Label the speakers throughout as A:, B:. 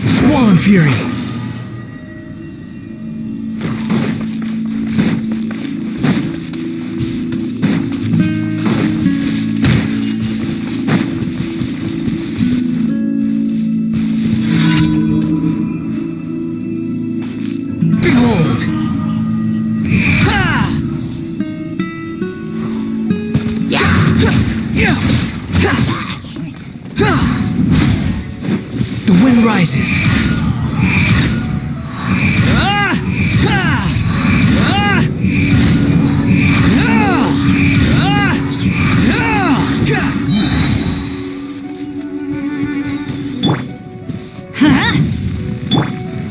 A: Swollen Fury! The wind rises.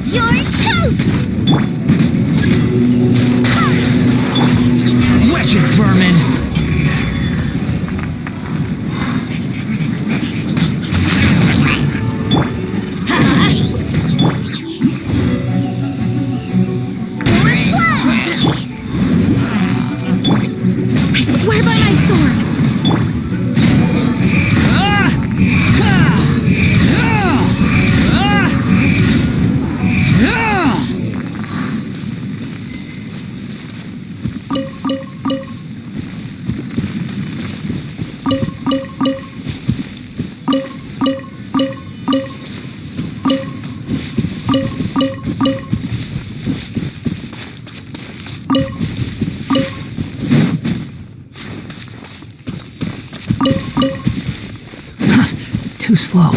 B: You're toast!
A: Wretched vermin! Too slow.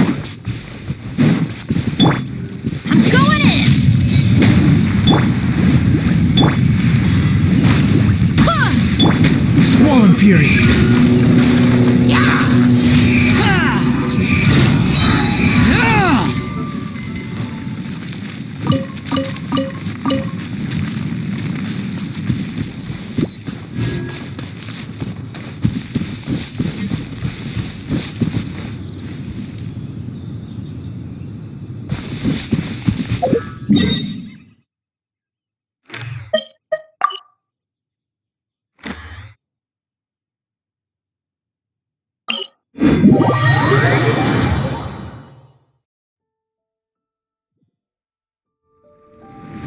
B: I'm going in!
A: Swollen Fury!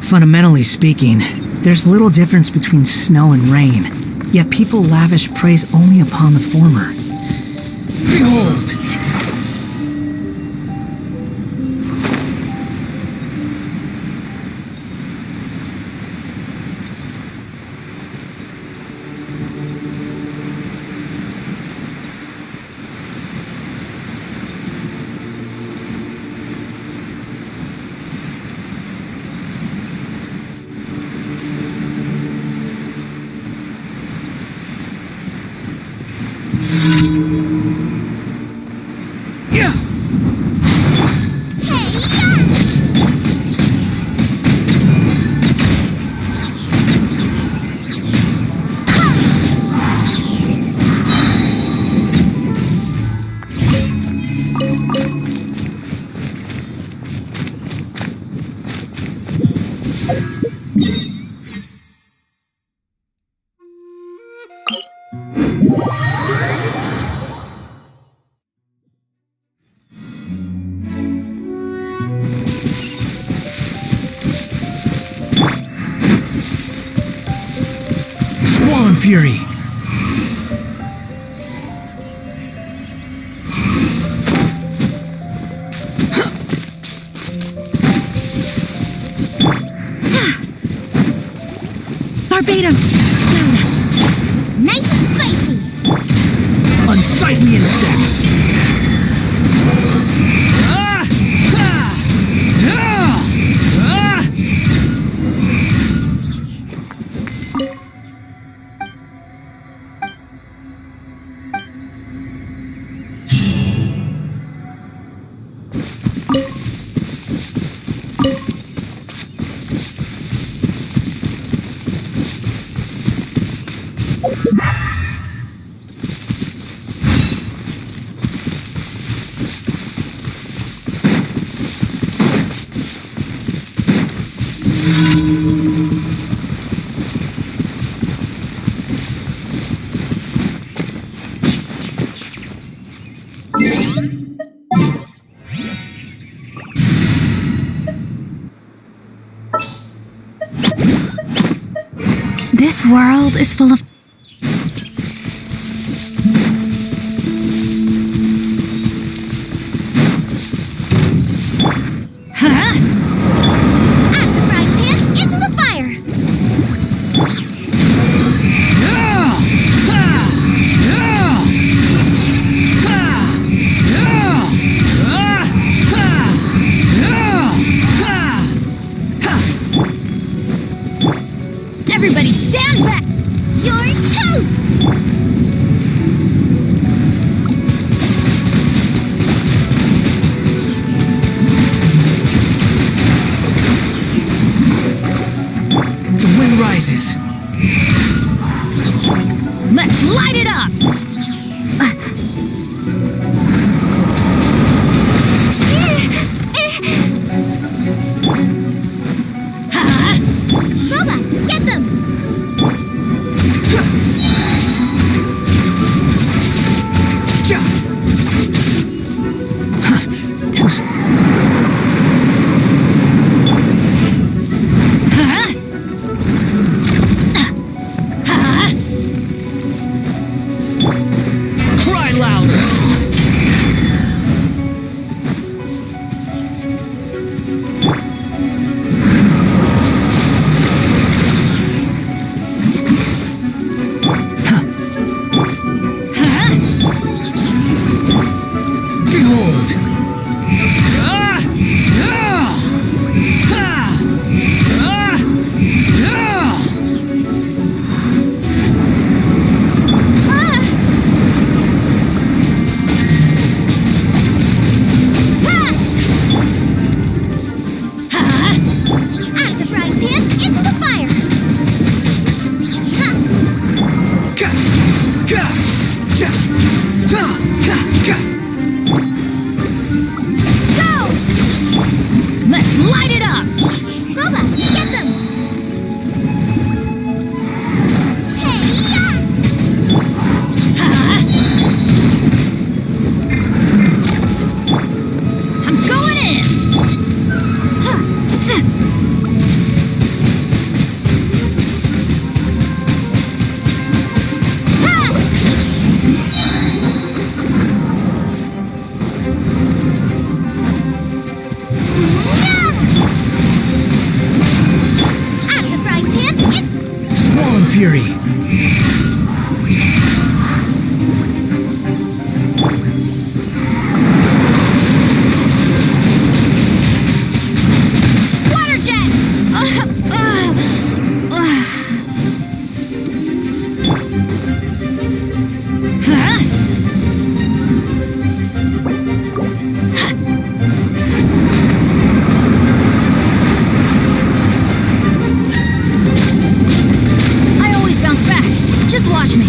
A: Fundamentally speaking, there's little difference between snow and rain, yet people lavish praise only upon the former. Behold! Yeah! Squall and Fury!
B: Barbados! Nice and spicy!
A: Unsightly insects! Ah! Ah! Ah! Ah!
B: This world is full of... Huh? Out of the frying pan, into the fire!
A: Yeah! Ah! Yeah! Ah! Yeah! Ah! Ah! Yeah! Ah!
B: Everybody stand back! You're toast!
A: The wind rises.
B: Let's light it up! Boba, get them!
A: Ja! Huh, too s- Cry louder! catch me!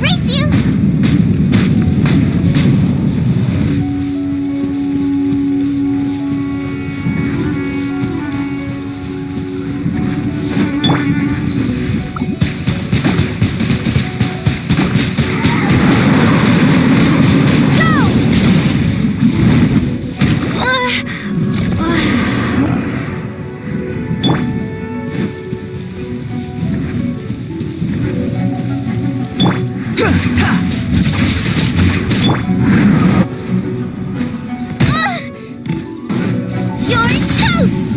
B: Race you! You're toast!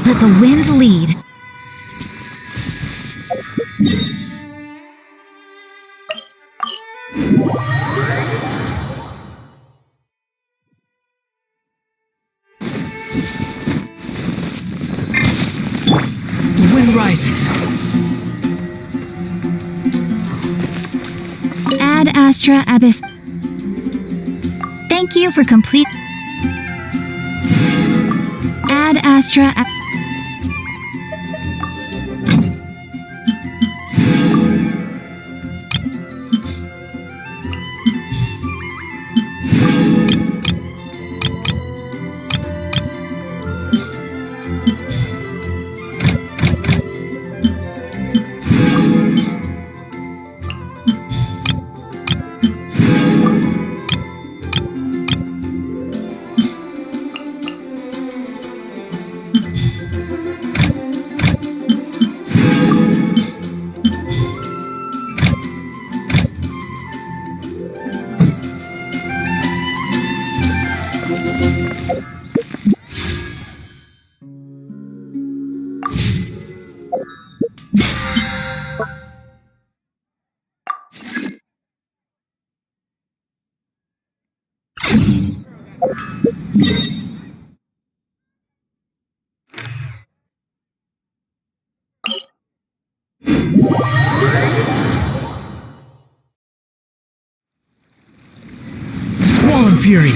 C: Let the wind lead.
A: The wind rises.
C: Ad Astra Abyss. Thank you for complete. Ad Astra.
A: Swollen Fury.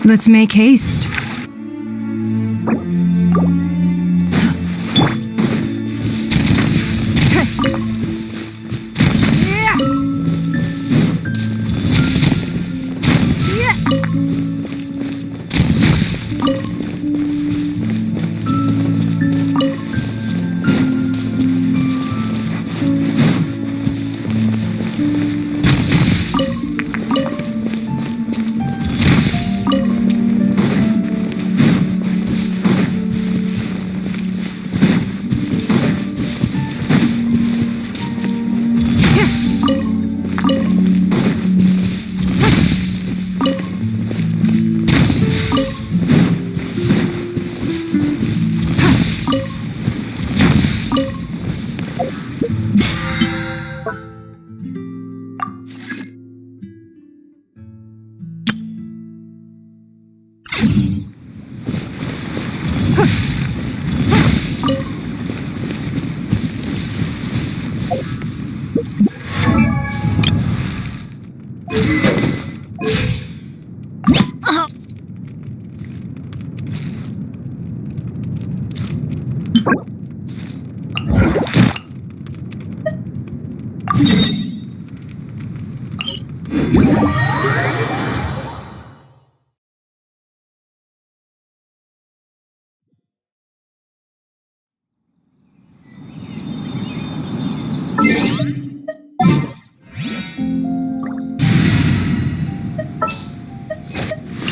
D: Let's make haste.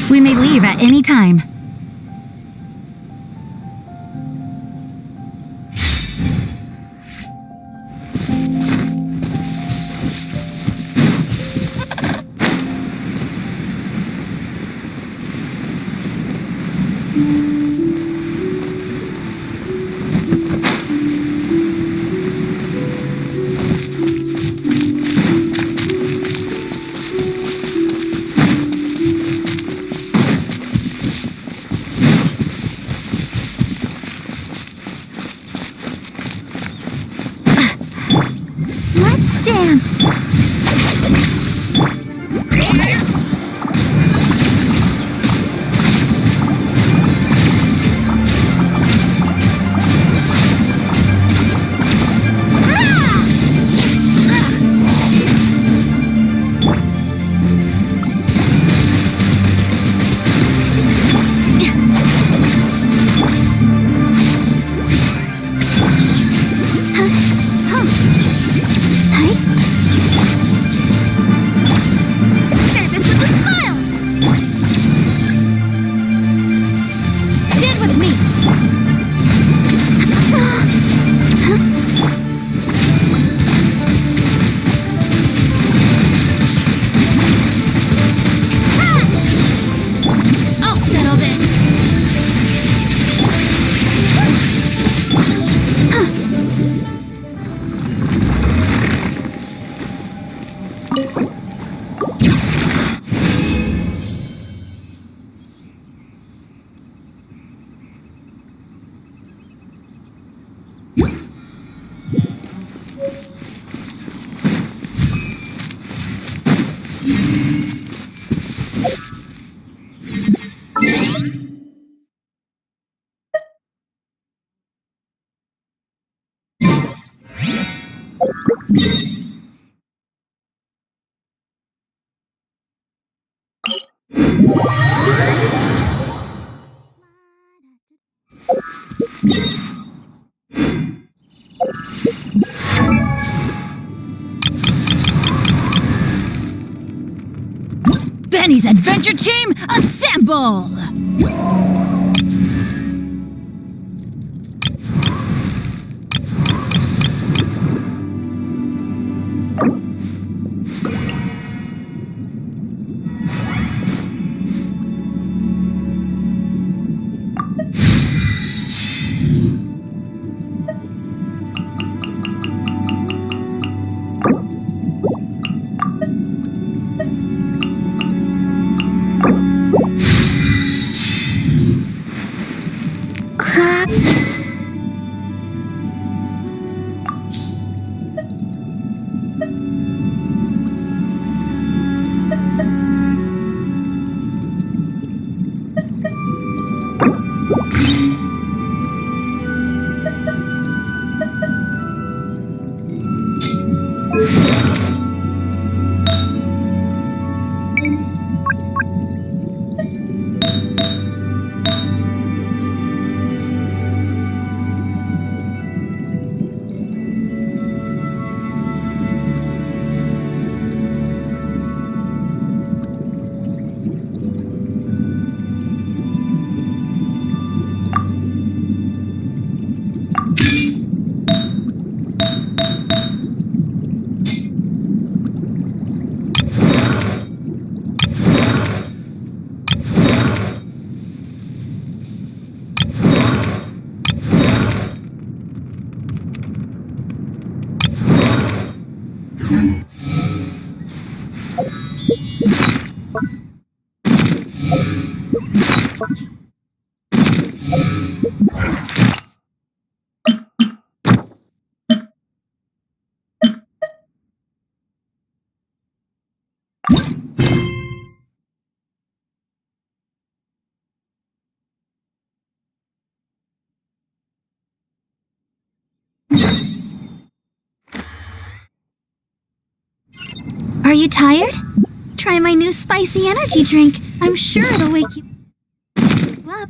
C: We may leave at any time. Benny's Adventure Team, assemble!
B: Are you tired? Try my new spicy energy drink. I'm sure it'll wake you up.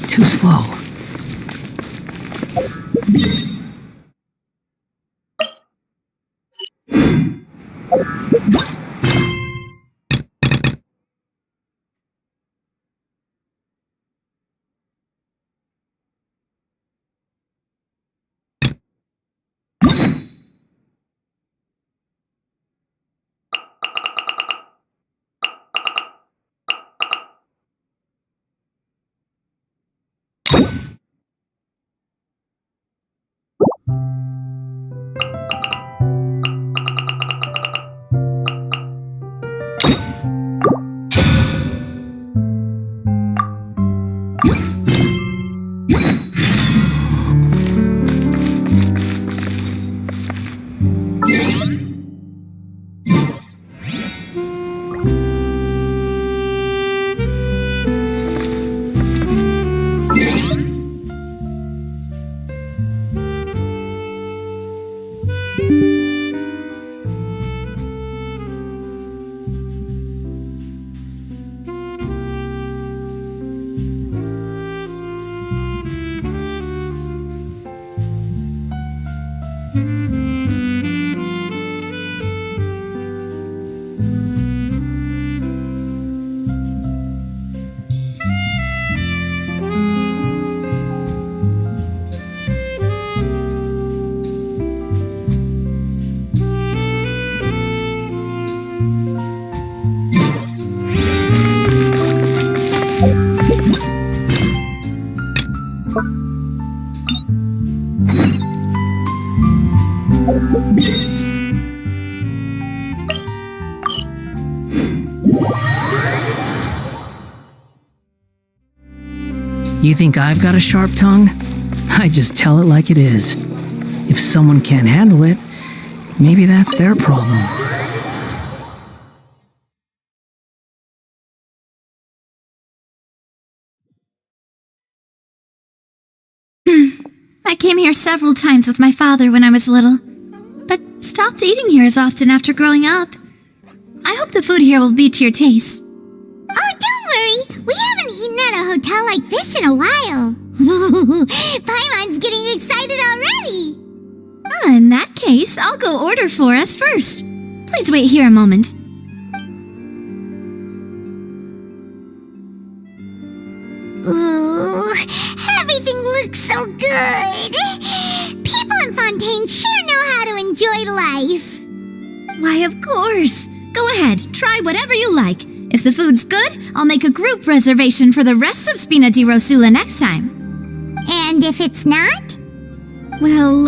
A: Too slow. You think I've got a sharp tongue? I just tell it like it is. If someone can't handle it, maybe that's their problem.
B: I came here several times with my father when I was little, but stopped eating here as often after growing up. I hope the food here will be to your taste.
E: Oh, don't worry! We haven't eaten at a hotel like this in a while. Paimon's getting excited already!
B: In that case, I'll go order for us first. Please wait here a moment.
E: Ooh, everything looks so good. People in Fontaine sure know how to enjoy life.
B: Why, of course. Go ahead, try whatever you like. If the food's good, I'll make a group reservation for the rest of Spina di Rosula next time.
E: And if it's not?
B: Well,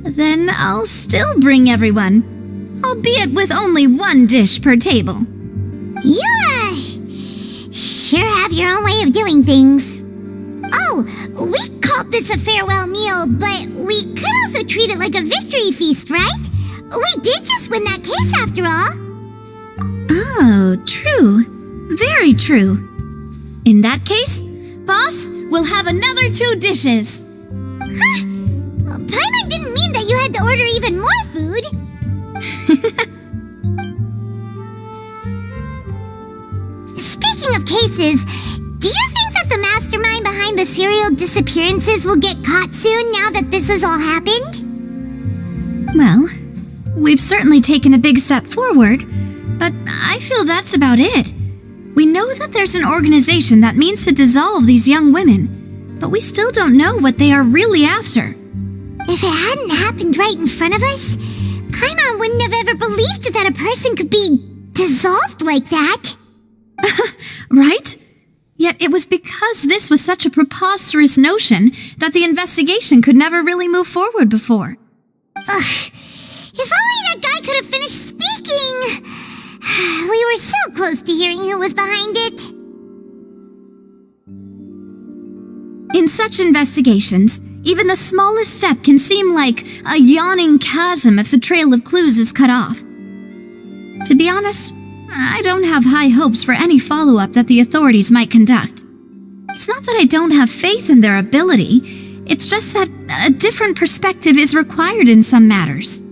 B: then I'll still bring everyone. Albeit with only one dish per table.
E: You, sure have your own way of doing things. Oh, we called this a farewell meal, but we could also treat it like a victory feast, right? We did just win that case after all.
B: Oh, true. Very true. In that case, boss, we'll have another 2 dishes.
E: Huh? Paimon didn't mean that you had to order even more food. Speaking of cases, do you think that the mastermind behind the serial disappearances will get caught soon now that this has all happened?
B: Well, we've certainly taken a big step forward, but I feel that's about it. We know that there's an organization that means to dissolve these young women, but we still don't know what they are really after.
E: If it hadn't happened right in front of us, Paimon wouldn't have ever believed that a person could be dissolved like that.
B: Right? Yet it was because this was such a preposterous notion that the investigation could never really move forward before.
E: Ugh. If only that guy could have finished speaking! We were so close to hearing who was behind it.
B: In such investigations, even the smallest step can seem like a yawning chasm if the trail of clues is cut off. To be honest, I don't have high hopes for any follow-up that the authorities might conduct. It's not that I don't have faith in their ability, it's just that a different perspective is required in some matters.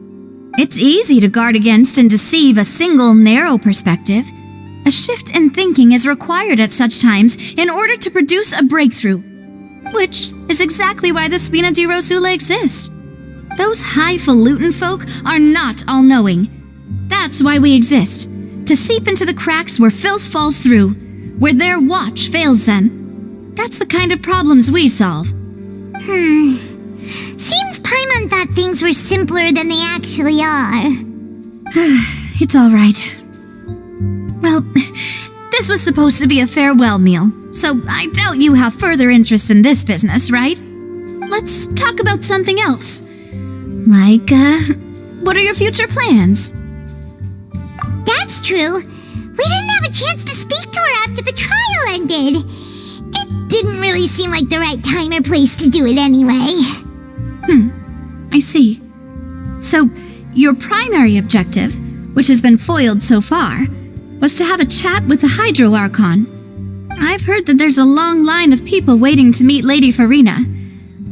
B: It's easy to guard against and deceive a single narrow perspective. A shift in thinking is required at such times in order to produce a breakthrough, which is exactly why the Spina di Rosula exists. Those highfalutin folk are not all-knowing. That's why we exist, to seep into the cracks where filth falls through, where their watch fails them. That's the kind of problems we solve.
E: Seems Paimon thought things were simpler than they actually are.
B: It's all right. Well, this was supposed to be a farewell meal, so I doubt you have further interest in this business, right? Let's talk about something else. Like, what are your future plans?
E: That's true. We didn't have a chance to speak to her after the trial ended. It didn't really seem like the right time or place to do it anyway.
B: I see. So, your primary objective, which has been foiled so far, was to have a chat with the Hydro Archon. I've heard that there's a long line of people waiting to meet Lady Farina.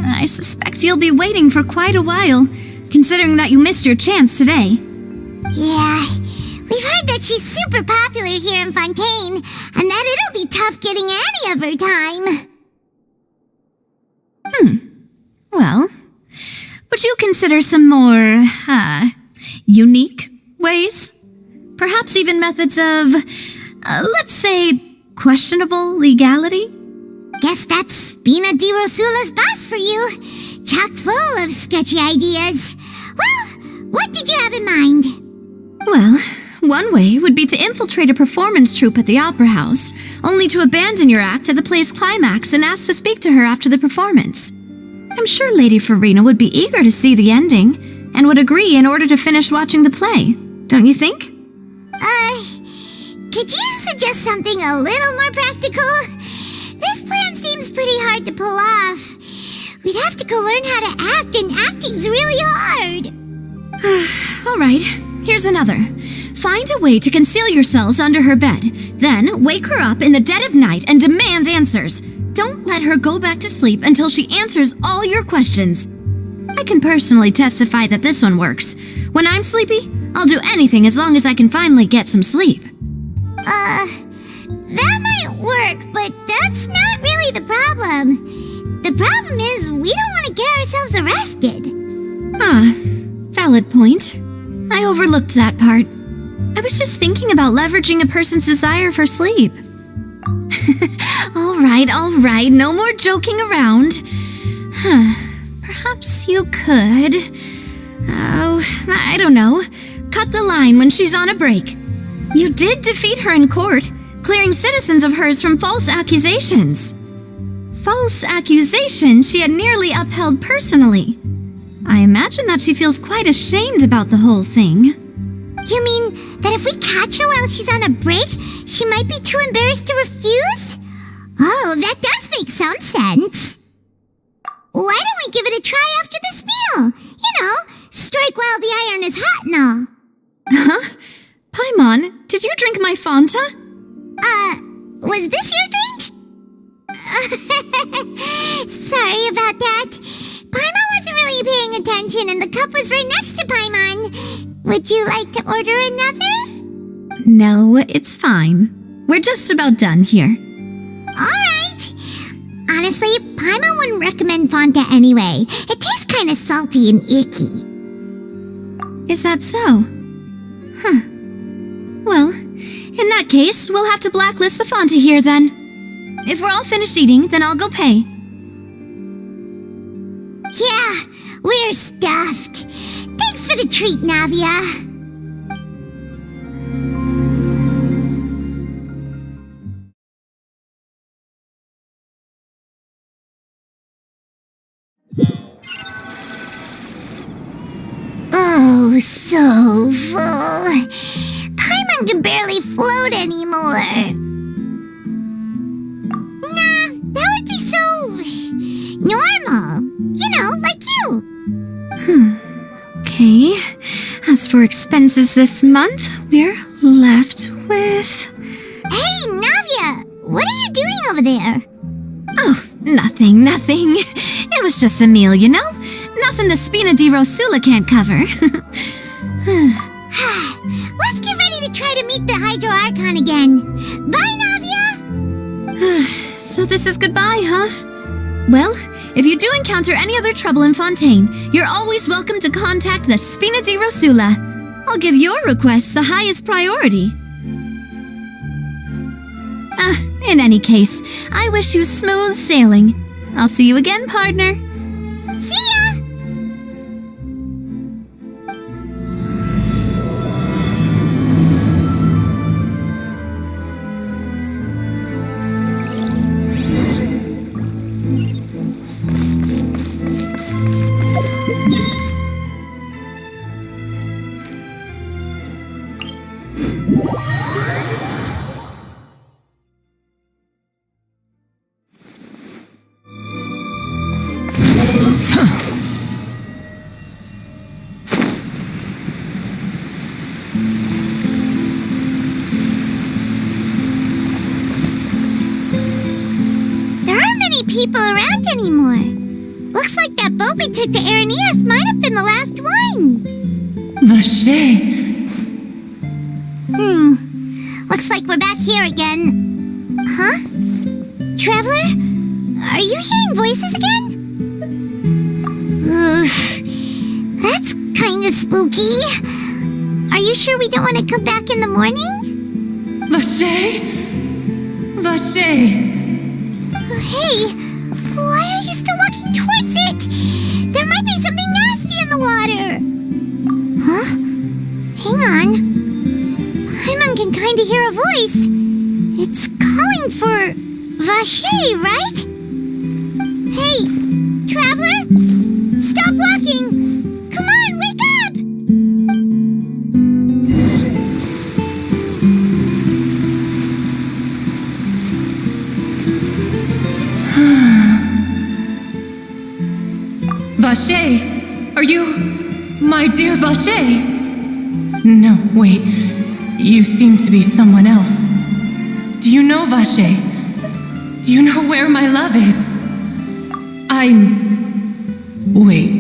B: I suspect you'll be waiting for quite a while, considering that you missed your chance today.
E: Yeah, we've heard that she's super popular here in Fontaine, and that it'll be tough getting any of her time.
B: Well, would you consider some more, unique ways? Perhaps even methods of, let's say, questionable legality?
E: Guess that's Spina di Rosula's boss for you. Chock full of sketchy ideas. Well, what did you have in mind?
B: Well, one way would be to infiltrate a performance troupe at the Opera House, only to abandon your act at the play's climax and ask to speak to her after the performance. I'm sure Lady Farina would be eager to see the ending, and would agree in order to finish watching the play, don't you think?
E: Could you suggest something a little more practical? This plan seems pretty hard to pull off. We'd have to go learn how to act, and acting's really hard.
B: All right, here's another. Find a way to conceal yourselves under her bed, then wake her up in the dead of night and demand answers. Don't let her go back to sleep until she answers all your questions. I can personally testify that this one works. When I'm sleepy, I'll do anything as long as I can finally get some sleep.
E: That might work, but that's not really the problem. The problem is we don't want to get ourselves arrested.
B: valid point. I overlooked that part. I was just thinking about leveraging a person's desire for sleep. All right, no more joking around. Perhaps you could... Oh, I don't know. Cut the line when she's on a break. You did defeat her in court, clearing citizens of hers from false accusations. False accusations she had nearly upheld personally. I imagine that she feels quite ashamed about the whole thing.
E: You mean that if we catch her while she's on a break, she might be too embarrassed to refuse? Oh, that does make some sense. Why don't we give it a try after this meal? You know, strike while the iron is hot and all.
B: Huh? Paimon, did you drink my Fanta?
E: Was this your drink? Sorry about that. Paimon wasn't really paying attention and the cup was right next to Paimon. Would you like to order another?
B: No, it's fine. We're just about done here.
E: Alright. Honestly, Paimon wouldn't recommend Fanta anyway. It tastes kind of salty and icky.
B: Is that so? Huh. Well, in that case, we'll have to blacklist the Fanta here then. If we're all finished eating, then I'll go pay.
E: Yeah, we're stuffed. Thanks for the treat, Navia. Oh, so full. Paimon can barely float anymore. Nah, that would be so... normal. You know, like you.
B: Okay. As for expenses this month, we're left with...
E: Hey, Navia! What are you doing over there?
B: Oh, nothing. It was just a meal, you know? Nothing the Spina di Rosula can't cover.
E: Let's get ready to try to meet the Hydro Archon again. Bye, Navia!
B: So this is goodbye, huh? Well, if you do encounter any other trouble in Fontaine, you're always welcome to contact the Spina di Rosula. I'll give your request the highest priority. In any case, I wish you smooth sailing. I'll see you again, partner.
E: See ya! People around anymore. Looks like that boat we took to Aranias might have been the last one.
D: Vache!
E: Looks like we're back here again. Huh? Traveler? Are you hearing voices again? Ugh, that's kind of spooky. Are you sure we don't want to come back in the morning?
D: Vache! Vache!
E: Hey, why are you still walking towards it? There might be something nasty in the water. Huh? Hang on. Paimon can kind of hear a voice. It's calling for Vache, right? Hey, traveler? Stop walking! Come on, wake up!
D: Vache! Are you... my dear Vache? No, wait. You seem to be someone else. Do you know Vache? Do you know where my love is? Wait.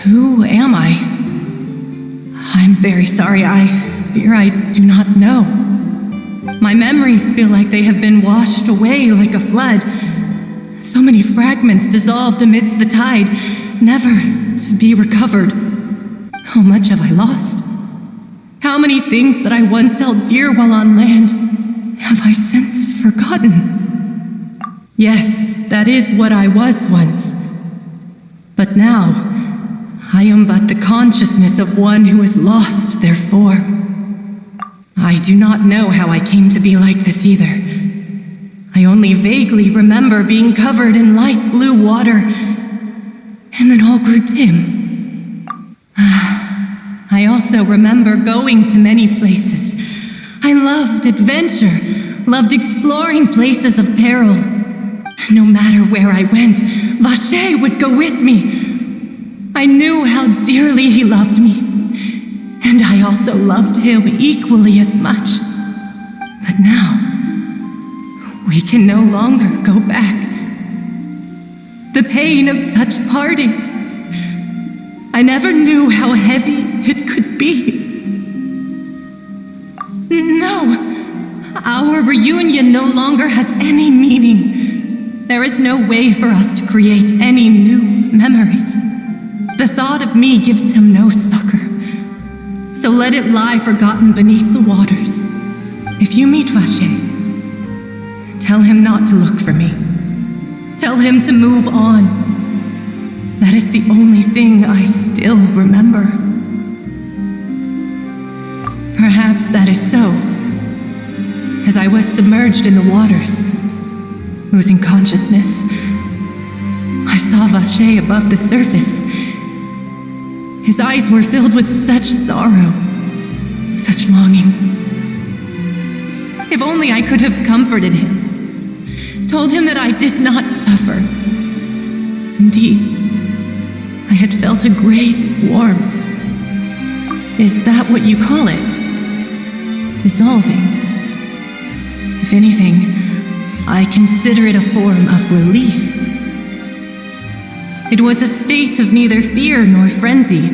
D: Who am I? I'm very sorry. I fear I do not know. My memories feel like they have been washed away like a flood. So many fragments dissolved amidst the tide, never to be recovered. How much have I lost? How many things that I once held dear while on land have I since forgotten? Yes, that is what I was once. But now, I am but the consciousness of one who is lost, therefore. I do not know how I came to be like this either. I only vaguely remember being covered in light blue water, and then all grew dim. I also remember going to many places. I loved adventure, loved exploring places of peril. No matter where I went, Vacher would go with me. I knew how dearly he loved me, and I also loved him equally as much. But now, we can no longer go back. The pain of such parting, I never knew how heavy it could be. No, our reunion no longer has any meaning. There is no way for us to create any new memories. The thought of me gives him no succor. So let it lie forgotten beneath the waters. If you meet Vacher, tell him not to look for me. Tell him to move on. That is the only thing I still remember. Perhaps that is so. As I was submerged in the waters, losing consciousness, I saw Vacher above the surface. His eyes were filled with such sorrow, such longing. If only I could have comforted him, told him that I did not suffer. Indeed, I had felt a great warmth. Is that what you call it? Dissolving? If anything, I consider it a form of release. It was a state of neither fear nor frenzy,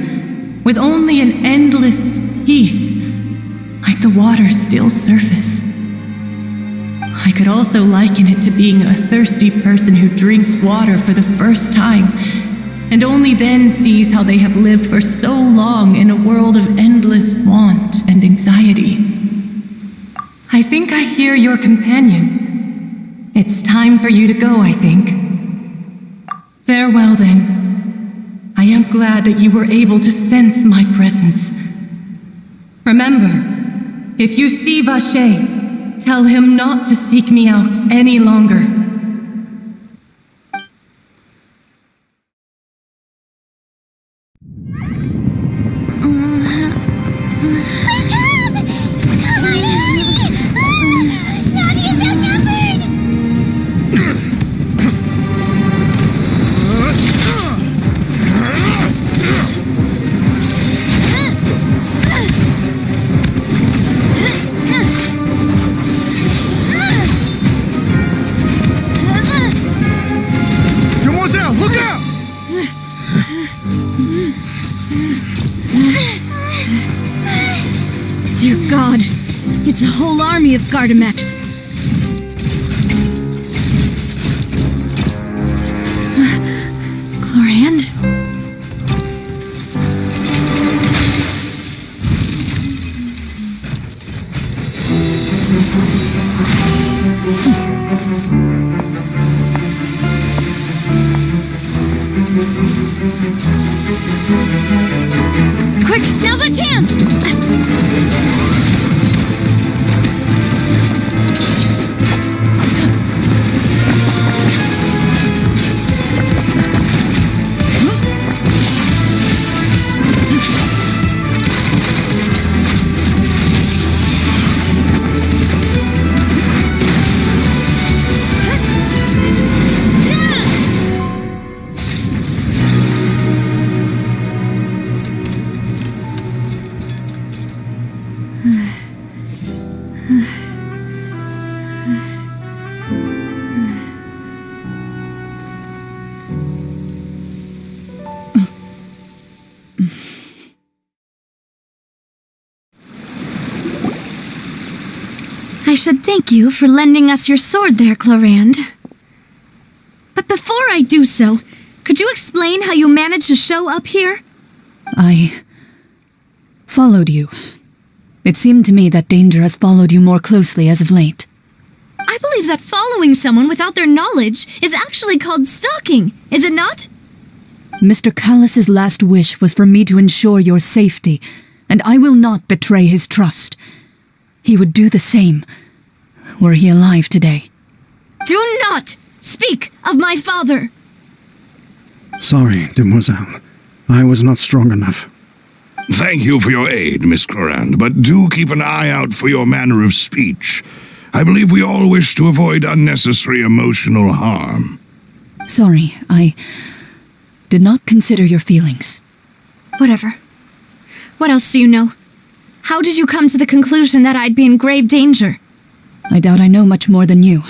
D: with only an endless peace, like the water's still surface. I could also liken it to being a thirsty person who drinks water for the first time, and only then sees how they have lived for so long in a world of endless want and anxiety. I think I hear your companion. It's time for you to go, I think. Farewell, then. I am glad that you were able to sense my presence. Remember, if you see Vacher, tell him not to seek me out any longer.
C: Dear God, it's a whole army of Gardamex. Chlorand? Quick, now's our chance! I should thank you for lending us your sword there, Chlorand. But before I do so, could you explain how you managed to show up here?
F: I Followed you. It seemed to me that danger has followed you more closely as of late.
C: I believe that following someone without their knowledge is actually called stalking, is it not?
F: Mr. Callus's last wish was for me to ensure your safety, and I will not betray his trust. He would do the same, were he alive today.
C: Do not speak of my father!
G: Sorry, demoiselle. I was not strong enough.
H: Thank you for your aid, Miss Clorand, but do keep an eye out for your manner of speech. I believe we all wish to avoid unnecessary emotional harm.
F: Sorry, I did not consider your feelings.
C: Whatever. What else do you know? How did you come to the conclusion that I'd be in grave danger?
F: I doubt I know much more than you,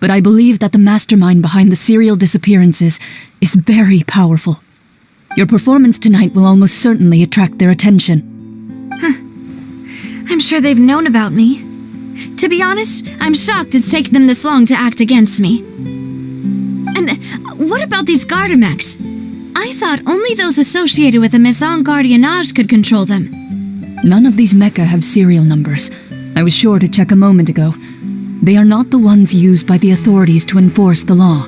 F: but I believe that the mastermind behind the serial disappearances is very powerful. Your performance tonight will almost certainly attract their attention.
C: I'm sure they've known about me. To be honest, I'm shocked it's taken them this long to act against me. And what about these Gardamex? I thought only those associated with the Maison Gardiennage could control them.
F: None of these mecha have serial numbers. I was sure to check a moment ago. They are not the ones used by the authorities to enforce the law.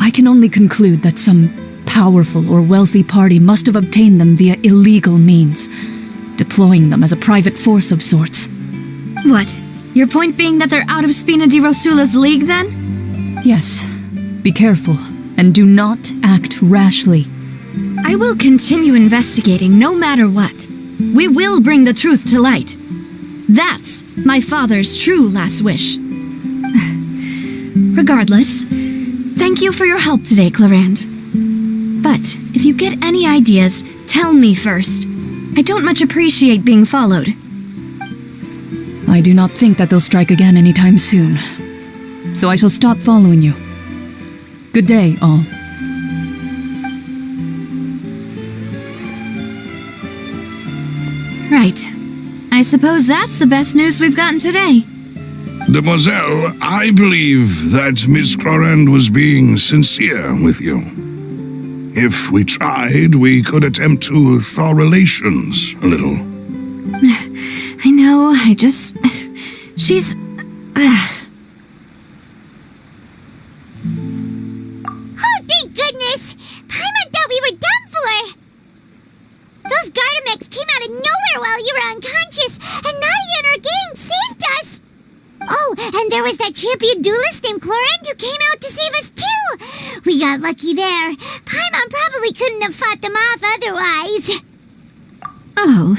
F: I can only conclude that some powerful or wealthy party must have obtained them via illegal means, deploying them as a private force of sorts.
C: What? Your point being that they're out of Spina di Rosula's league, then?
F: Yes. Be careful, and do not act rashly.
C: I will continue investigating no matter what. We will bring the truth to light. That's my father's true last wish. Regardless, thank you for your help today, Clorand. But if you get any ideas, tell me first. I don't much appreciate being followed.
F: I do not think that they'll strike again anytime soon. So I shall stop following you. Good day, all.
C: Right. I suppose that's the best news we've gotten today.
H: Demoiselle, I believe that Miss Clorand was being sincere with you. If we tried, we could attempt to thaw relations a little.
C: I know, she's...
E: Oh, thank goodness! Paimon thought we were done for! Those Gardamex came out of nowhere while you were unconscious, and Nadia and her gang saved us! Oh, and there was that champion duelist named Clorand who came out to save us too! We got lucky there. Paimon probably couldn't have fought them off otherwise.
C: Oh,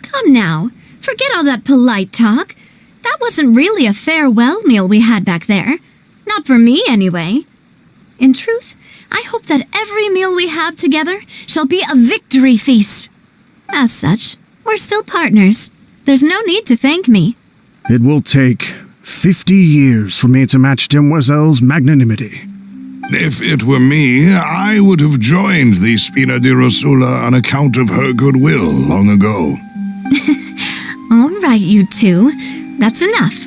C: come now. Forget all that polite talk. That wasn't really a farewell meal we had back there. Not for me, anyway. In truth, I hope that every meal we have together shall be a victory feast. As such, we're still partners. There's no need to thank me.
G: It will take 50 years for me to match Demoiselle's magnanimity.
H: If it were me, I would have joined the Spina di Rosula on account of her goodwill long ago.
C: All right, you two. That's enough.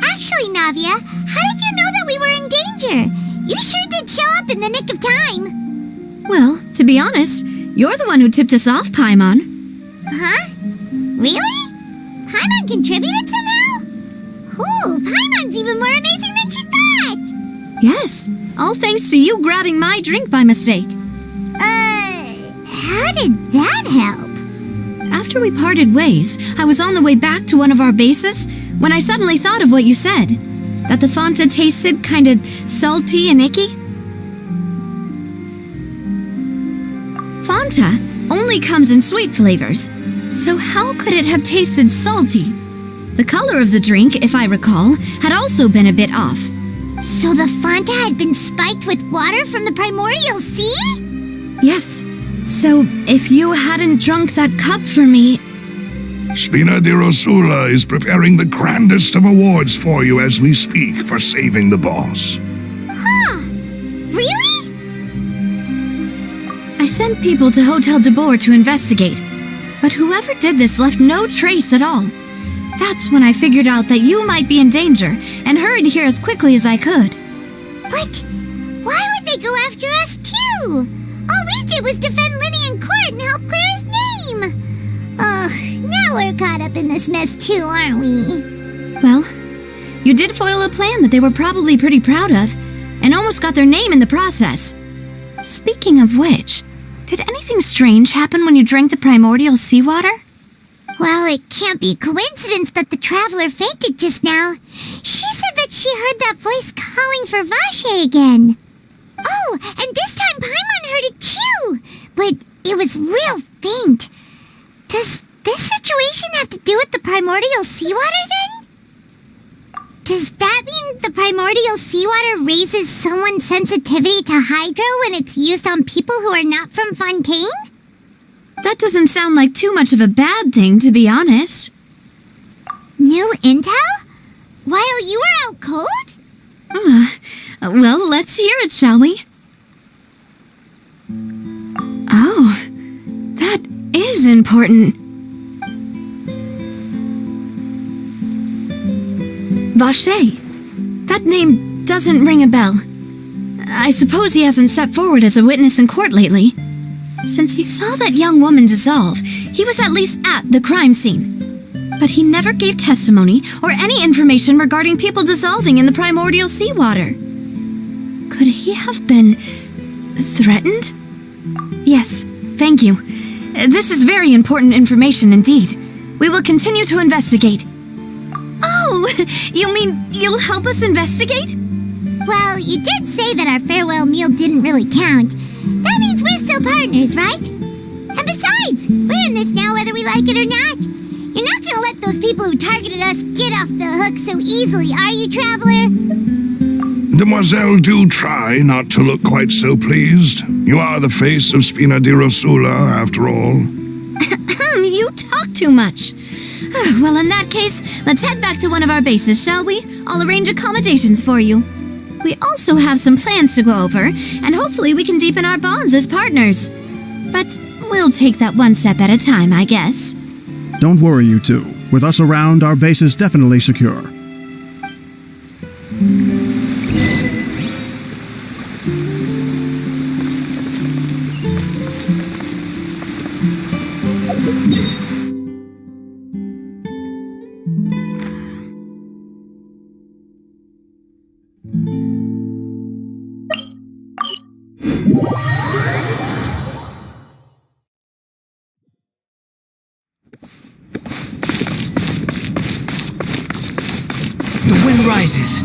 E: Actually, Navia, how did you know that we were in danger? You sure did show up in the nick of time.
C: Well, to be honest, you're the one who tipped us off, Paimon.
E: Huh? Really? Paimon contributed somehow? Ooh, Paimon's even more amazing than she thought!
C: Yes, all thanks to you grabbing my drink by mistake.
E: How did that help?
C: After we parted ways, I was on the way back to one of our bases when I suddenly thought of what you said. That the Fanta tasted kind of salty and icky. Fanta only comes in sweet flavors, so how could it have tasted salty? The color of the drink, if I recall, had also been a bit off.
E: So the Fanta had been spiked with water from the primordial sea?
C: Yes. So if you hadn't drunk that cup for me...
H: Spina di Rosula is preparing the grandest of awards for you as we speak for saving the boss.
E: Huh. Really?
C: I sent people to Hotel de Boer to investigate, but whoever did this left no trace at all. That's when I figured out that you might be in danger and hurried here as quickly as I could.
E: But why would they go after us too? All we did was defend Lenny in court and help clear his name. we're caught up in this mess too, aren't we?
C: Well, you did foil a plan that they were probably pretty proud of, and almost got their name in the process. Speaking of which, did anything strange happen when you drank the primordial seawater?
E: Well, it can't be coincidence that the traveler fainted just now. She said that she heard that voice calling for Vache again. Oh, and this time Paimon heard it too, but it was real faint. Does this situation have to do with the primordial seawater then? Does that mean the primordial seawater raises someone's sensitivity to hydro when it's used on people who are not from Fontaine?
C: That doesn't sound like too much of a bad thing, to be honest.
E: New intel? While you were out cold?
C: Well, let's hear it, shall we? Oh, that is important. Vache. That name doesn't ring a bell. I suppose he hasn't stepped forward as a witness in court lately. Since he saw that young woman dissolve, he was at least at the crime scene. But he never gave testimony or any information regarding people dissolving in the primordial seawater. Could he have been threatened? Yes, thank you. This is very important information indeed. We will continue to investigate. Oh, you mean you'll help us investigate?
E: Well, you did say that our farewell meal didn't really count. That means we're still partners, right? And besides, we're in this now whether we like it or not. You're not gonna let those people who targeted us get off the hook so easily, are you, Traveler?
H: Demoiselle, do try not to look quite so pleased. You are the face of Spina di Rosula, after all.
C: You talk too much. Well, in that case, let's head back to one of our bases, shall we? I'll arrange accommodations for you. We also have some plans to go over, and hopefully we can deepen our bonds as partners. But we'll take that one step at a time, I guess.
G: Don't worry, you two. With us around, our base is definitely secure.
A: The wind rises.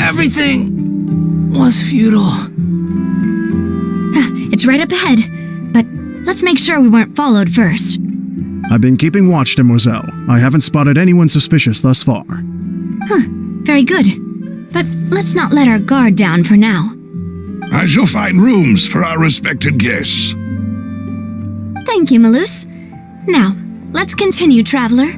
A: Everything was futile.
C: It's right up ahead, but let's make sure we weren't followed first.
G: I've been keeping watch, Demoiselle. I haven't spotted anyone suspicious thus far.
C: Very good. But let's not let our guard down for now.
H: I shall find rooms for our respected guests.
C: Thank you, Malus. Now, let's continue, Traveler.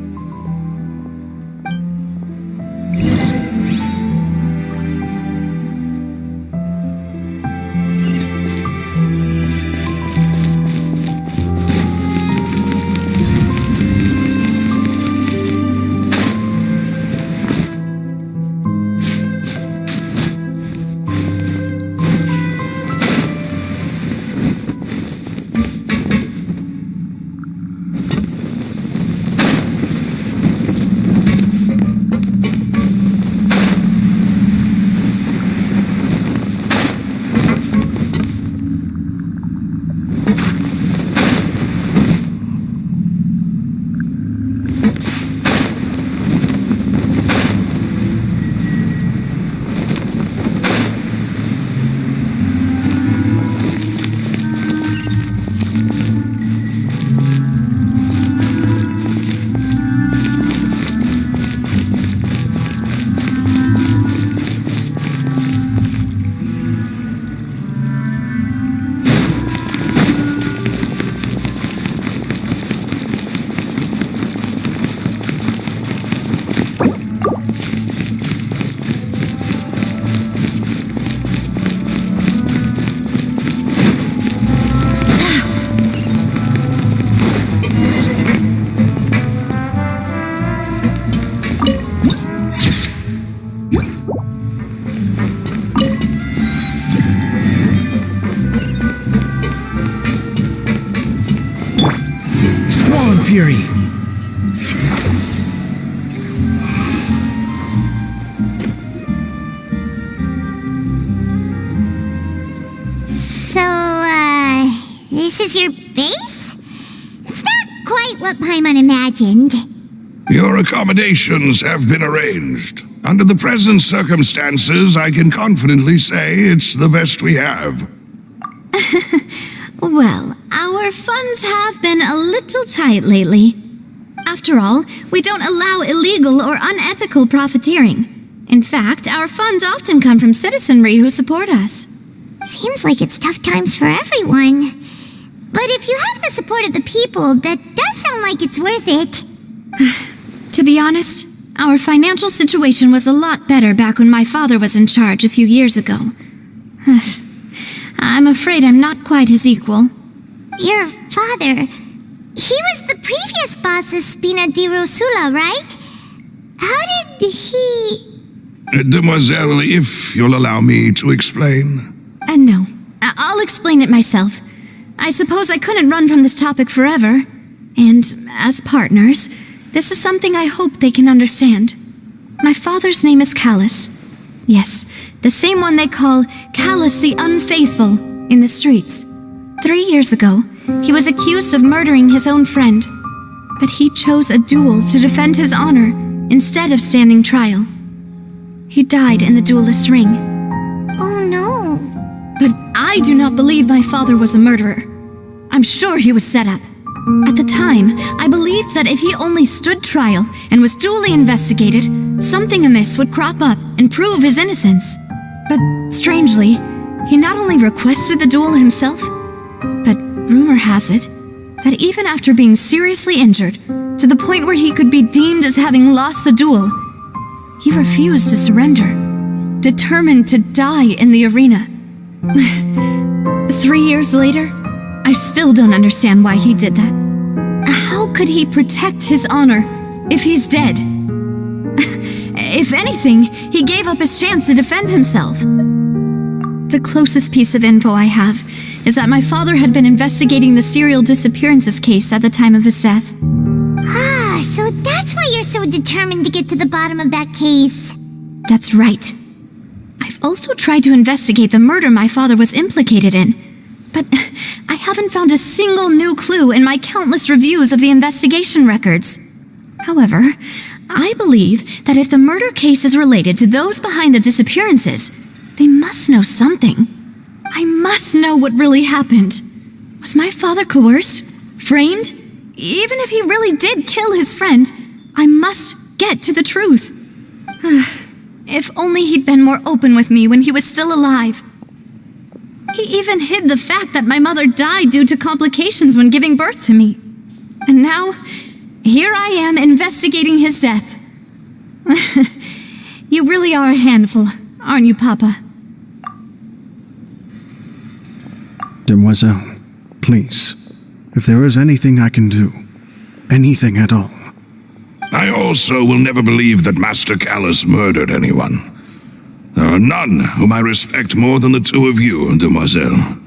A: fury.
E: This is your base? It's not quite what Paimon imagined.
H: Your accommodations have been arranged. Under the present circumstances, I can confidently say it's the best we have.
C: Well, our funds have been a little tight lately. After all, we don't allow illegal or unethical profiteering. In fact, our funds often come from citizenry who support us.
E: Seems like it's tough times for everyone. But if you have the support of the people, that does sound like it's worth it.
C: To be honest, our financial situation was a lot better back when my father was in charge a few years ago. I'm afraid I'm not quite his equal.
E: Your father, he was the previous boss of Spina di Rosula, right? How did he...
H: Demoiselle, if you'll allow me to explain.
C: No, I'll explain it myself. I suppose I couldn't run from this topic forever. And as partners, this is something I hope they can understand. My father's name is Callus. Yes, the same one they call Callus the Unfaithful in the streets. 3 years ago, he was accused of murdering his own friend. But he chose a duel to defend his honor instead of standing trial. He died in the duelist's ring.
E: Oh no.
C: But I do not believe my father was a murderer. I'm sure he was set up. At the time, I believed that if he only stood trial and was duly investigated, something amiss would crop up and prove his innocence. But strangely, he not only requested the duel himself, but rumor has it that even after being seriously injured, to the point where he could be deemed as having lost the duel, he refused to surrender, determined to die in the arena. 3 years later, I still don't understand why he did that. How could he protect his honor if he's dead? If anything, he gave up his chance to defend himself. The closest piece of info I have is that my father had been investigating the serial disappearances case at the time of his death.
E: Ah, so that's why you're so determined to get to the bottom of that case.
C: That's right. I've also tried to investigate the murder my father was implicated in, but I haven't found a single new clue in my countless reviews of the investigation records. However, I believe that if the murder case is related to those behind the disappearances, they must know something. I must know what really happened. Was my father coerced? Framed? Even if he really did kill his friend, I must get to the truth. If only he'd been more open with me when he was still alive. He even hid the fact that my mother died due to complications when giving birth to me. And now, here I am investigating his death. You really are a handful, aren't you, Papa?
G: Demoiselle, please, if there is anything I can do, anything at all.
H: I also will never believe that Master Callus murdered anyone. There are none whom I respect more than the two of you, Demoiselle.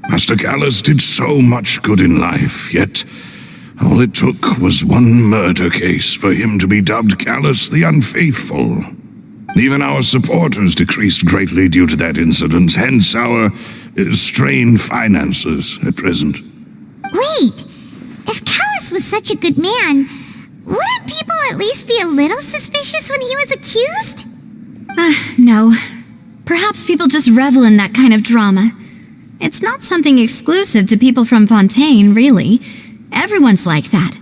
H: Master Callus did so much good in life, yet all it took was one murder case for him to be dubbed Callus the Unfaithful. Even our supporters decreased greatly due to that incident, hence our strained finances at present.
E: Wait, if Callus was such a good man, wouldn't people at least be a little suspicious when he was accused?
C: No. Perhaps people just revel in that kind of drama. It's not something exclusive to people from Fontaine, really. Everyone's like that.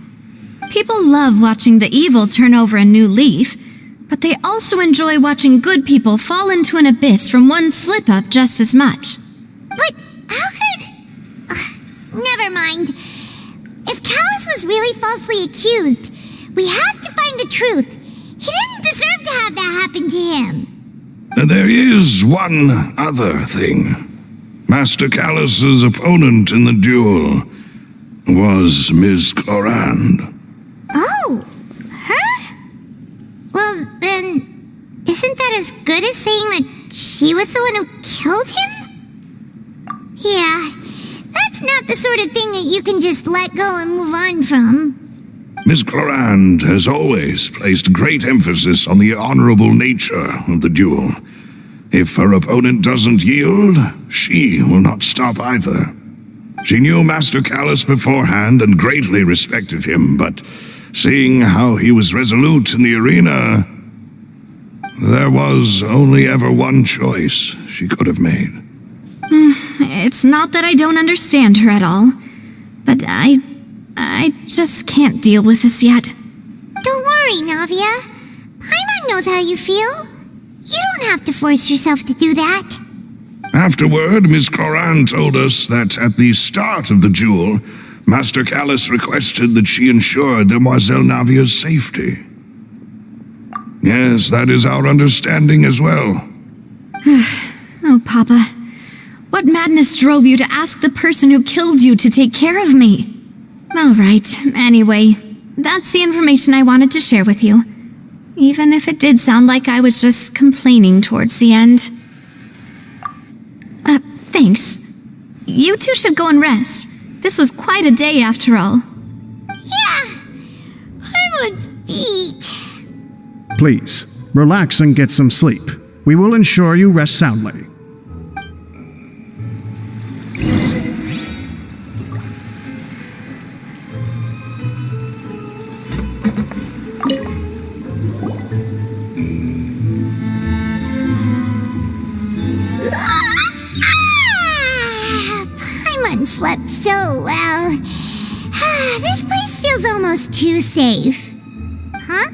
C: People love watching the evil turn over a new leaf, but they also enjoy watching good people fall into an abyss from one slip-up just as much.
E: But how could... never mind. If Callus was really falsely accused, we have to find the truth. He didn't deserve to have that happen to him.
H: There is one other thing. Master Callus's opponent in the duel was Ms. Clorand.
E: Oh, her? Well, then, isn't that as good as saying that she was the one who killed him? Yeah, that's not the sort of thing that you can just let go and move on from.
H: Miss Clorand has always placed great emphasis on the honorable nature of the duel. If her opponent doesn't yield, she will not stop either. She knew Master Callus beforehand and greatly respected him, but seeing how he was resolute in the arena, there was only ever one choice she could have made.
C: It's not that I don't understand her at all, but I just can't deal with this yet.
E: Don't worry, Navia. Paimon knows how you feel. You don't have to force yourself to do that.
H: Afterward, Miss Clorand told us that at the start of the duel, Master Callus requested that she ensure Demoiselle Navia's safety. Yes, that is our understanding as well.
C: Oh, Papa. What madness drove you to ask the person who killed you to take care of me? All right, anyway, that's the information I wanted to share with you. Even if it did sound like I was just complaining towards the end. Thanks. You two should go and rest. This was quite a day after all.
E: Yeah, Paimon's beat.
G: Please, relax and get some sleep. We will ensure you rest soundly.
E: Paimon slept so well. This place feels almost too safe. Huh?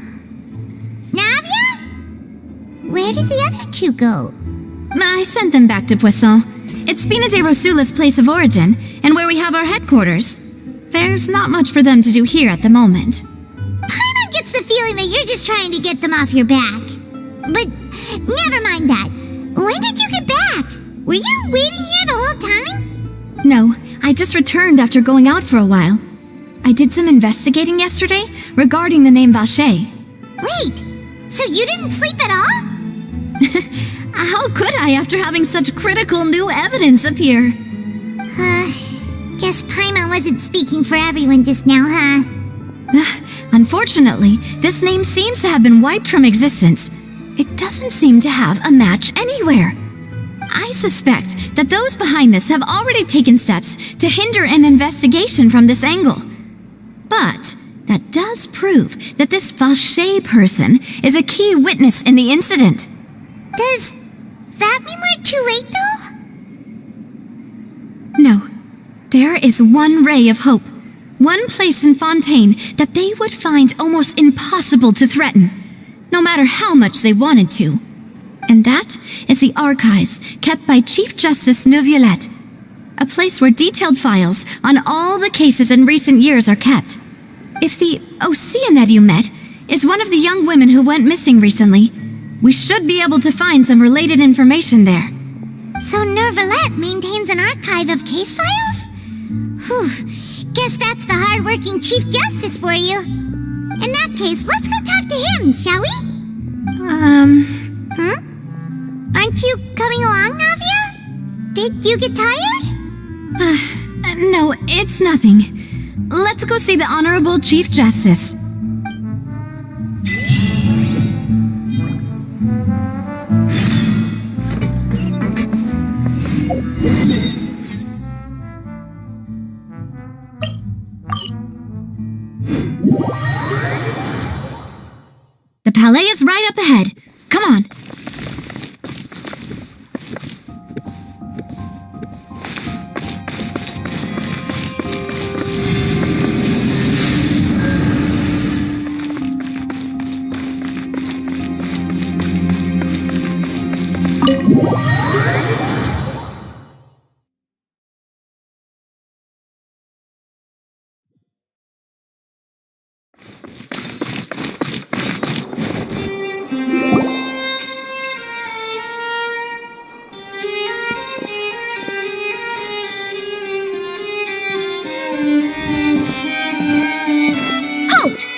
E: Navia? Where did the other two go?
C: I sent them back to Poisson. It's Spina de Rosula's place of origin, and where we have our headquarters. There's not much for them to do here at the moment.
E: Paimon gets the feeling that you're just trying to get them off your back. But never mind that. When did you get back? Were you waiting here the whole time?
C: No, I just returned after going out for a while. I did some investigating yesterday regarding the name Vache.
E: Wait, so you didn't sleep at all?
C: How could I after having such critical new evidence appear?
E: Guess Paimon wasn't speaking for everyone just now, huh?
C: Unfortunately, this name seems to have been wiped from existence. It doesn't seem to have a match anywhere. I suspect that those behind this have already taken steps to hinder an investigation from this angle. But that does prove that this Vache person is a key witness in the incident.
E: Does that mean we're too late, though?
C: No. There is one ray of hope. One place in Fontaine that they would find almost impossible to threaten, no matter how much they wanted to. And that is the archives kept by Chief Justice Neuvillette, a place where detailed files on all the cases in recent years are kept. If the Oceanette you met is one of the young women who went missing recently, we should be able to find some related information there.
E: So Neuvillette maintains an archive of case files? Whew, guess that's the hard-working Chief Justice for you. In that case, let's go talk to him, shall we? Aren't you coming along, Navia? Did you get tired?
C: No, it's nothing. Let's go see the Honorable Chief Justice. The Palais is right up ahead. Come on.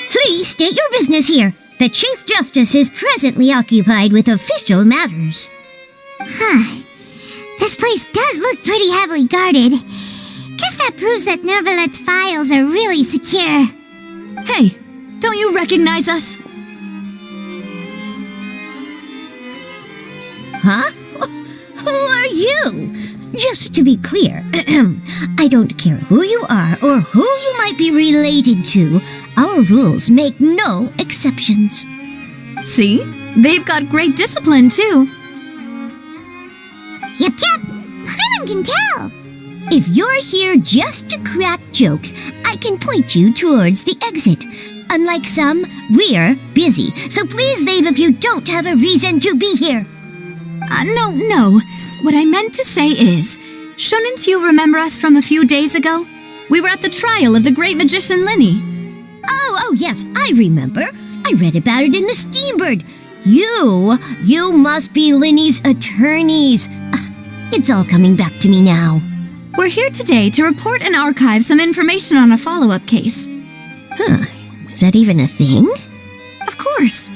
E: Please state your business here. The Chief Justice is presently occupied with official matters. This place does look pretty heavily guarded. Guess that proves that Neuvillette's files are really secure.
C: Hey,
B: Don't you recognize us?
E: Huh? Who are you? Just to be clear, I don't care who you are or who you might be related to. Our rules make no exceptions.
B: See? They've got great discipline, too.
E: Yep. Paimon can tell. If you're here just to crack jokes, I can point you towards the exit. Unlike some, we're busy, so please leave if you don't have a reason to be here.
B: No. What I meant to say is, shouldn't you remember us from a few days ago? We were at the trial of the great magician Linny.
E: Oh, yes, I remember. I read about it in the Steambird. You must be Linny's attorneys. It's all coming back to me now.
B: We're here today to report and archive some information on a follow-up case.
E: Is that even a thing?
B: Of course.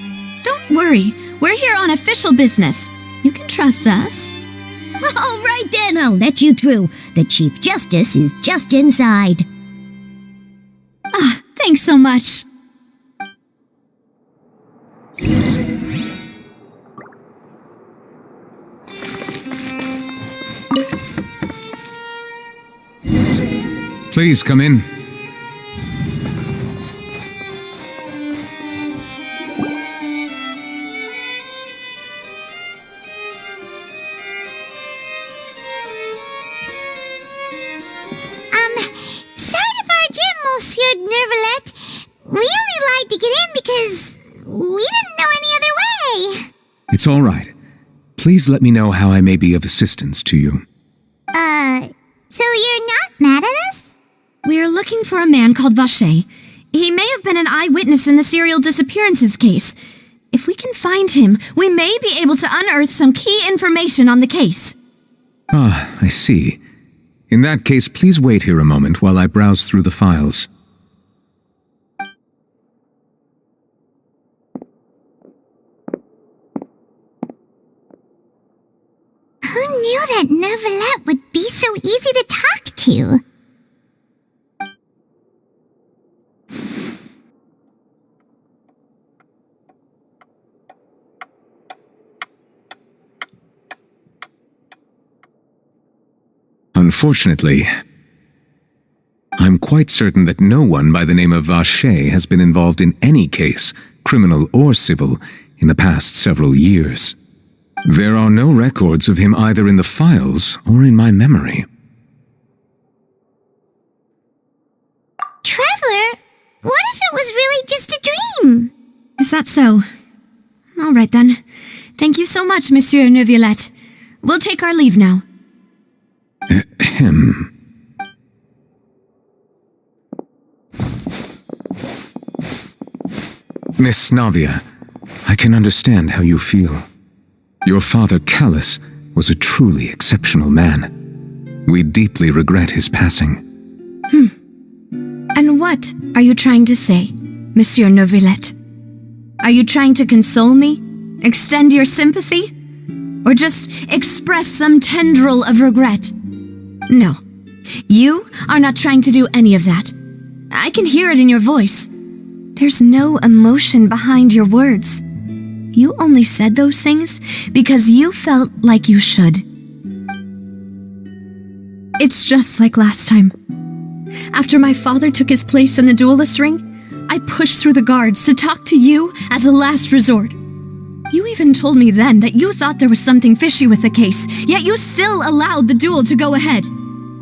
B: Don't worry. We're here on official business. You can trust us.
E: All right then, I'll let you through. The Chief Justice is just inside.
B: Thanks so much.
I: Please come in.
E: Sorry to barge in, Monsieur Nervalet. We only lied to get in because we didn't know any other way.
I: It's all right. Please let me know how I may be of assistance to you.
E: So you're not mad at us?
B: We're looking for a man called Vacher. He may have been an eyewitness in the serial disappearances case. If we can find him, we may be able to unearth some key information on the case.
I: Ah, I see. In that case, please wait here a moment while I browse through the files.
E: Who knew that Nervalet would be so easy to talk to?
I: Unfortunately, I'm quite certain that no one by the name of Vacher has been involved in any case, criminal or civil, in the past several years. There are no records of him either in the files or in my memory.
E: Traveler, what if it was really just a dream?
B: Is that so? All right then. Thank you so much, Monsieur Neuvillette. We'll take our leave now.
I: Ahem. Miss Navia, I can understand how you feel. Your father, Callus, was a truly exceptional man. We deeply regret his passing.
B: And what are you trying to say, Monsieur Neuvillette? Are you trying to console me? Extend your sympathy? Or just express some tendril of regret? No, you are not trying to do any of that. I can hear it in your voice. There's no emotion behind your words. You only said those things because you felt like you should. It's just like last time. After my father took his place in the duelist ring, I pushed through the guards to talk to you as a last resort. You even told me then that you thought there was something fishy with the case, yet you still allowed the duel to go ahead.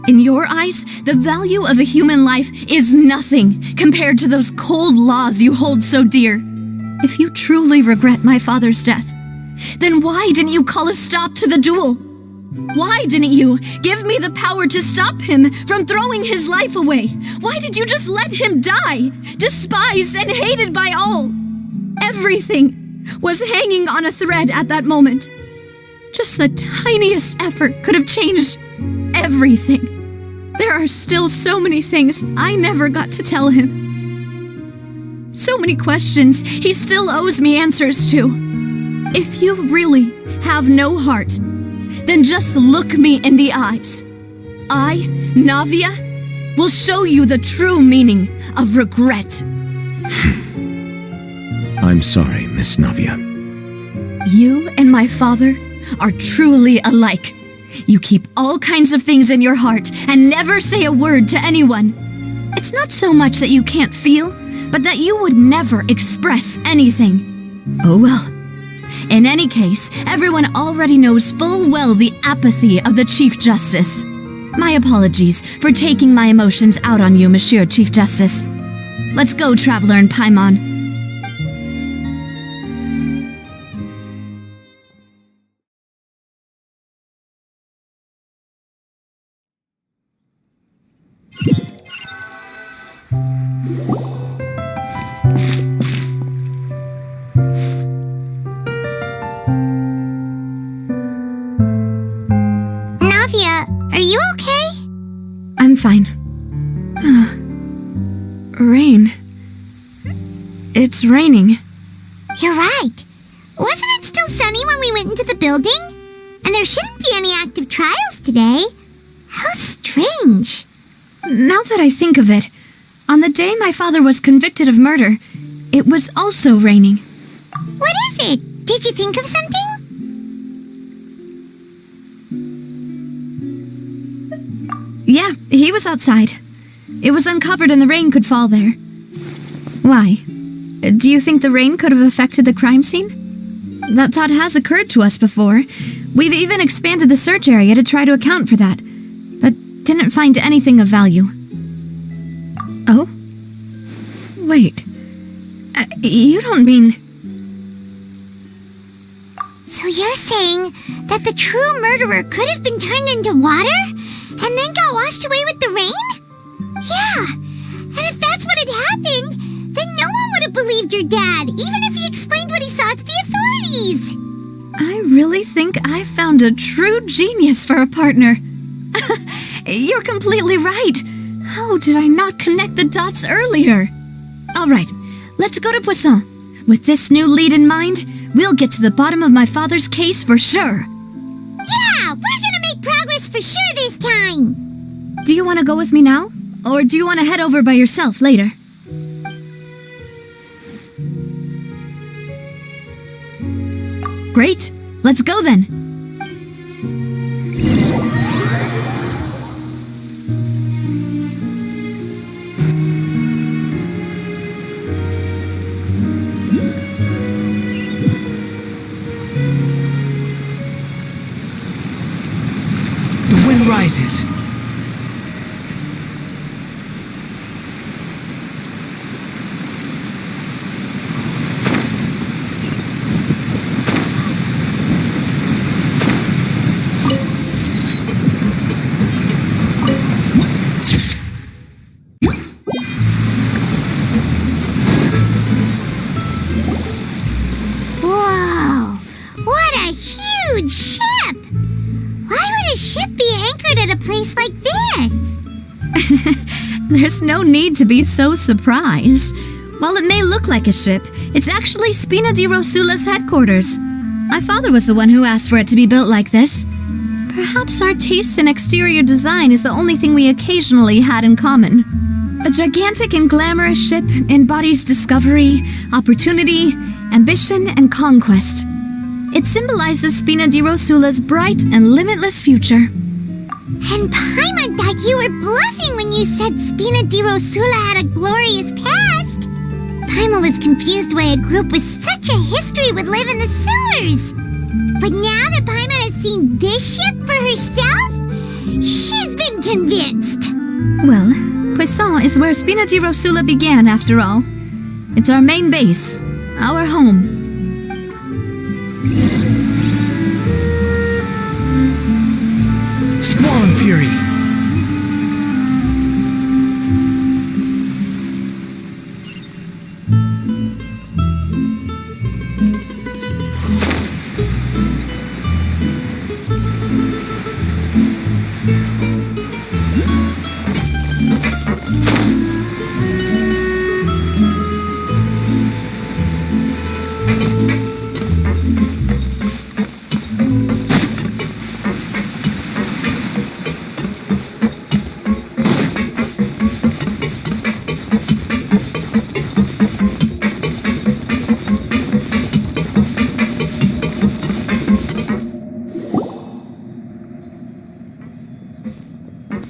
B: In your eyes, the value of a human life is nothing compared to those cold laws you hold so dear. If you truly regret my father's death, then why didn't you call a stop to the duel? Why didn't you give me the power to stop him from throwing his life away? Why did you just let him die, despised and hated by all? Everything was hanging on a thread at that moment. Just the tiniest effort could have changed everything. There are still so many things I never got to tell him. So many questions he still owes me answers to. If you really have no heart, then just look me in the eyes. I, Navia, will show you the true meaning of regret.
I: I'm sorry, Miss Navia.
C: You and my father are truly alike. You keep all kinds of things in your heart and never say a word to anyone. It's not so much that you can't feel, but that you would never express anything. Oh well. In any case, everyone already knows full well the apathy of the Chief Justice. My apologies for taking my emotions out on you, Monsieur Chief Justice. Let's go, Traveler and Paimon.
E: Are you okay?
C: I'm fine. Rain. It's raining.
E: You're right. Wasn't it still sunny when we went into the building? And there shouldn't be any active trials today. How strange.
C: Now that I think of it, on the day my father was convicted of murder, it was also raining.
E: What is it? Did you think of something?
C: Yeah, he was outside. It was uncovered and the rain could fall there. Why? Do you think the rain could have affected the crime scene? That thought has occurred to us before. We've even expanded the search area to try to account for that, but didn't find anything of value. Oh? Wait. You don't mean...
E: So you're saying that the true murderer could have been turned into water? And then got washed away with the rain? Yeah, and if that's what had happened, then no one would have believed your dad, even if he explained what he saw to the authorities.
C: I really think I found a true genius for a partner. You're completely right. How did I not connect the dots earlier? All right, let's go to Poisson. With this new lead in mind, we'll get to the bottom of my father's case for sure.
E: Yeah, we're gonna make progress for sure this time.
C: Do you want to go with me now? Or do you want to head over by yourself later? Great. Let's go then.
A: The wind rises.
E: Whoa, what a huge ship! Why would a ship be anchored at a place like this?
C: There's no need to be so surprised. While it may look like a ship, it's actually Spina di Rosula's headquarters. My father was the one who asked for it to be built like this. Perhaps our taste in exterior design is the only thing we occasionally had in common. A gigantic and glamorous ship embodies discovery, opportunity, ambition, and conquest. It symbolizes Spina di Rosula's bright and limitless future.
E: And Paimon thought you were bluffing when you said Spina di Rosula had a glorious past. Paimon was confused why a group with such a history would live in the sewers. But now that Paimon has seen this ship for herself, she's been convinced.
C: Well, Poisson is where Spina di Rosula began, after all. It's our main base, our home.
A: Squall and Fury.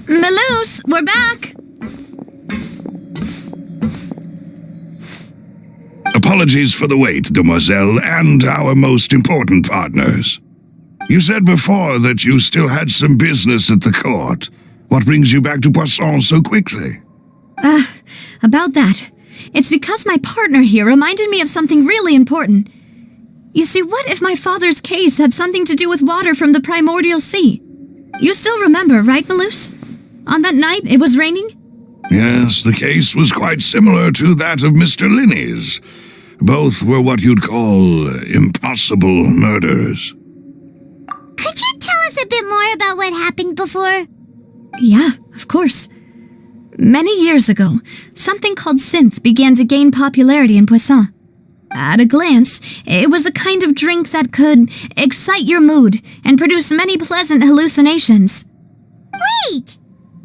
C: Melus, we're back!
H: Apologies for the wait, demoiselle, and our most important partners. You said before that you still had some business at the court. What brings you back to Poisson so quickly?
C: About that. It's because my partner here reminded me of something really important. You see, what if my father's case had something to do with water from the primordial sea? You still remember, right, Melus? On that night, it was raining?
H: Yes, the case was quite similar to that of Mr. Linney's. Both were what you'd call impossible murders.
E: Could you tell us a bit more about what happened before?
C: Yeah, of course. Many years ago, something called synth began to gain popularity in Poisson. At a glance, it was a kind of drink that could excite your mood and produce many pleasant hallucinations.
E: Wait!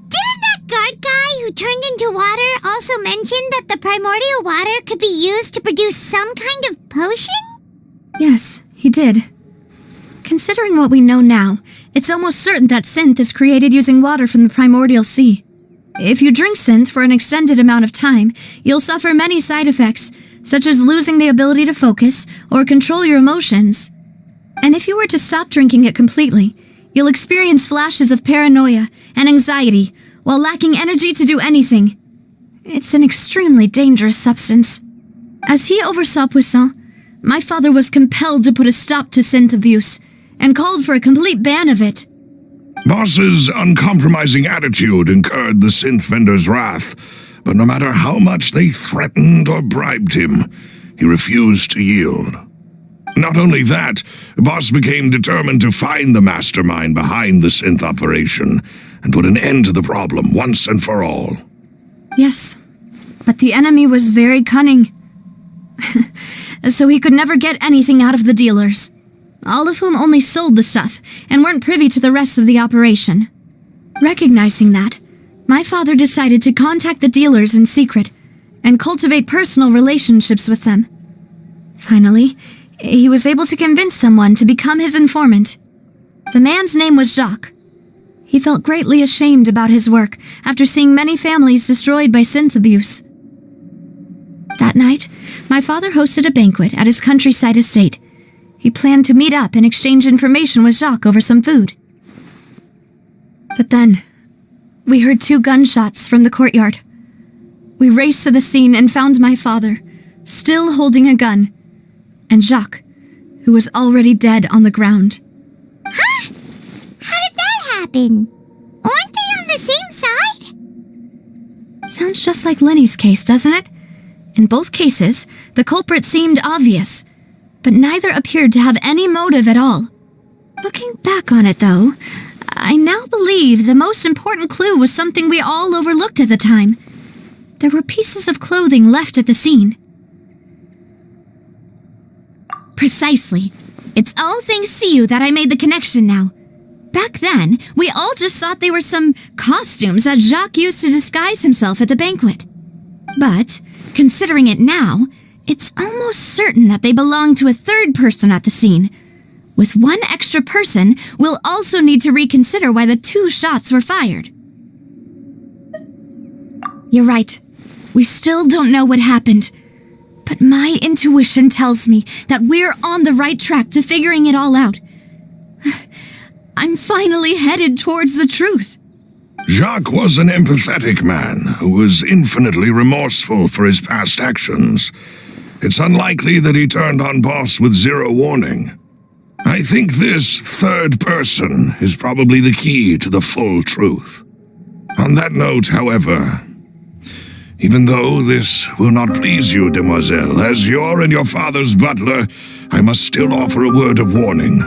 E: Didn't that guard guy who turned into water also mention that the primordial water could be used to produce some kind of potion?
C: Yes, he did. Considering what we know now, it's almost certain that synth is created using water from the primordial sea. If you drink synth for an extended amount of time, you'll suffer many side effects, such as losing the ability to focus or control your emotions. And if you were to stop drinking it completely, you'll experience flashes of paranoia and anxiety while lacking energy to do anything. It's an extremely dangerous substance. As he oversaw Poisson, my father was compelled to put a stop to synth abuse and called for a complete ban of it.
H: Boss's uncompromising attitude incurred the synth vendor's wrath, but no matter how much they threatened or bribed him, he refused to yield. Not only that, Boss became determined to find the mastermind behind the synth operation and put an end to the problem once and for all.
C: Yes, but the enemy was very cunning. So he could never get anything out of the dealers, all of whom only sold the stuff and weren't privy to the rest of the operation. Recognizing that, my father decided to contact the dealers in secret and cultivate personal relationships with them. Finally, he was able to convince someone to become his informant. The man's name was Jacques. He felt greatly ashamed about his work after seeing many families destroyed by synth abuse. That night, my father hosted a banquet at his countryside estate. He planned to meet up and exchange information with Jacques over some food. But then, we heard 2 gunshots from the courtyard. We raced to the scene and found my father, still holding a gun, and Jacques, who was already dead on the ground.
E: Huh? How did that happen? Aren't they on the same side?
C: Sounds just like Lenny's case, doesn't it? In both cases, the culprit seemed obvious, but neither appeared to have any motive at all. Looking back on it, though, I now believe the most important clue was something we all overlooked at the time. There were pieces of clothing left at the scene. Precisely. It's all thanks to you that I made the connection now. Back then, we all just thought they were some costumes that Jacques used to disguise himself at the banquet. But, considering it now, it's almost certain that they belong to a third person at the scene. With one extra person, we'll also need to reconsider why the 2 shots were fired. You're right. We still don't know what happened. But my intuition tells me that we're on the right track to figuring it all out. I'm finally headed towards the truth.
H: Jacques was an empathetic man who was infinitely remorseful for his past actions. It's unlikely that he turned on Boss with 0 warning. I think this third person is probably the key to the full truth. On that note, however, even though this will not please you, demoiselle, as your and your father's butler, I must still offer a word of warning.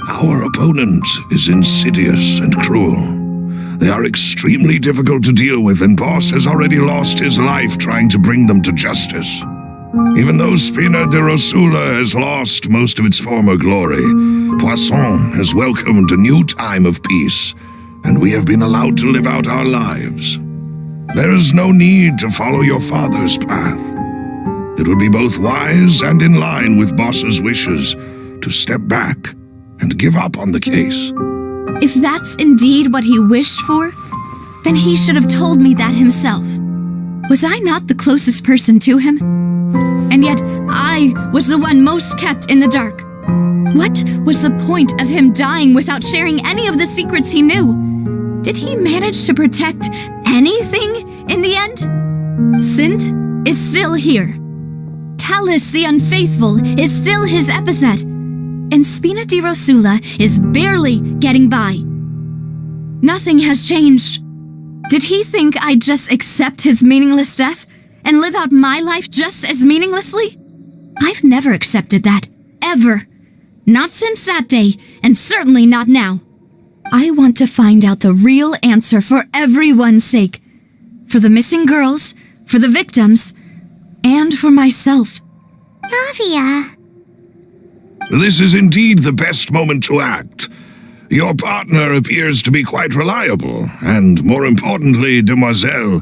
H: Our opponent is insidious and cruel. They are extremely difficult to deal with, and Boss has already lost his life trying to bring them to justice. Even though Spina de Rosula has lost most of its former glory, Poisson has welcomed a new time of peace, and we have been allowed to live out our lives. There is no need to follow your father's path. It would be both wise and in line with Boss's wishes to step back and give up on the case.
C: If that's indeed what he wished for, then he should have told me that himself. Was I not the closest person to him? And yet, I was the one most kept in the dark. What was the point of him dying without sharing any of the secrets he knew? Did he manage to protect anything in the end? Synth is still here. Callus the Unfaithful is still his epithet. And Spina di Rosula is barely getting by. Nothing has changed. Did he think I'd just accept his meaningless death and live out my life just as meaninglessly? I've never accepted that, ever. Not since that day, and certainly not now. I want to find out the real answer for everyone's sake. For the missing girls, for the victims, and for myself.
E: Navia.
H: This is indeed the best moment to act. Your partner appears to be quite reliable, and more importantly, Demoiselle,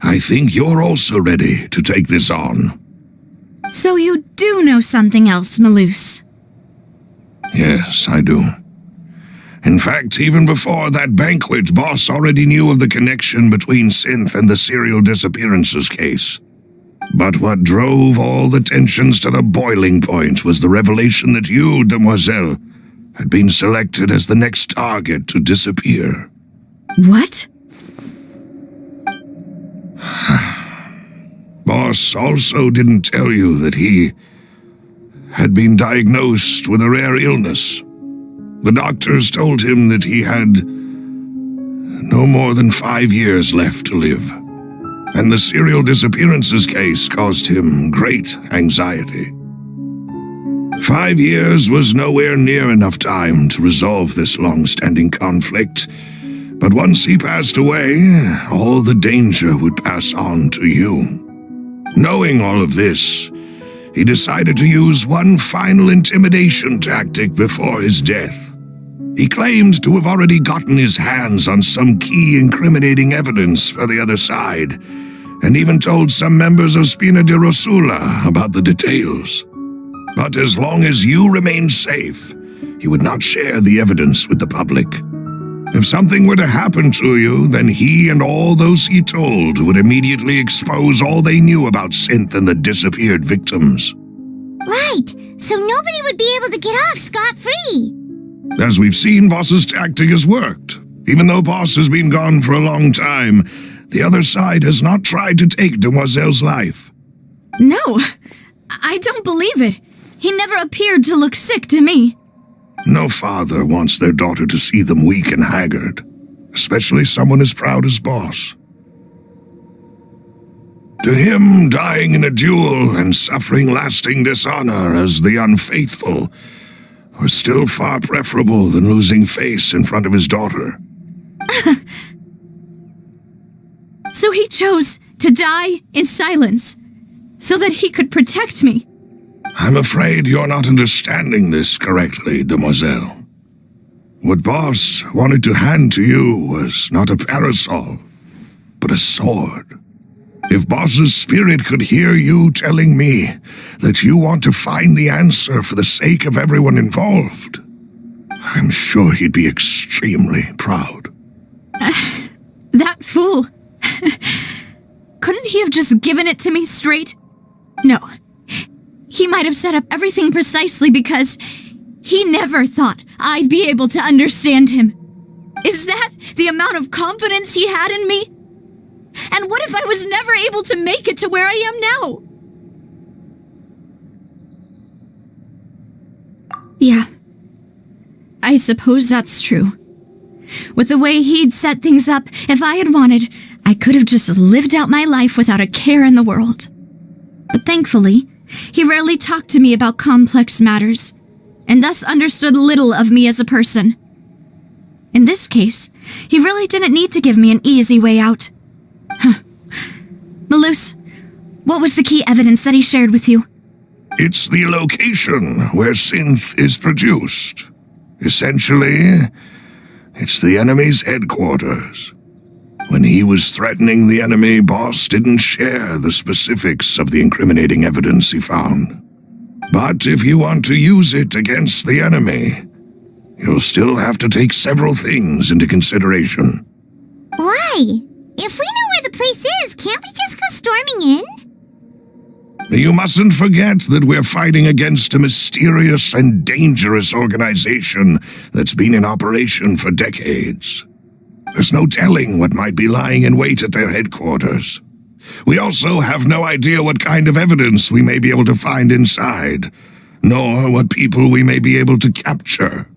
H: I think you're also ready to take this on.
C: So you do know something else, Malus?
H: Yes, I do. In fact, even before that banquet, Boss already knew of the connection between Synth and the serial disappearances case. But what drove all the tensions to the boiling point was the revelation that you, Demoiselle, had been selected as the next target to disappear.
C: What?
H: Boss also didn't tell you that he had been diagnosed with a rare illness. The doctors told him that he had no more than 5 years left to live, and the serial disappearances case caused him great anxiety. 5 years was nowhere near enough time to resolve this long-standing conflict, but once he passed away, all the danger would pass on to you. Knowing all of this, he decided to use one final intimidation tactic before his death. He claimed to have already gotten his hands on some key incriminating evidence for the other side, and even told some members of Spina di Rosula about the details. But as long as you remained safe, he would not share the evidence with the public. If something were to happen to you, then he and all those he told would immediately expose all they knew about Synth and the disappeared victims.
E: Right, so nobody would be able to get off scot-free.
H: As we've seen, Boss's tactic has worked. Even though Boss has been gone for a long time, the other side has not tried to take Demoiselle's life.
C: No, I don't believe it. He never appeared to look sick to me.
H: No father wants their daughter to see them weak and haggard, especially someone as proud as Boss. To him, dying in a duel and suffering lasting dishonor as the Unfaithful was still far preferable than losing face in front of his daughter.
C: So he chose to die in silence, so that he could protect me.
H: I'm afraid you're not understanding this correctly, Demoiselle. What Boss wanted to hand to you was not a parasol, but a sword. If Boss's spirit could hear you telling me that you want to find the answer for the sake of everyone involved, I'm sure he'd be extremely proud.
C: That fool. Couldn't he have just given it to me straight? No. He might have set up everything precisely because he never thought I'd be able to understand him. Is that the amount of confidence he had in me? And what if I was never able to make it to where I am now? Yeah. I suppose that's true. With the way he'd set things up, if I had wanted, I could have just lived out my life without a care in the world. But thankfully, he rarely talked to me about complex matters, and thus understood little of me as a person. In this case, he really didn't need to give me an easy way out. Malus, what was the key evidence that he shared with you?
H: It's the location where Synth is produced. Essentially, it's the enemy's headquarters. When he was threatening the enemy, Boss didn't share the specifics of the incriminating evidence he found. But if you want to use it against the enemy, you'll still have to take several things into consideration.
E: Why? If we know where the place is, can't we just go storming in?
H: You mustn't forget that we're fighting against a mysterious and dangerous organization that's been in operation for decades. There's no telling what might be lying in wait at their headquarters. We also have no idea what kind of evidence we may be able to find inside, nor what people we may be able to capture.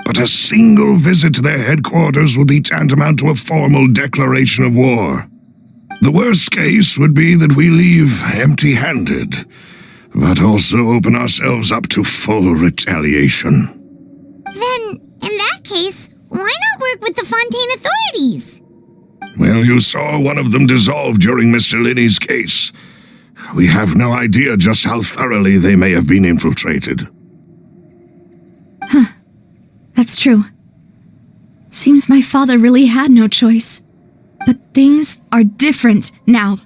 H: But a single visit to their headquarters would be tantamount to a formal declaration of war. The worst case would be that we leave empty-handed, but also open ourselves up to full retaliation.
E: Then, in that case, why not work with the Fontaine authorities?
H: Well, you saw one of them dissolve during Mr. Linney's case. We have no idea just how thoroughly they may have been infiltrated.
C: That's true. Seems my father really had no choice. But things are different now.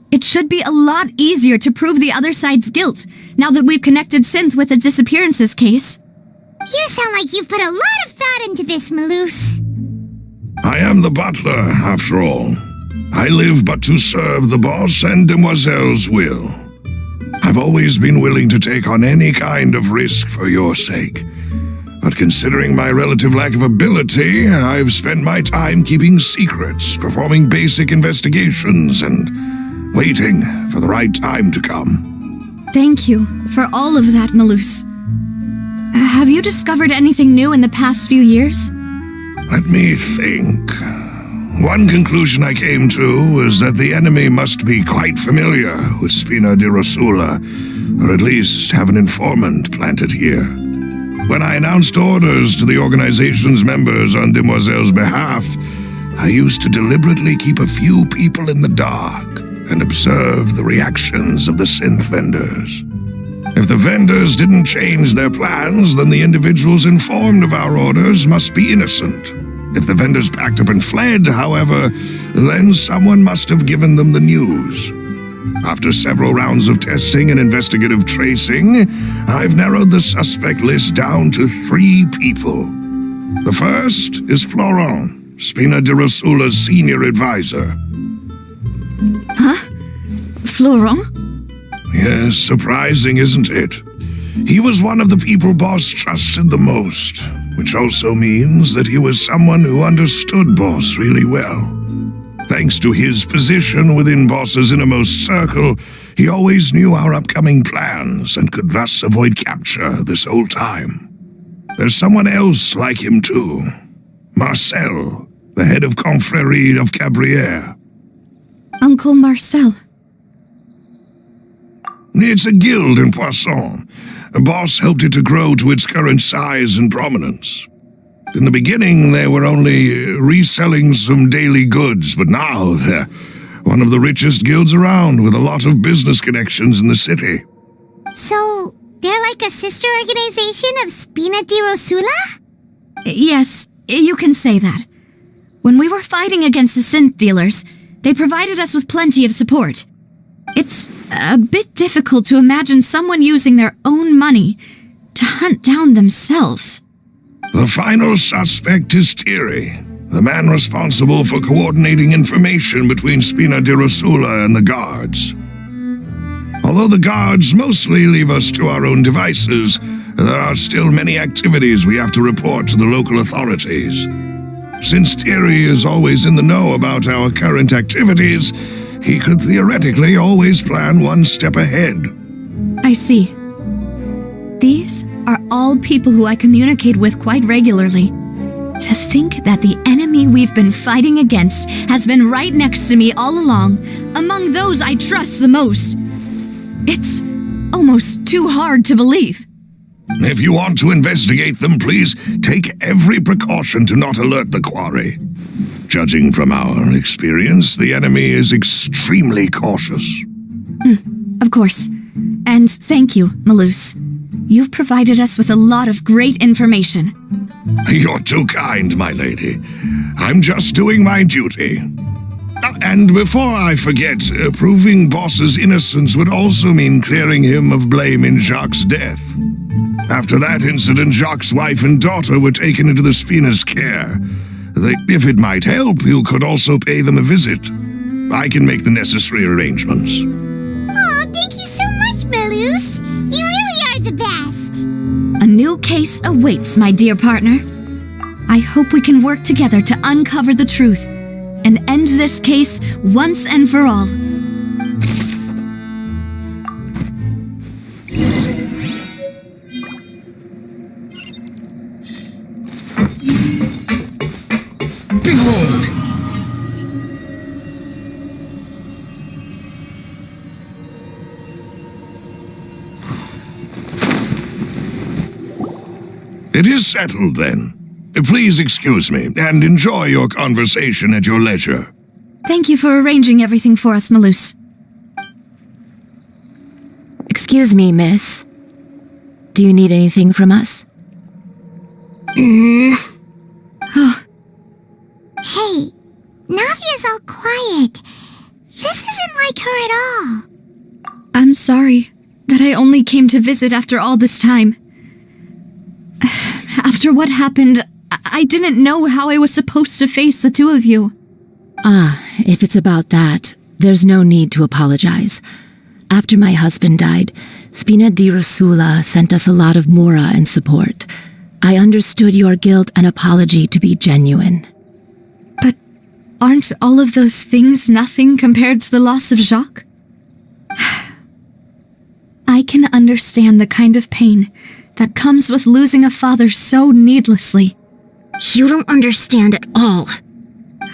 C: It should be a lot easier to prove the other side's guilt, now that we've connected Synth with the disappearances case.
E: You sound like you've put a lot of thought into this, Maloose.
H: I am the butler, after all. I live but to serve the boss and Demoiselle's will. I've always been willing to take on any kind of risk for your sake. But considering my relative lack of ability, I've spent my time keeping secrets, performing basic investigations, and waiting for the right time to come.
C: Thank you for all of that, Maloose. Have you discovered anything new in the past few years?
H: Let me think. One conclusion I came to was that the enemy must be quite familiar with Spina di Rosula, or at least have an informant planted here. When I announced orders to the organization's members on Demoiselle's behalf, I used to deliberately keep a few people in the dark and observe the reactions of the synth vendors. If the vendors didn't change their plans, then the individuals informed of our orders must be innocent. If the vendors packed up and fled, however, then someone must have given them the news. After several rounds of testing and investigative tracing, I've narrowed the suspect list down to 3 people. The first is Florent, Spina di Rosula's senior advisor.
C: Huh? Florent?
H: Yes, surprising, isn't it? He was one of the people Boss trusted the most, which also means that he was someone who understood Boss really well. Thanks to his position within Boss's innermost circle, he always knew our upcoming plans and could thus avoid capture this whole time. There's someone else like him too. Marcel, the head of Confrérie of Cabrières.
C: Uncle Marcel.
H: It's a guild in Poisson. Boss helped it to grow to its current size and prominence. In the beginning, they were only reselling some daily goods, but now they're one of the richest guilds around with a lot of business connections in the city.
E: So, they're like a sister organization of Spina di Rosula?
C: Yes, you can say that. When we were fighting against the synth dealers, they provided us with plenty of support. It's a bit difficult to imagine someone using their own money to hunt down themselves.
H: The final suspect is Thierry, the man responsible for coordinating information between Spina di Rosula and the guards. Although the guards mostly leave us to our own devices, there are still many activities we have to report to the local authorities. Since Thierry is always in the know about our current activities, he could theoretically always plan one step ahead.
C: I see. These are all people who I communicate with quite regularly. To think that the enemy we've been fighting against has been right next to me all along, among those I trust the most. It's almost too hard to believe.
H: If you want to investigate them, please take every precaution to not alert the quarry. Judging from our experience, the enemy is extremely cautious.
C: Of course. And thank you, Maloose. You've provided us with a lot of great information.
H: You're too kind, my lady. I'm just doing my duty. And before I forget, proving Boss's innocence would also mean clearing him of blame in Jacques' death. After that incident, Jacques' wife and daughter were taken into the Spina's care. If it might help, you could also pay them a visit. I can make the necessary arrangements.
E: Oh, thank you so much, Malus. You really are the best.
C: A new case awaits, my dear partner. I hope we can work together to uncover the truth and end this case once and for all.
I: Behold!
H: It is settled, then. Please excuse me, and enjoy your conversation at your leisure.
C: Thank you for arranging everything for us, Malus.
F: Excuse me, miss. Do you need anything from us?
E: Hey, Navia's all quiet. This isn't like her at all.
C: I'm sorry that I only came to visit after all this time. After what happened, I didn't know how I was supposed to face the two of you.
F: If it's about that, there's no need to apologize. After my husband died, Spina di Rosula sent us a lot of mora and support. I understood your guilt and apology to be genuine.
C: But aren't all of those things nothing compared to the loss of Jacques? I can understand the kind of pain that comes with losing a father so needlessly.
B: You don't understand at all.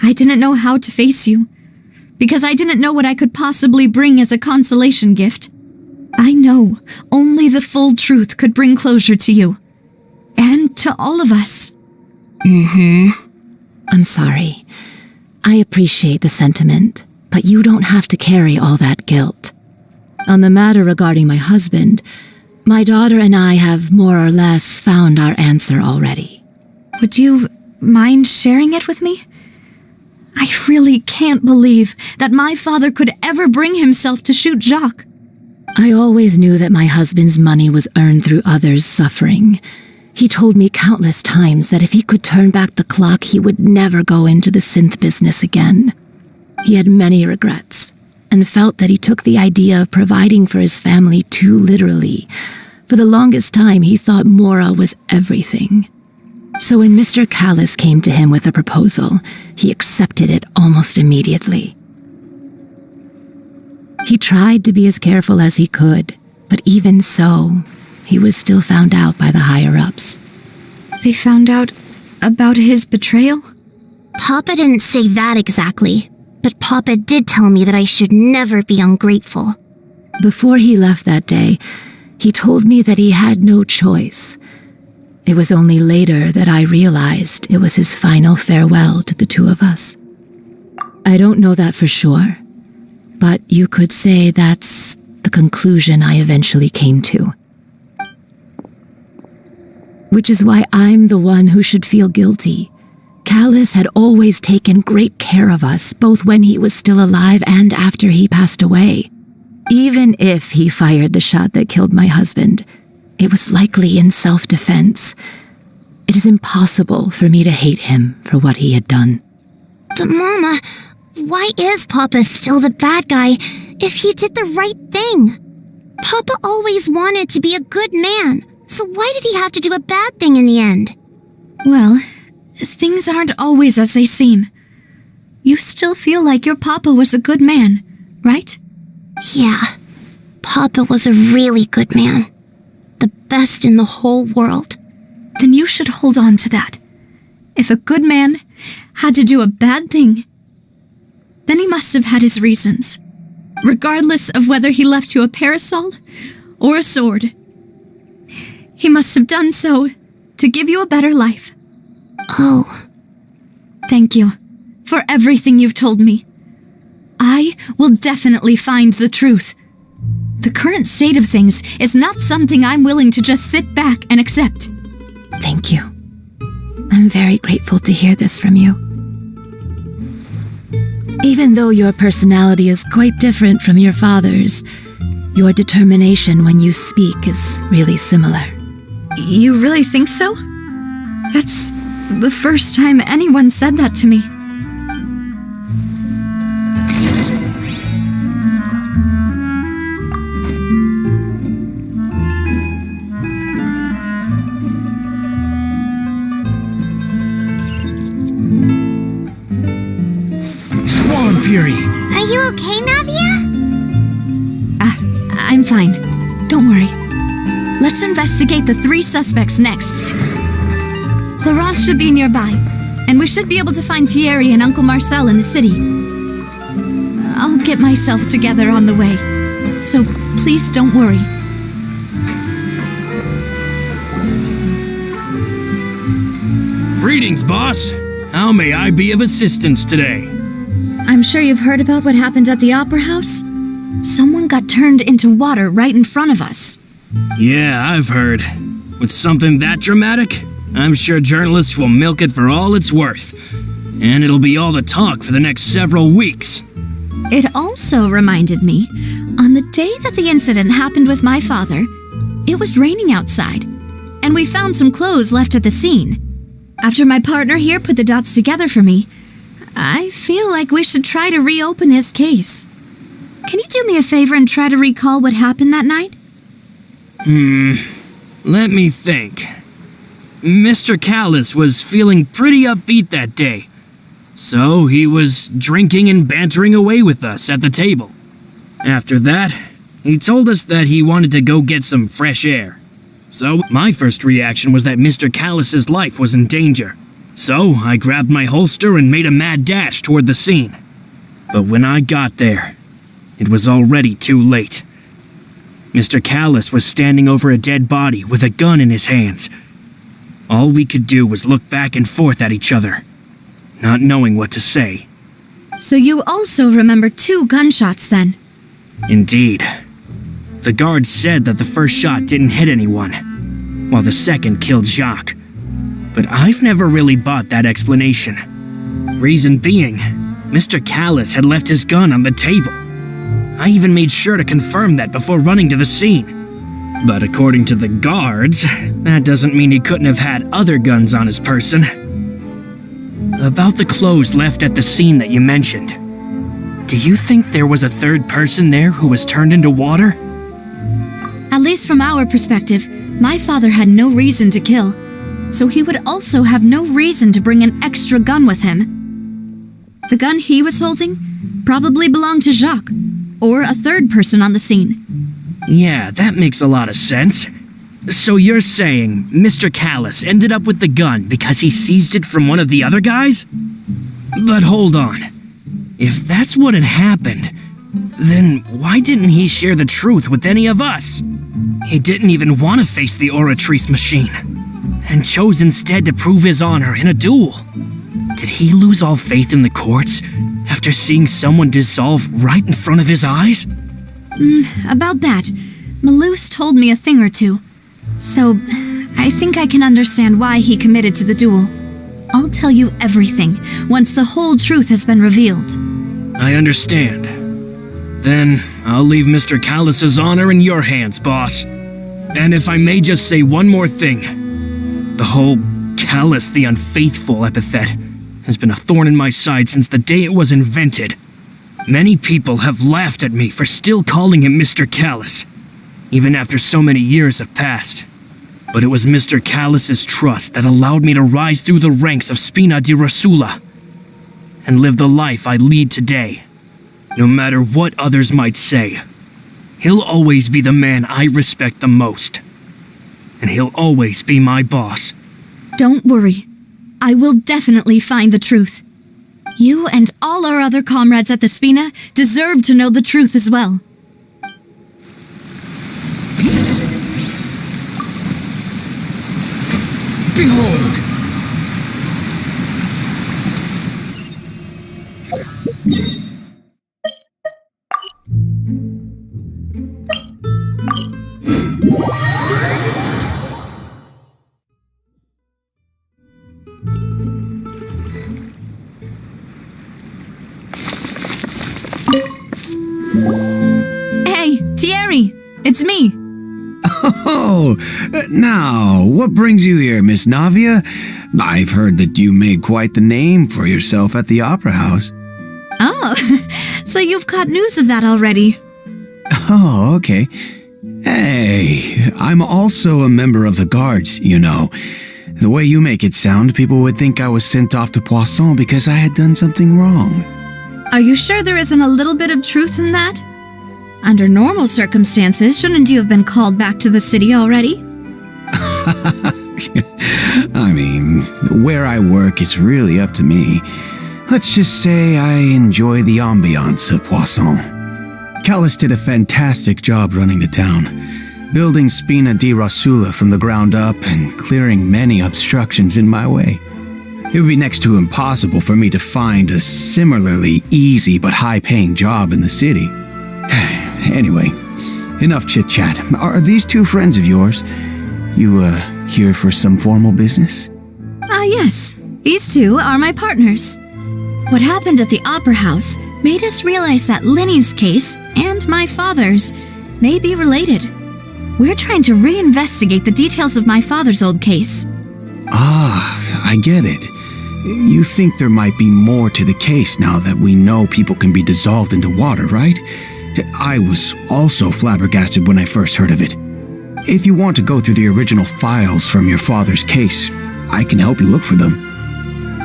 C: I didn't know how to face you, because I didn't know what I could possibly bring as a consolation gift. I know only the full truth could bring closure to you, and to all of us.
F: I'm sorry. I appreciate the sentiment, but you don't have to carry all that guilt. On the matter regarding my husband, my daughter and I have more or less found our answer already.
C: Would you mind sharing it with me? I really can't believe that my father could ever bring himself to shoot Jacques.
F: I always knew that my husband's money was earned through others' suffering. He told me countless times that if he could turn back the clock, he would never go into the synth business again. He had many regrets, and felt that he took the idea of providing for his family too literally. For the longest time, he thought mora was everything. So when Mr. Callis came to him with a proposal, he accepted it almost immediately. He tried to be as careful as he could, but even so, he was still found out by the higher-ups.
C: They found out about his betrayal?
B: Papa didn't say that exactly, but Papa did tell me that I should never be ungrateful.
F: Before he left that day, he told me that he had no choice. It was only later that I realized it was his final farewell to the two of us. I don't know that for sure, but you could say that's the conclusion I eventually came to. Which is why I'm the one who should feel guilty. Callis had always taken great care of us, both when he was still alive and after he passed away. Even if he fired the shot that killed my husband, it was likely in self-defense. It is impossible for me to hate him for what he had done.
B: But Mama, why is Papa still the bad guy if he did the right thing? Papa always wanted to be a good man, so why did he have to do a bad thing in the end?
C: Well, things aren't always as they seem. You still feel like your Papa was a good man, right?
B: Yeah, Papa was a really good man. The best in the whole world.
C: Then you should hold on to that. If a good man had to do a bad thing, then he must have had his reasons, regardless of whether he left you a parasol or a sword. He must have done so to give you a better life.
B: Oh.
C: Thank you for everything you've told me. I will definitely find the truth. The current state of things is not something I'm willing to just sit back and accept.
F: Thank you. I'm very grateful to hear this from you. Even though your personality is quite different from your father's, your determination when you speak is really similar.
C: You really think so? That's the first time anyone said that to me.
A: Swan Fury!
E: Are you okay, Navia?
C: I'm fine. Don't worry. Let's investigate the 3 suspects next. Laurent should be nearby, and we should be able to find Thierry and Uncle Marcel in the city. I'll get myself together on the way, so please don't worry.
J: Greetings, boss. How may I be of assistance today?
C: I'm sure you've heard about what happened at the Opera House? Someone got turned into water right in front of us.
J: Yeah, I've heard. With something that dramatic, I'm sure journalists will milk it for all it's worth. And it'll be all the talk for the next several weeks.
C: It also reminded me, on the day that the incident happened with my father, it was raining outside, and we found some clothes left at the scene. After my partner here put the dots together for me, I feel like we should try to reopen his case. Can you do me a favor and try to recall what happened that night?
J: Let me think. Mr. Callis was feeling pretty upbeat that day, so he was drinking and bantering away with us at the table. After that, he told us that he wanted to go get some fresh air. So my first reaction was that Mr. Callis's life was in danger. So I grabbed my holster and made a mad dash toward the scene. But when I got there, it was already too late. Mr. Callis was standing over a dead body with a gun in his hands. All we could do was look back and forth at each other, not knowing what to say.
C: So you also remember 2 gunshots then?
J: Indeed. The guards said that the first shot didn't hit anyone, while the second killed Jacques. But I've never really bought that explanation. Reason being, Mr. Callis had left his gun on the table. I even made sure to confirm that before running to the scene. But according to the guards, that doesn't mean he couldn't have had other guns on his person. About the clothes left at the scene that you mentioned, do you think there was a third person there who was turned into water?
C: At least from our perspective, my father had no reason to kill, so he would also have no reason to bring an extra gun with him. The gun he was holding probably belonged to Jacques, or a third person on the scene.
J: Yeah, that makes a lot of sense. So you're saying Mr. Callis ended up with the gun because he seized it from one of the other guys? But hold on. If that's what had happened, then why didn't he share the truth with any of us? He didn't even want to face the Oratrice machine, and chose instead to prove his honor in a duel. Did he lose all faith in the courts after seeing someone dissolve right in front of his eyes?
C: About that, Malouse told me a thing or two, so I think I can understand why he committed to the duel. I'll tell you everything once the whole truth has been revealed.
J: I understand. Then I'll leave Mr. Callis's honor in your hands, boss. And if I may just say one more thing, the whole Callis the Unfaithful epithet has been a thorn in my side since the day it was invented. Many people have laughed at me for still calling him Mr. Callis, even after so many years have passed. But it was Mr. Callis's trust that allowed me to rise through the ranks of Spina di Rosula and live the life I lead today. No matter what others might say, he'll always be the man I respect the most. And he'll always be my boss.
C: Don't worry. I will definitely find the truth. You and all our other comrades at the Spina deserve to know the truth as well.
A: Behold!
C: Hey, Thierry! It's me!
K: Oh, now, what brings you here, Miss Navia? I've heard that you made quite the name for yourself at the Opera House.
C: Oh, so you've caught news of that already.
K: Oh, okay. Hey, I'm also a member of the guards, you know. The way you make it sound, people would think I was sent off to Poisson because I had done something wrong.
C: Are you sure there isn't a little bit of truth in that? Under normal circumstances, shouldn't you have been called back to the city already?
K: I mean, where I work is really up to me. Let's just say I enjoy the ambiance of Poisson. Callis did a fantastic job running the town, building Spina di Rosula from the ground up and clearing many obstructions in my way. It would be next to impossible for me to find a similarly easy but high-paying job in the city. Anyway, enough chit-chat. Are these two friends of yours? You, here for some formal business?
C: Yes. These two are my partners. What happened at the Opera House made us realize that Linny's case and my father's may be related. We're trying to reinvestigate the details of my father's old case.
K: Ah, I get it. You think there might be more to the case now that we know people can be dissolved into water, right? I was also flabbergasted when I first heard of it. If you want to go through the original files from your father's case, I can help you look for them.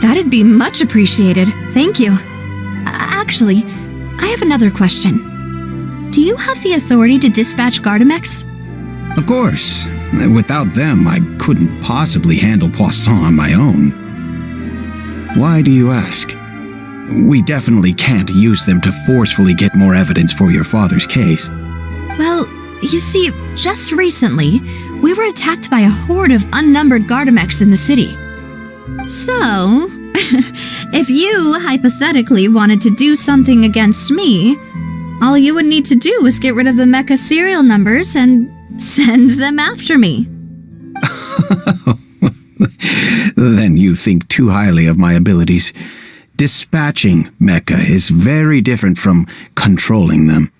C: That'd be much appreciated. Thank you. Actually, I have another question. Do you have the authority to dispatch Gardamex?
K: Of course. Without them, I couldn't possibly handle Poisson on my own. Why do you ask? We definitely can't use them to forcefully get more evidence for your father's case.
C: Well, you see, just recently, we were attacked by a horde of unnumbered Gardamex in the city. So, if you hypothetically wanted to do something against me, all you would need to do is get rid of the mecha serial numbers and send them after me.
K: Then you think too highly of my abilities. Dispatching mecha is very different from controlling them.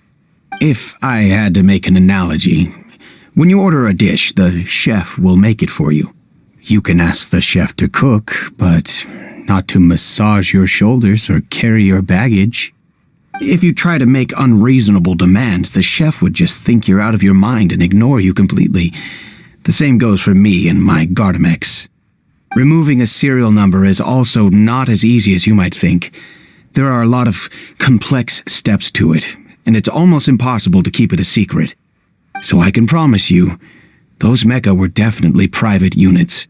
K: If I had to make an analogy, when you order a dish, the chef will make it for you. You can ask the chef to cook, but not to massage your shoulders or carry your baggage. If you try to make unreasonable demands, the chef would just think you're out of your mind and ignore you completely. The same goes for me and my Gardamex. Removing a serial number is also not as easy as you might think. There are a lot of complex steps to it, and it's almost impossible to keep it a secret. So I can promise you, those mecha were definitely private units.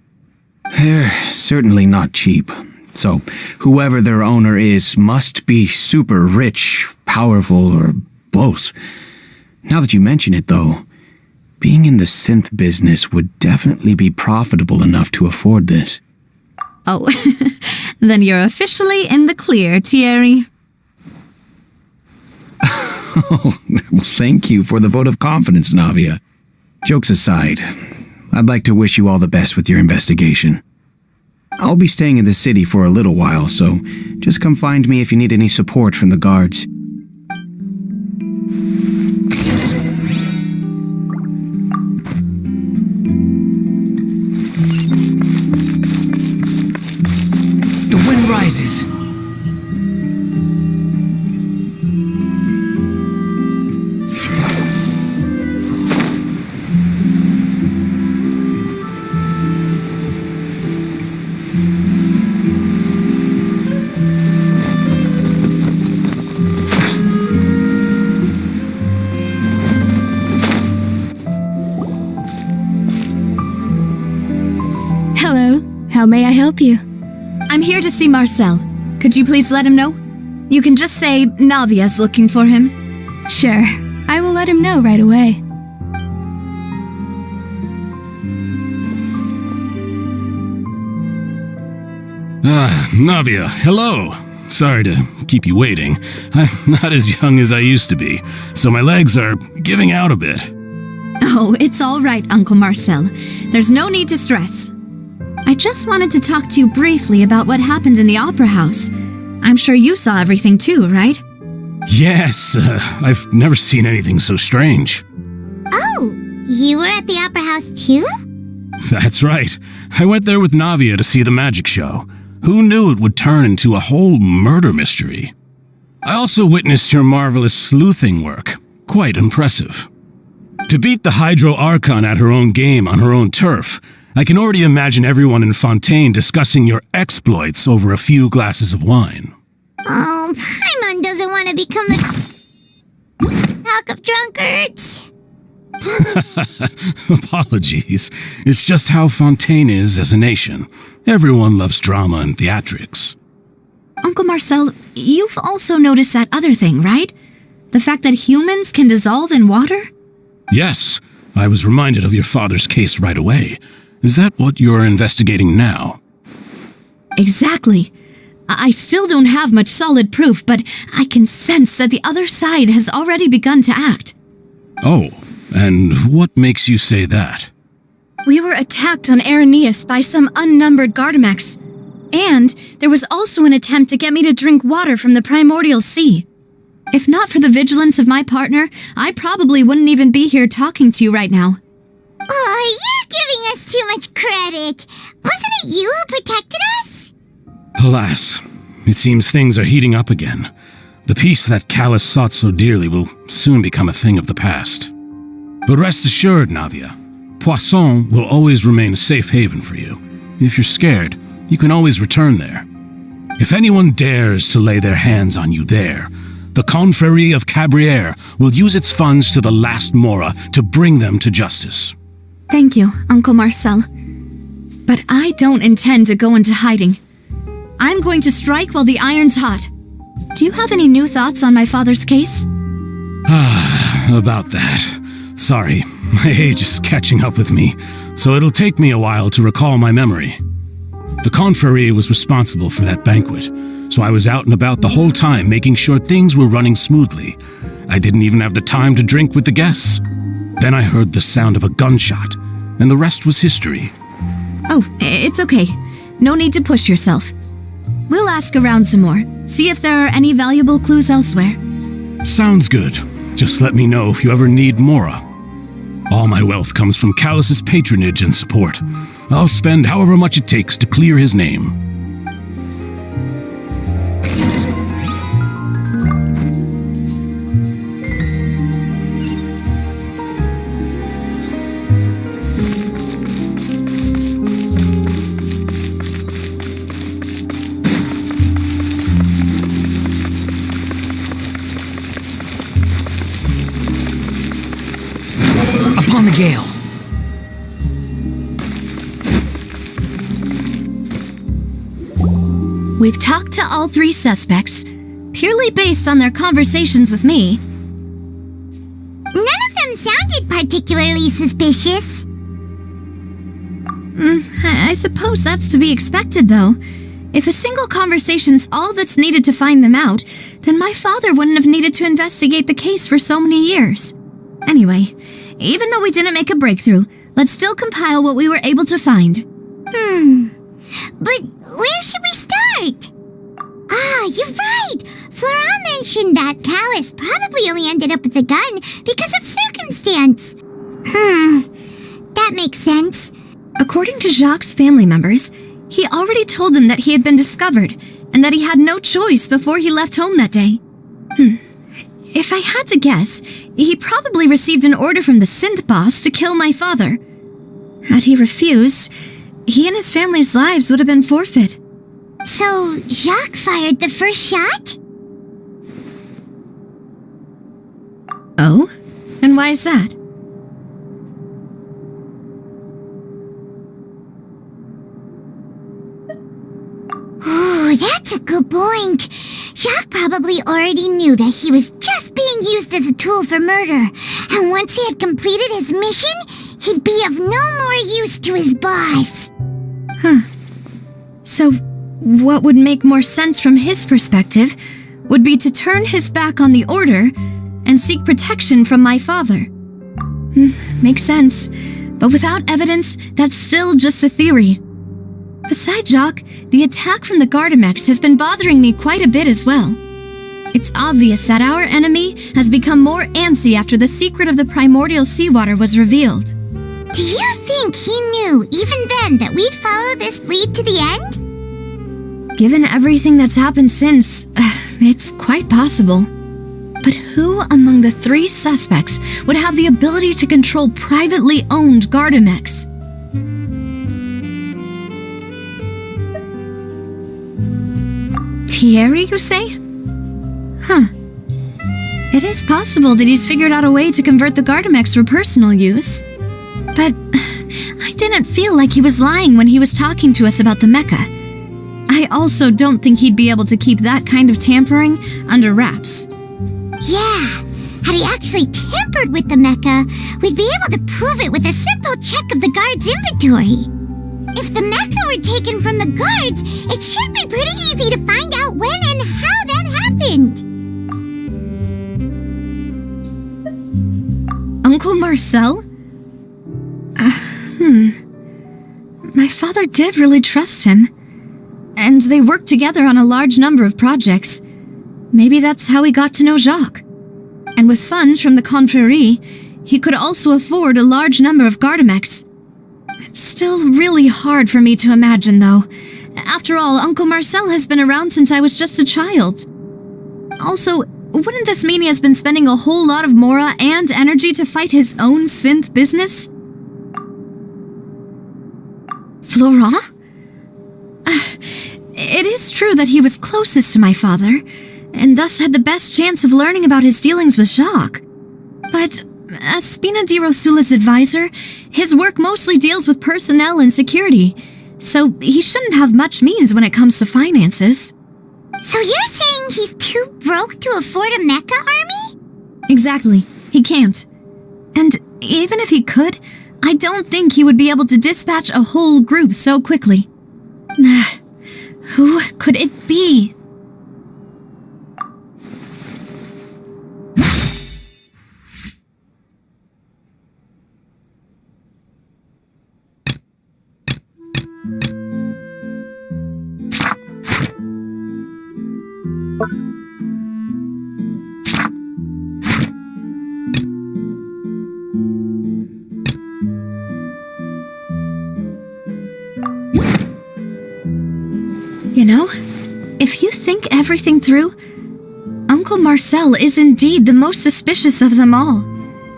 K: They're certainly not cheap. So, whoever their owner is must be super rich, powerful, or both. Now that you mention it, though, being in the synth business would definitely be profitable enough to afford this.
C: Oh, then you're officially in the clear, Thierry.
K: Oh, well, thank you for the vote of confidence, Navia. Jokes aside, I'd like to wish you all the best with your investigation. I'll be staying in the city for a little while, so just come find me if you need any support from the guards.
A: The wind rises.
F: How may I help you?
C: I'm here to see Marcel. Could you please let him know? You can just say Navia's looking for him.
F: Sure. I will let him know right away.
J: Navia, hello. Sorry to keep you waiting. I'm not as young as I used to be, so my legs are giving out a bit.
C: Oh, it's all right, Uncle Marcel. There's no need to stress. I just wanted to talk to you briefly about what happened in the Opera House. I'm sure you saw everything too, right?
J: Yes, I've never seen anything so strange.
E: Oh, You were at the Opera House too?
J: That's right. I went there with Navia to see the magic show. Who knew it would turn into a whole murder mystery? I also witnessed your marvelous sleuthing work. Quite impressive. To beat the Hydro Archon at her own game on her own turf, I can already imagine everyone in Fontaine discussing your exploits over a few glasses of wine.
E: Oh, Paimon doesn't want to become the talk of drunkards.
J: Apologies. It's just how Fontaine is as a nation. Everyone loves drama and theatrics.
B: Uncle Marcel, you've also noticed that other thing, right? The fact that humans can dissolve in water?
J: Yes, I was reminded of your father's case right away. Is that what you're investigating now?
B: Exactly. I still don't have much solid proof, but I can sense that the other side has already begun to act.
J: Oh, and what makes you say that?
C: We were attacked on Araneus by some unnumbered Gardamex. And there was also an attempt to get me to drink water from the primordial sea.
B: If not for the vigilance of my partner, I probably wouldn't even be here talking to you right now.
E: Oh, you're giving us too much credit. Wasn't it you who protected us?
J: Alas, it seems things are heating up again. The peace that Callus sought so dearly will soon become a thing of the past. But rest assured, Navia, Poisson will always remain a safe haven for you. If you're scared, you can always return there. If anyone dares to lay their hands on you there, the Confrérie of Cabrières will use its funds to the last Mora to bring them to justice.
B: Thank you, Uncle Marcel. But I don't intend to go into hiding. I'm going to strike while the iron's hot. Do you have any new thoughts on my father's case?
J: About that. Sorry, my age is catching up with me, so it'll take me a while to recall my memory. The Confrérie was responsible for that banquet, so I was out and about the whole time making sure things were running smoothly. I didn't even have the time to drink with the guests. Then I heard the sound of a gunshot, and the rest was history.
B: Oh, it's okay. No need to push yourself. We'll ask around some more, see if there are any valuable clues elsewhere.
J: Sounds good. Just let me know if you ever need Mora. All my wealth comes from Callus's patronage and support. I'll spend however much it takes to clear his name.
A: Upon the gale.
B: We've talked to all three suspects, purely based on their conversations with me.
E: None of them sounded particularly suspicious.
B: I suppose that's to be expected, though. If a single conversation's all that's needed to find them out, then my father wouldn't have needed to investigate the case for so many years. Anyway, even though we didn't make a breakthrough, let's still compile what we were able to find.
E: But where should we start? Ah, you're right. Flora mentioned that Callus probably only ended up with the gun because of circumstance. That makes sense.
B: According to Jacques' family members, he already told them that he had been discovered and that he had no choice before he left home that day. If I had to guess, he probably received an order from the synth boss to kill my father. Had he refused, he and his family's lives would have been forfeit.
E: So, Jacques fired the first shot?
B: Oh? And why is that?
E: Ooh, that's a good point. Jacques probably already knew that he was just being used as a tool for murder. And once he had completed his mission, he'd be of no more use to his boss.
B: So, what would make more sense from his perspective would be to turn his back on the order and seek protection from my father. Makes sense. But without evidence, that's still just a theory. Besides Jacques, the attack from the Gardamex has been bothering me quite a bit as well.
C: It's obvious that our enemy has become more antsy after the secret of the primordial seawater was revealed.
E: Do you think he knew even then that we'd follow this lead to the end?
C: Given everything that's happened since, it's quite possible. But who among the 3 suspects would have the ability to control privately owned Gardamex? Thierry, you say? Huh. It is possible that he's figured out a way to convert the Gardamex for personal use. But I didn't feel like he was lying when he was talking to us about the mecha. I also don't think he'd be able to keep that kind of tampering under wraps.
E: Yeah, had he actually tampered with the mecha, we'd be able to prove it with a simple check of the guard's inventory. If the mecha were taken from the guards, it should be pretty easy to find out when and how that happened.
C: Uncle Marcel? My father did really trust him. And they worked together on a large number of projects. Maybe that's how he got to know Jacques. And with funds from the Confrérie, he could also afford a large number of Gardamex. It's still really hard for me to imagine, though. After all, Uncle Marcel has been around since I was just a child. Also, wouldn't this mean he has been spending a whole lot of mora and energy to fight his own synth business? Florent? It is true that he was closest to my father, and thus had the best chance of learning about his dealings with Jacques. But as Spina di Rosula's advisor, his work mostly deals with personnel and security, so he shouldn't have much means when it comes to finances.
E: So you're saying he's too broke to afford a mecha army?
C: Exactly. He can't. And even if he could, I don't think he would be able to dispatch a whole group so quickly. Who could it be? You know, if you think everything through, Uncle Marcel is indeed the most suspicious of them all.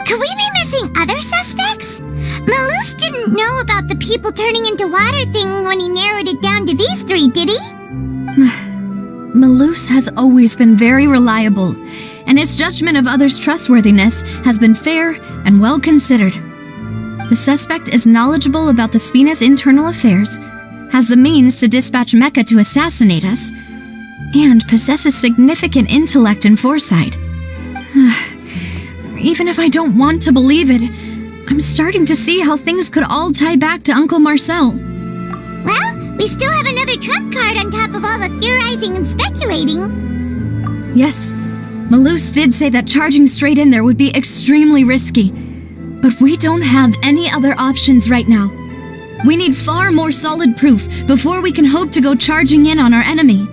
E: Could we be missing other suspects? Malus didn't know about the people turning into water thing when he narrowed it down to these 3, did he?
C: Malus has always been very reliable, and his judgment of others' trustworthiness has been fair and well considered. The suspect is knowledgeable about the Spina's internal affairs, has the means to dispatch Mecha to assassinate us, and possesses significant intellect and foresight. Even if I don't want to believe it, I'm starting to see how things could all tie back to Uncle Marcel.
E: Well, we still have another trump card on top of all the theorizing and speculating.
C: Yes, Malus did say that charging straight in there would be extremely risky, but we don't have any other options right now. We need far more solid proof before we can hope to go charging in on our enemy.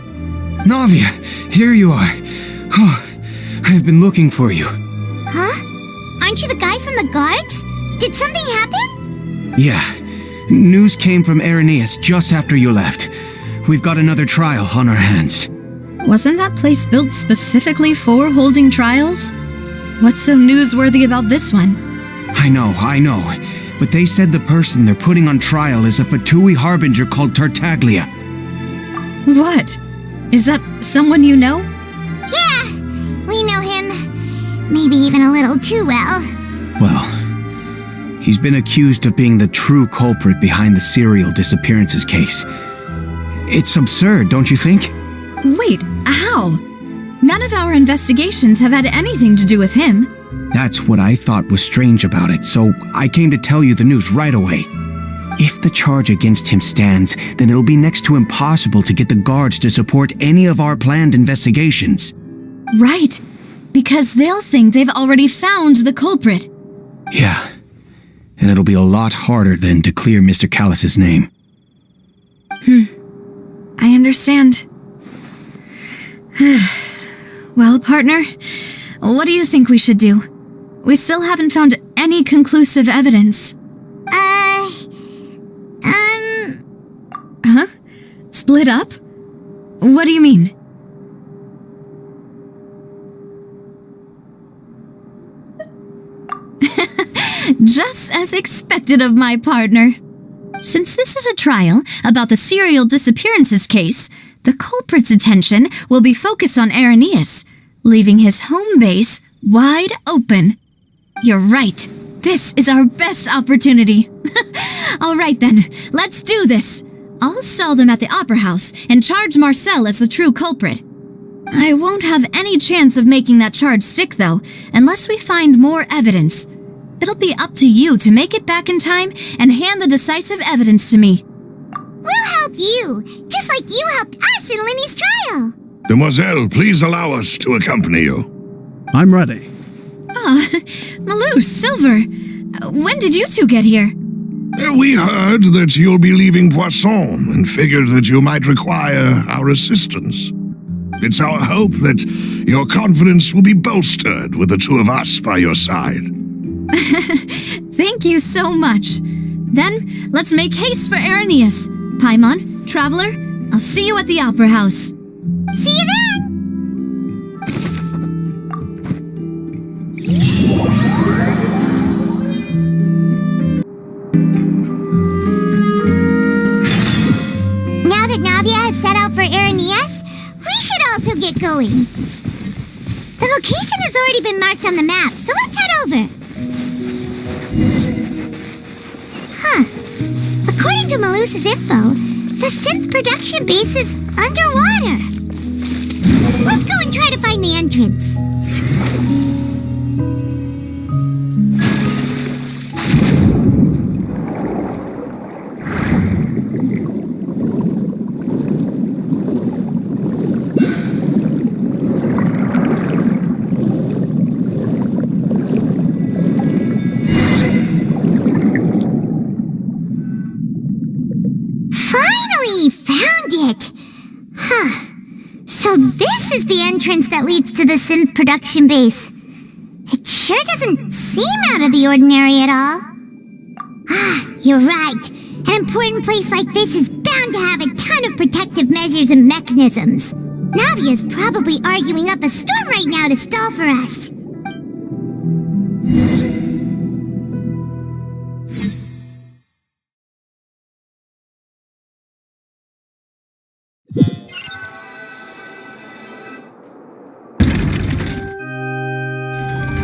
K: Navia, here you are. Oh, I've been looking for you.
E: Huh? Aren't you the guy from the guards? Did something happen?
K: Yeah. News came from Irenaeus just after you left. We've got another trial on our hands.
C: Wasn't that place built specifically for holding trials? What's so newsworthy about this one?
K: I know. But they said the person they're putting on trial is a Fatui harbinger called Tartaglia.
C: What? Is that someone you know?
E: Yeah, we know him. Maybe even a little too well.
K: Well, he's been accused of being the true culprit behind the serial disappearances case. It's absurd, don't you think?
C: Wait, how? None of our investigations have had anything to do with him.
K: That's what I thought was strange about it, so I came to tell you the news right away. If the charge against him stands, then it'll be next to impossible to get the guards to support any of our planned investigations.
C: Right, because they'll think they've already found the culprit.
K: Yeah, and it'll be a lot harder then to clear Mr. Callus's name.
C: I understand. Well, partner, what do you think we should do? We still haven't found any conclusive evidence. Huh? Split up? What do you mean? Just as expected of my partner. Since this is a trial about the serial disappearances case, the culprit's attention will be focused on Irenaeus, leaving his home base wide open. You're right. This is our best opportunity. All right then, let's do this. I'll stall them at the Opera House and charge Marcel as the true culprit. I won't have any chance of making that charge stick, though, unless we find more evidence. It'll be up to you to make it back in time and hand the decisive evidence to me.
E: We'll help you, just like you helped us in Lenny's trial.
H: Demoiselle, please allow us to accompany you.
G: I'm ready.
C: Malou, Silver, when did you two get here?
H: We heard that you'll be leaving Poisson and figured that you might require our assistance. It's our hope that your confidence will be bolstered with the two of us by your side.
C: Thank you so much. Then, let's make haste for Irenaeus. Paimon, Traveler, I'll see you at the Opera House.
E: See you then! Now that Navia has set out for Irenaeus, we should also get going. The location has already been marked on the map, so let's head over. According to Malus's info, the synth production base is underwater. Let's go and try to find the entrance. So this is the entrance that leads to the synth production base. It sure doesn't seem out of the ordinary at all. You're right. An important place like this is bound to have a ton of protective measures and mechanisms. Navia's probably arguing up a storm right now to stall for us.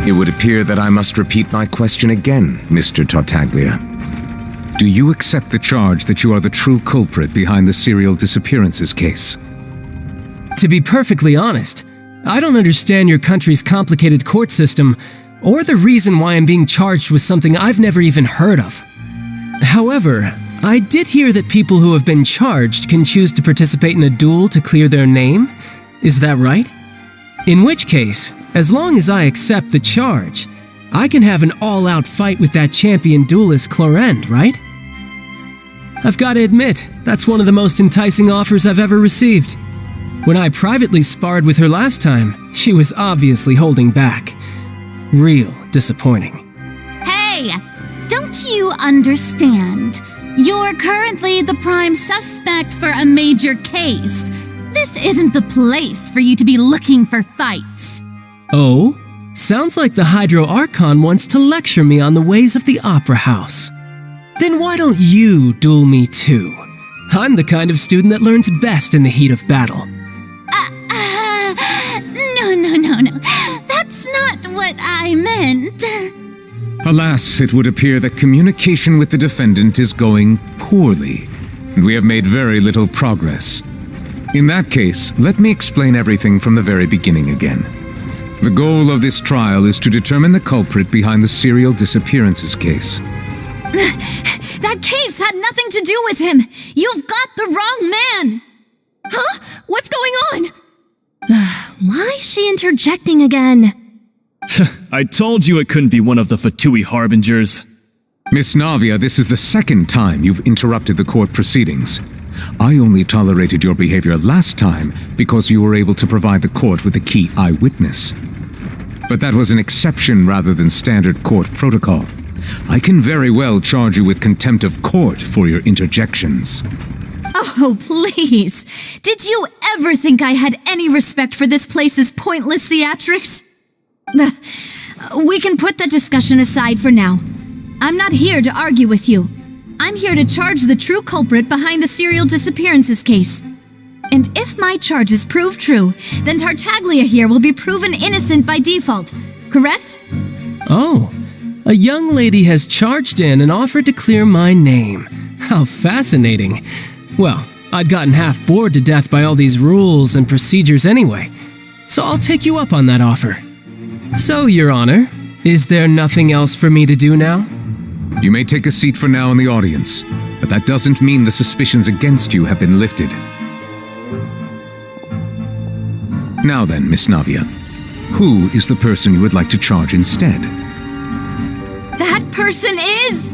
I: It would appear that I must repeat my question again, Mr. Tartaglia. Do you accept the charge that you are the true culprit behind the serial disappearances case?
J: To be perfectly honest, I don't understand your country's complicated court system, or the reason why I'm being charged with something I've never even heard of. However, I did hear that people who have been charged can choose to participate in a duel to clear their name. Is that right? In which case, as long as I accept the charge, I can have an all-out fight with that champion duelist Clorend, right? I've got to admit, that's one of the most enticing offers I've ever received. When I privately sparred with her last time, she was obviously holding back. Real disappointing.
B: Hey! Don't you understand? You're currently the prime suspect for a major case. This isn't the place for you to be looking for fights.
J: Oh? Sounds like the Hydro Archon wants to lecture me on the ways of the Opera House. Then why don't you duel me too? I'm the kind of student that learns best in the heat of battle.
B: No. That's not what I meant.
I: Alas, it would appear that communication with the defendant is going poorly, and we have made very little progress. In that case, let me explain everything from the very beginning again. The goal of this trial is to determine the culprit behind the serial disappearances case.
C: That case had nothing to do with him! You've got the wrong man! Huh? What's going on? Why is she interjecting again?
L: I told you it couldn't be one of the Fatui Harbingers.
I: Miss Navia, this is the second time you've interrupted the court proceedings. I only tolerated your behavior last time because you were able to provide the court with a key eyewitness. But that was an exception rather than standard court protocol. I can very well charge you with contempt of court for your interjections.
C: Oh, please. Did you ever think I had any respect for this place's pointless theatrics? We can put that discussion aside for now. I'm not here to argue with you. I'm here to charge the true culprit behind the serial disappearances case. And if my charges prove true, then Tartaglia here will be proven innocent by default, correct?
J: Oh, a young lady has charged in and offered to clear my name. How fascinating. Well, I'd gotten half bored to death by all these rules and procedures anyway, so I'll take you up on that offer. So, Your Honor, is there nothing else for me to do now?
I: You may take a seat for now in the audience, but that doesn't mean the suspicions against you have been lifted. Now then, Miss Navia, who is the person you would like to charge instead?
C: That person is...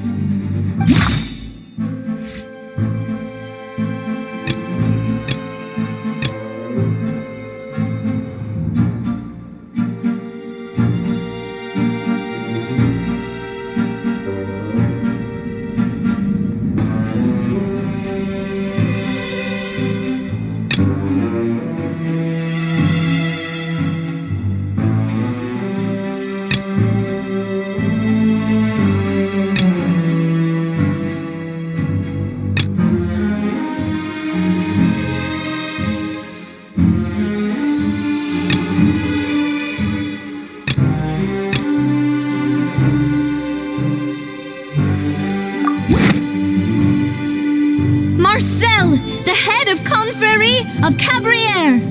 C: of Cabriere!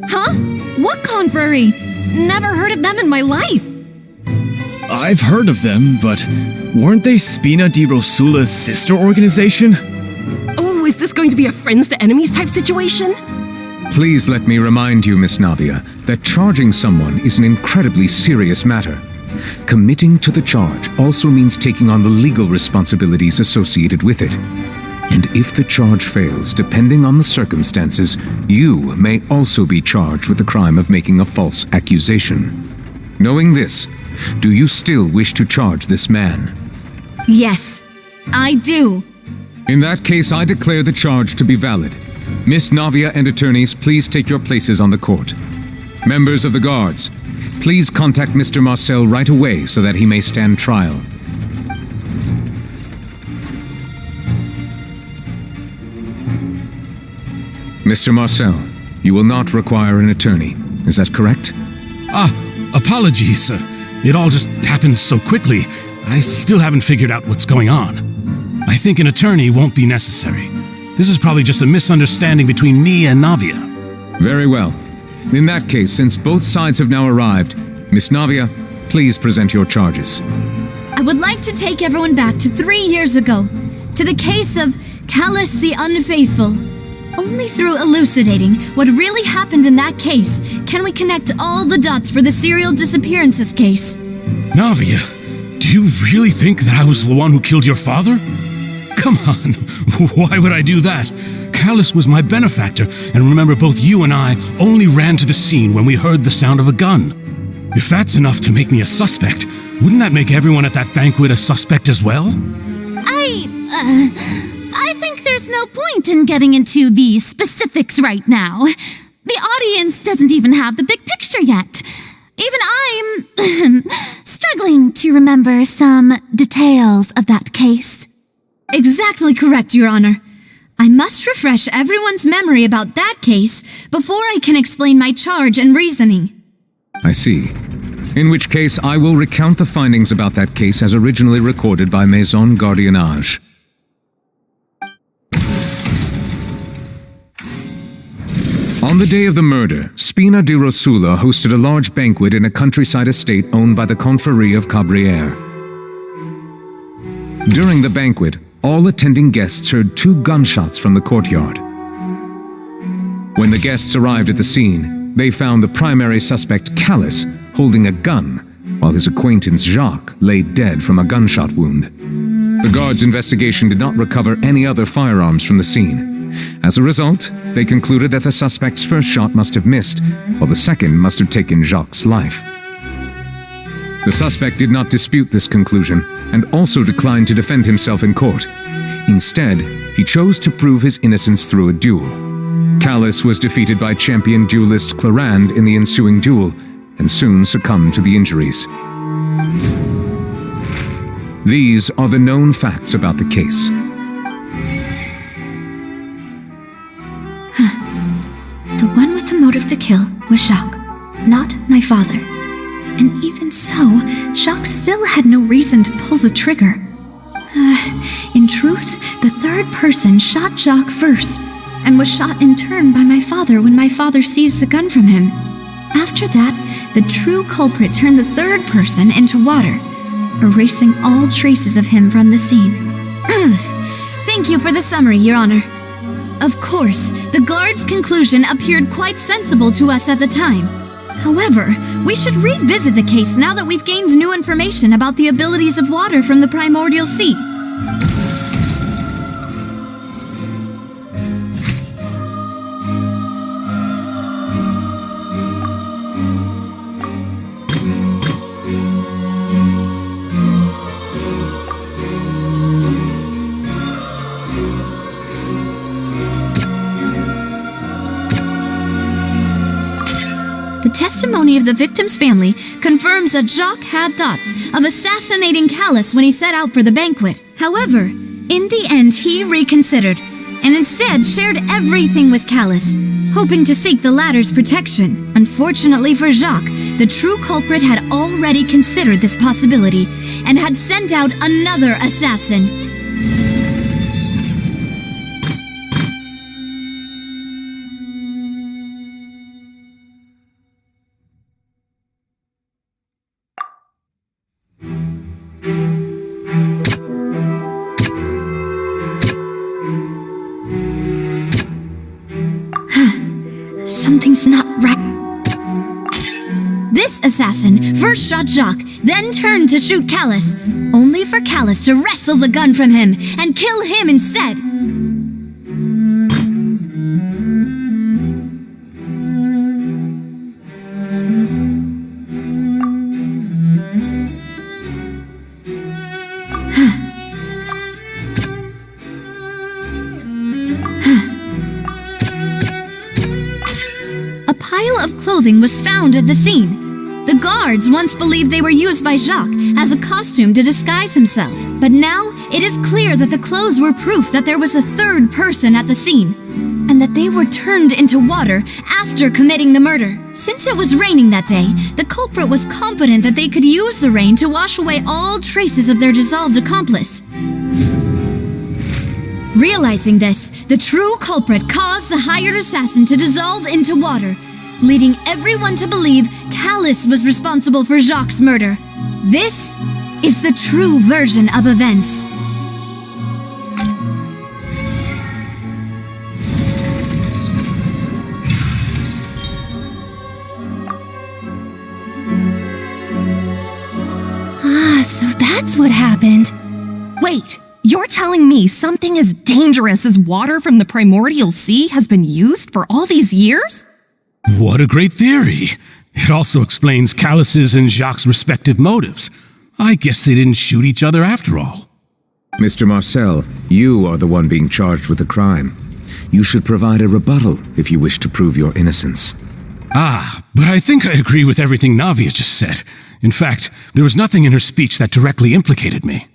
F: Huh? What confrery? Never heard of them in my life.
L: I've heard of them, but weren't they Spina di Rosula's sister organization?
M: Oh, is this going to be a friends to enemies type situation?
I: Please let me remind you, Miss Navia, that charging someone is an incredibly serious matter. Committing to the charge also means taking on the legal responsibilities associated with it. And if the charge fails, depending on the circumstances, you may also be charged with the crime of making a false accusation. Knowing this, do you still wish to charge this man?
C: Yes, I do.
I: In that case, I declare the charge to be valid. Miss Navia and attorneys, please take your places on the court. Members of the guards, please contact Mr. Marcel right away so that he may stand trial. Mr. Marcel, you will not require an attorney. Is that correct?
N: Apologies. It all just happened so quickly. I still haven't figured out what's going on. I think an attorney won't be necessary. This is probably just a misunderstanding between me and Navia.
I: Very well. In that case, since both sides have now arrived, Miss Navia, please present your charges.
C: I would like to take everyone back to 3 years ago, to the case of Callus the Unfaithful. Only through elucidating what really happened in that case can we connect all the dots for the serial disappearances case.
N: Navia, do you really think that I was the one who killed your father? Come on, why would I do that? Callus was my benefactor, and remember both you and I only ran to the scene when we heard the sound of a gun. If that's enough to make me a suspect, wouldn't that make everyone at that banquet a suspect as well?
B: I think there's no point in getting into the specifics right now. The audience doesn't even have the big picture yet. Even I'm struggling to remember some details of that case.
C: Exactly correct, Your Honor. I must refresh everyone's memory about that case before I can explain my charge and reasoning.
I: I see. In which case, I will recount the findings about that case as originally recorded by Maison Gardiennage. On the day of the murder, Spina di Rosula hosted a large banquet in a countryside estate owned by the Confrérie of Cabriere. During the banquet, all attending guests heard 2 gunshots from the courtyard. When the guests arrived at the scene, they found the primary suspect, Callus, holding a gun, while his acquaintance Jacques lay dead from a gunshot wound. The guards' investigation did not recover any other firearms from the scene, As a result, they concluded that the suspect's first shot must have missed, while the second must have taken Jacques' life. The suspect did not dispute this conclusion, and also declined to defend himself in court. Instead, he chose to prove his innocence through a duel. Callus was defeated by champion duelist Clarand in the ensuing duel, and soon succumbed to the injuries. These are the known facts about the case.
C: The one with the motive to kill was Jacques, not my father. And even so, Jacques still had no reason to pull the trigger. In truth, the third person shot Jacques first, and was shot in turn by my father when my father seized the gun from him. After that, the true culprit turned the third person into water, erasing all traces of him from the scene.
B: Thank you for the summary, Your Honor. Of course, the guard's conclusion appeared quite sensible to us at the time. However, we should revisit the case now that we've gained new information about the abilities of water from the primordial sea. The testimony of the victim's family confirms that Jacques had thoughts of assassinating Callus when he set out for the banquet. However, in the end he reconsidered, and instead shared everything with Callus, hoping to seek the latter's protection. Unfortunately for Jacques, the true culprit had already considered this possibility, and had sent out another assassin. Something's not right. This assassin first shot Jacques, then turned to shoot Callus, only for Callus to wrestle the gun from him and kill him instead. Of clothing was found at the scene. The guards once believed they were used by Jacques as a costume to disguise himself, but now it is clear that the clothes were proof that there was a third person at the scene, and that they were turned into water after committing the murder. Since it was raining that day, the culprit was confident that they could use the rain to wash away all traces of their dissolved accomplice. Realizing this, the true culprit caused the hired assassin to dissolve into water, leading everyone to believe Callus was responsible for Jacques' murder. This is the true version of events.
M: So that's what happened. Wait, you're telling me something as dangerous as water from the primordial sea has been used for all these years?
N: What a great theory. It also explains Callus's and Jacques' respective motives. I guess they didn't shoot each other after all.
I: Mr. Marcel, you are the one being charged with the crime. You should provide a rebuttal if you wish to prove your innocence.
N: But I think I agree with everything Navia just said. In fact, there was nothing in her speech that directly implicated me.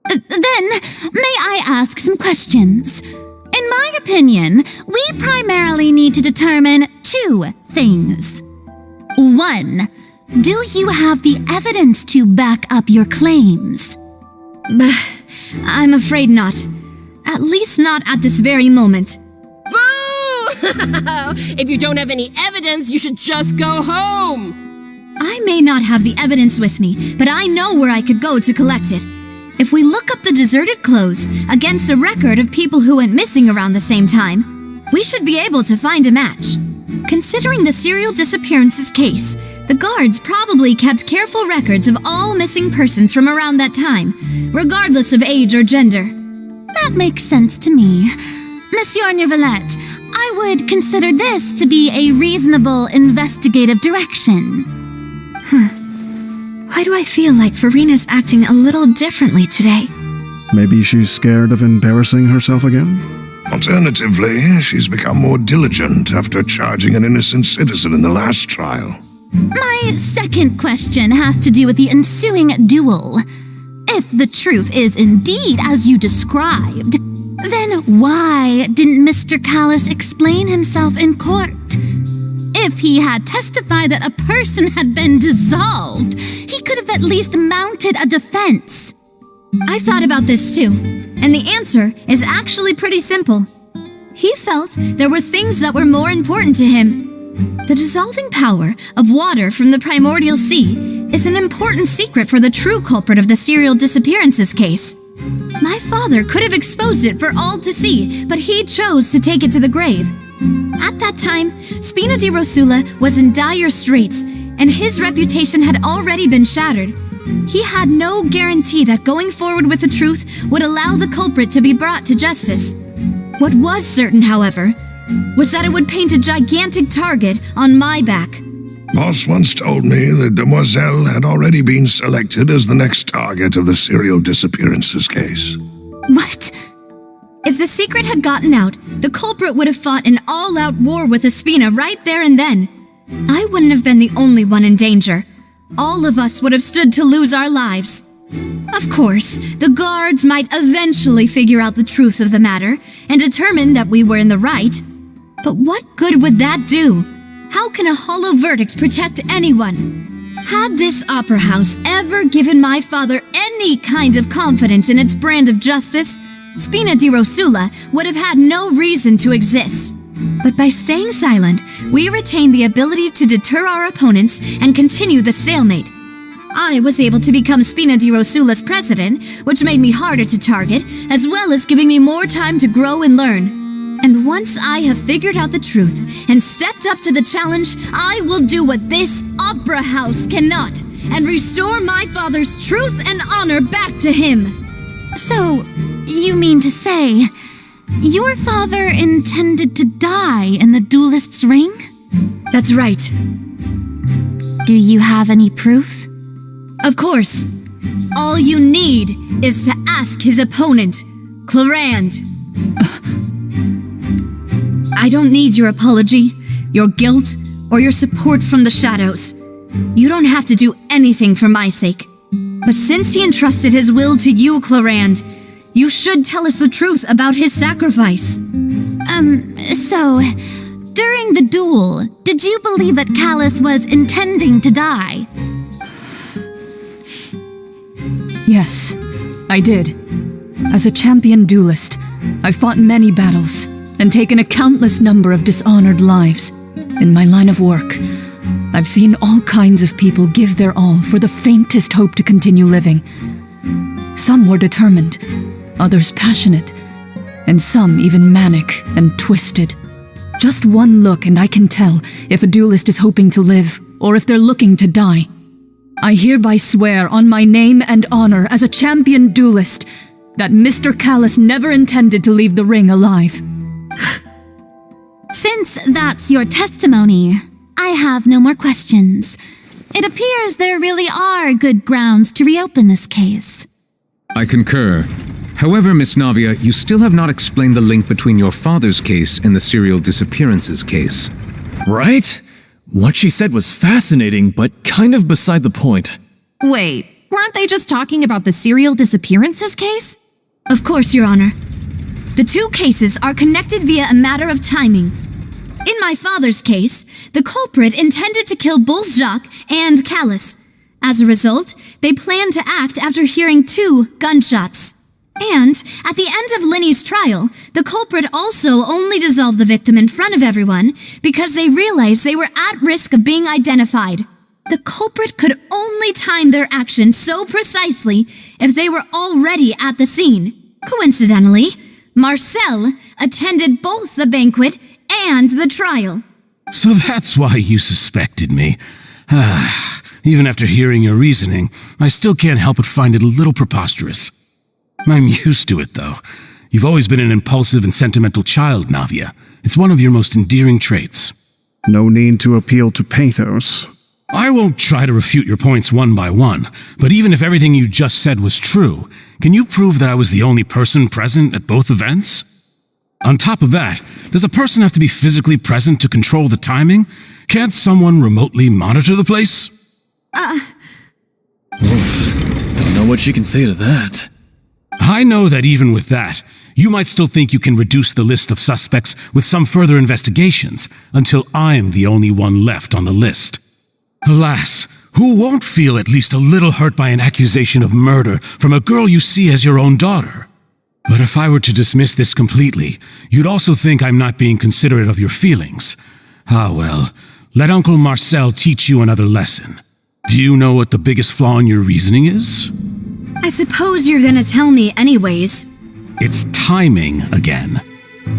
O: Then, may I ask some questions? In my opinion, we primarily need to determine two things. 1. Do you have the evidence to back up your claims?
B: I'm afraid not. At least not at this very moment.
M: Boo! If you don't have any evidence, you should just go home!
B: I may not have the evidence with me, but I know where I could go to collect it. If we look up the deserted clothes against a record of people who went missing around the same time, we should be able to find a match. Considering the serial disappearances case, the guards probably kept careful records of all missing persons from around that time, regardless of age or gender.
O: That makes sense to me. Monsieur Neuvillette, I would consider this to be a reasonable investigative direction.
B: Why do I feel like Farina's acting a little differently today?
G: Maybe she's scared of embarrassing herself again?
H: Alternatively, she's become more diligent after charging an innocent citizen in the last trial.
O: My second question has to do with the ensuing duel. If the truth is indeed as you described, then why didn't Mr. Callis explain himself in court? If he had testified that a person had been dissolved, he could have at least mounted a defense.
B: I've thought about this too, and the answer is actually pretty simple. He felt there were things that were more important to him. The dissolving power of water from the primordial sea is an important secret for the true culprit of the serial disappearances case. My father could have exposed it for all to see, but he chose to take it to the grave. At that time, Spina di Rosula was in dire straits, and his reputation had already been shattered. He had no guarantee that going forward with the truth would allow the culprit to be brought to justice. What was certain, however, was that it would paint a gigantic target on my back.
H: Boss once told me that Demoiselle had already been selected as the next target of the serial disappearances case.
B: What? If the secret had gotten out, the culprit would have fought an all-out war with Espina right there and then. I wouldn't have been the only one in danger. All of us would have stood to lose our lives. Of course, the guards might eventually figure out the truth of the matter and determine that we were in the right. But what good would that do? How can a hollow verdict protect anyone? Had this opera house ever given my father any kind of confidence in its brand of justice, Spina di Rosula would have had no reason to exist. But by staying silent, we retained the ability to deter our opponents and continue the stalemate. I was able to become Spina di Rosula's president, which made me harder to target, as well as giving me more time to grow and learn. And once I have figured out the truth and stepped up to the challenge, I will do what this opera house cannot and restore my father's truth and honor back to him.
O: So, you mean to say, your father intended to die in the duelist's ring?
B: That's right.
O: Do you have any proof?
B: Of course. All you need is to ask his opponent, Clarand. I don't need your apology, your guilt, or your support from the shadows. You don't have to do anything for my sake. But since he entrusted his will to you, Clarand, you should tell us the truth about his sacrifice.
O: So, during the duel, did you believe that Callis was intending to die?
F: Yes, I did. As a champion duelist, I've fought many battles and taken a countless number of dishonored lives. In my line of work, I've seen all kinds of people give their all for the faintest hope to continue living. Some were determined, others passionate, and some even manic and twisted. Just one look and I can tell if a duelist is hoping to live or if they're looking to die. I hereby swear on my name and honor as a champion duelist that Mr. Callis never intended to leave the ring alive.
O: Since that's your testimony, I have no more questions. It appears there really are good grounds to reopen this case.
I: I concur. However, Miss Navia, you still have not explained the link between your father's case and the serial disappearances case.
L: Right? What she said was fascinating, but kind of beside the point.
M: Wait, weren't they just talking about the serial disappearances case?
B: Of course, Your Honor. The two cases are connected via a matter of timing. In my father's case, the culprit intended to kill both Jacques and Callis. As a result, they planned to act after hearing 2 gunshots. And, at the end of Linny's trial, the culprit also only dissolved the victim in front of everyone because they realized they were at risk of being identified. The culprit could only time their actions so precisely if they were already at the scene. Coincidentally, Marcel attended both the banquet and the trial.
N: So that's why you suspected me. Even after hearing your reasoning, I still can't help but find it a little preposterous. I'm used to it, though. You've always been an impulsive and sentimental child, Navia. It's one of your most endearing traits.
G: No need to appeal to pathos.
N: I won't try to refute your points one by one, but even if everything you just said was true, can you prove that I was the only person present at both events? On top of that, does a person have to be physically present to control the timing? Can't someone remotely monitor the place?
L: Don't know what you can say to that.
N: I know that even with that, you might still think you can reduce the list of suspects with some further investigations until I'm the only one left on the list. Alas, who won't feel at least a little hurt by an accusation of murder from a girl you see as your own daughter? But if I were to dismiss this completely, you'd also think I'm not being considerate of your feelings. Ah well, let Uncle Marcel teach you another lesson. Do you know what the biggest flaw in your reasoning is?
C: I suppose you're gonna tell me anyways.
N: It's timing again.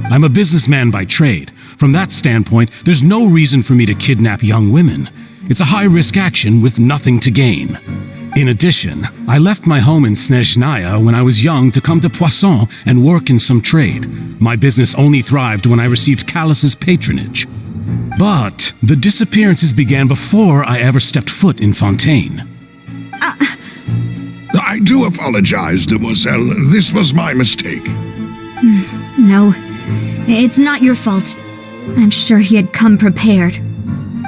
N: I'm a businessman by trade. From that standpoint, there's no reason for me to kidnap young women. It's a high-risk action with nothing to gain. In addition, I left my home in Snezhnaya when I was young to come to Poisson and work in some trade. My business only thrived when I received Callus's patronage. But the disappearances began before I ever stepped foot in Fontaine.
H: I do apologize, demoiselle. This was my mistake.
C: No, it's not your fault. I'm sure he had come prepared.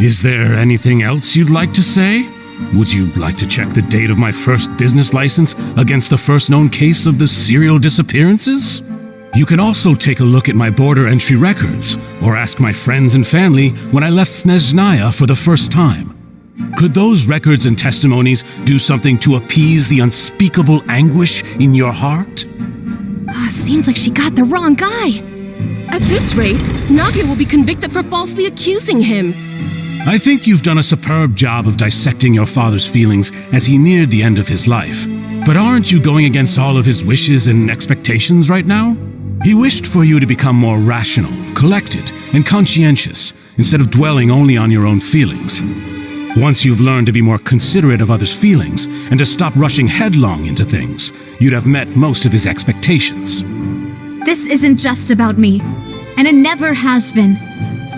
N: Is there anything else you'd like to say? Would you like to check the date of my first business license against the first known case of the serial disappearances? You can also take a look at my border entry records, or ask my friends and family when I left Snezhnaya for the first time. Could those records and testimonies do something to appease the unspeakable anguish in your heart?
M: Seems like she got the wrong guy. At this rate, Navia will be convicted for falsely accusing him.
N: I think you've done a superb job of dissecting your father's feelings as he neared the end of his life. But aren't you going against all of his wishes and expectations right now? He wished for you to become more rational, collected, and conscientious, instead of dwelling only on your own feelings. Once you've learned to be more considerate of others' feelings and to stop rushing headlong into things, you'd have met most of his expectations.
C: This isn't just about me, and it never has been.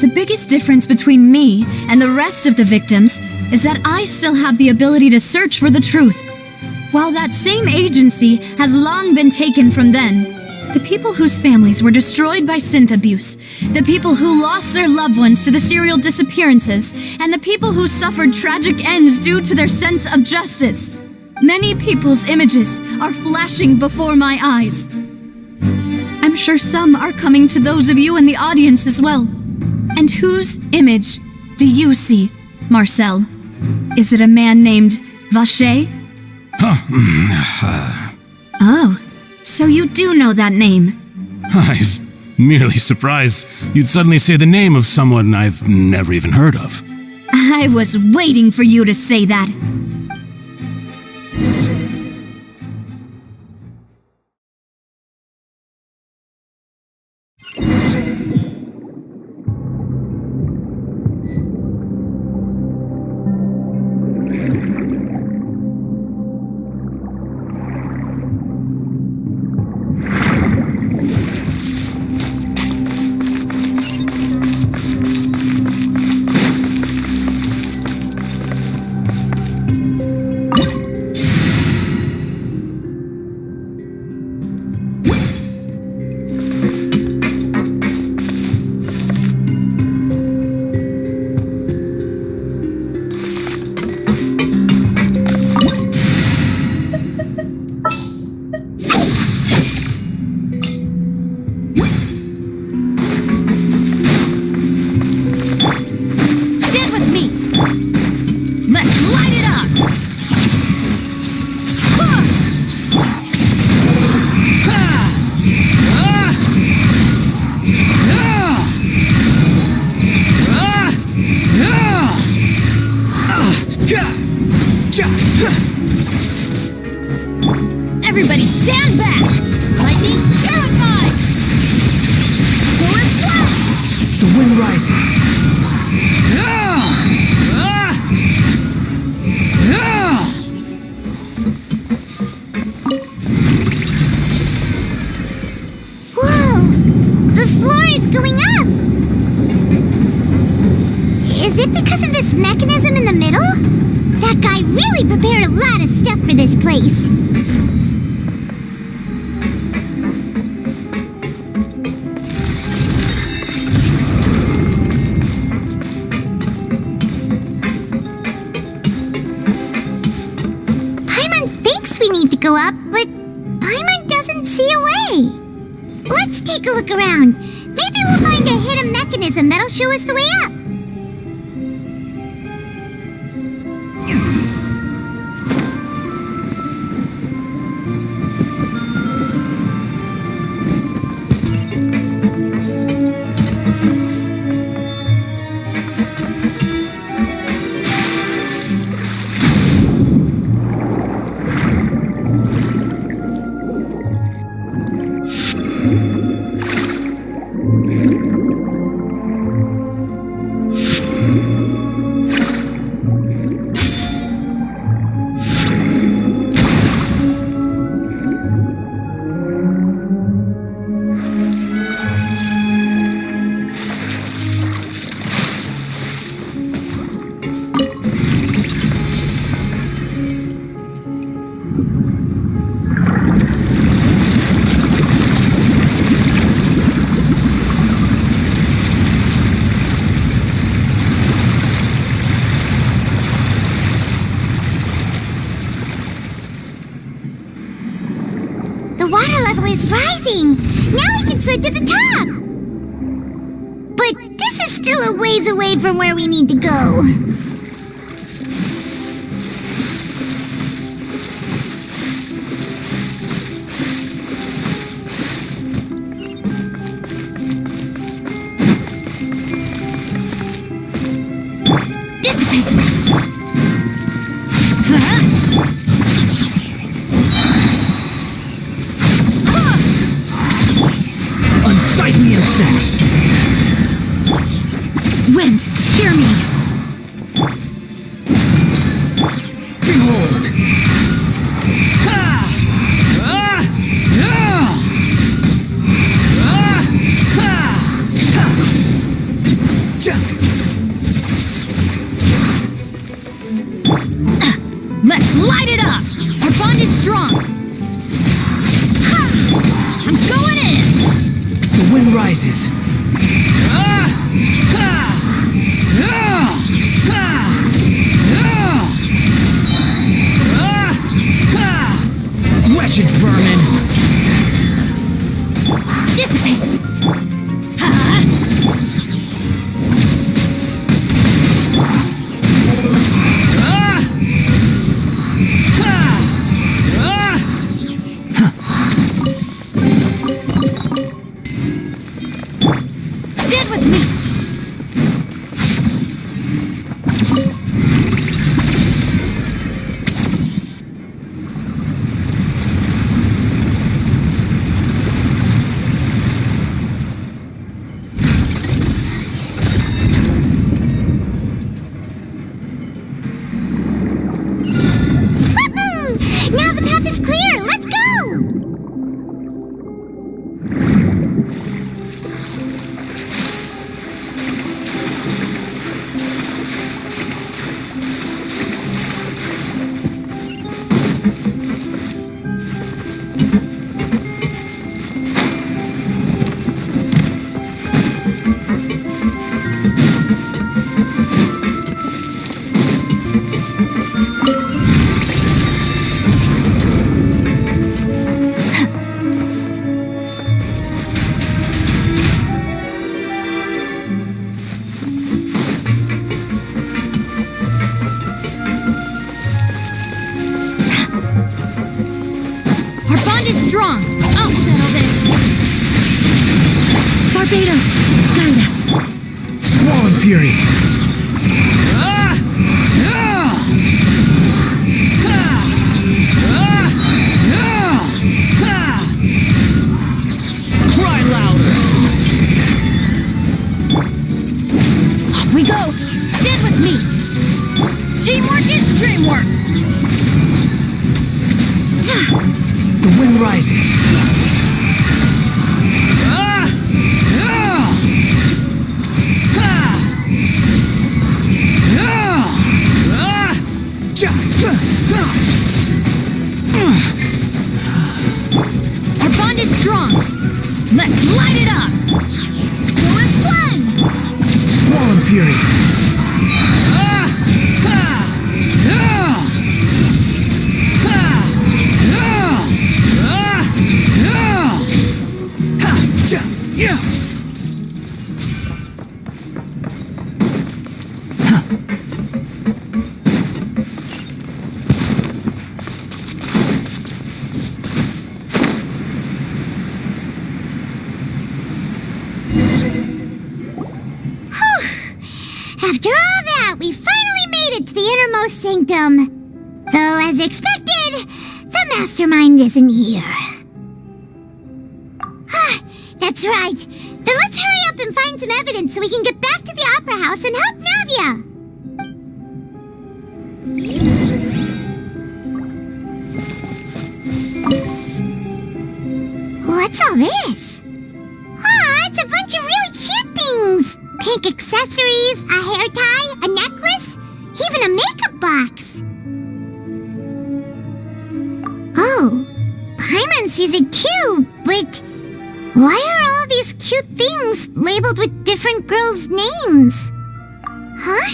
C: The biggest difference between me and the rest of the victims is that I still have the ability to search for the truth, while that same agency has long been taken from them. The people whose families were destroyed by synth abuse, the people who lost their loved ones to the serial disappearances, and the people who suffered tragic ends due to their sense of justice. Many people's images are flashing before my eyes. I'm sure some are coming to those of you in the audience as well. And whose image do you see, Marcel? Is it a man named Vacher? Oh, so you do know that name.
N: I'm merely surprised you'd suddenly say the name of someone I've never even heard of.
C: I was waiting for you to say that. Everybody stand back! Lightning terrified! Forest blast!
A: The wind rises.
E: in the middle? That guy really prepared a lot of stuff for this place. Paimon thinks we need to go up, but Paimon doesn't see a way. Let's take a look around. Maybe we'll find a hidden mechanism that'll show us the way up. The water level is rising! Now we can swim to the top! But this is still a ways away from where we need to go.
A: Unsightly insects!
C: Wind, hear me!
A: Behold!
C: Let's light it up! Our bond is strong! I'm going in!
A: The wind rises. Wretched vermin!
C: Dissipate! Stand with me!
E: Now the path is clear! Let's go!
C: Our bond is strong! I'll settle this! Barbados, guide us!
A: Squall and fury! Cry louder!
C: Off we go! Stand with me! Teamwork is dreamwork!
A: The wind rises.
E: sanctum. Though, as expected, the mastermind isn't here. That's right. Then let's hurry up and find some evidence so we can get back to the Opera House and help Navia. What's all this? It's a bunch of really cute things. Pink accessories, a hair tie, a necklace, even a makeup box. Oh, Paimon sees it too, but why are all these cute things labeled with different girls' names? Huh?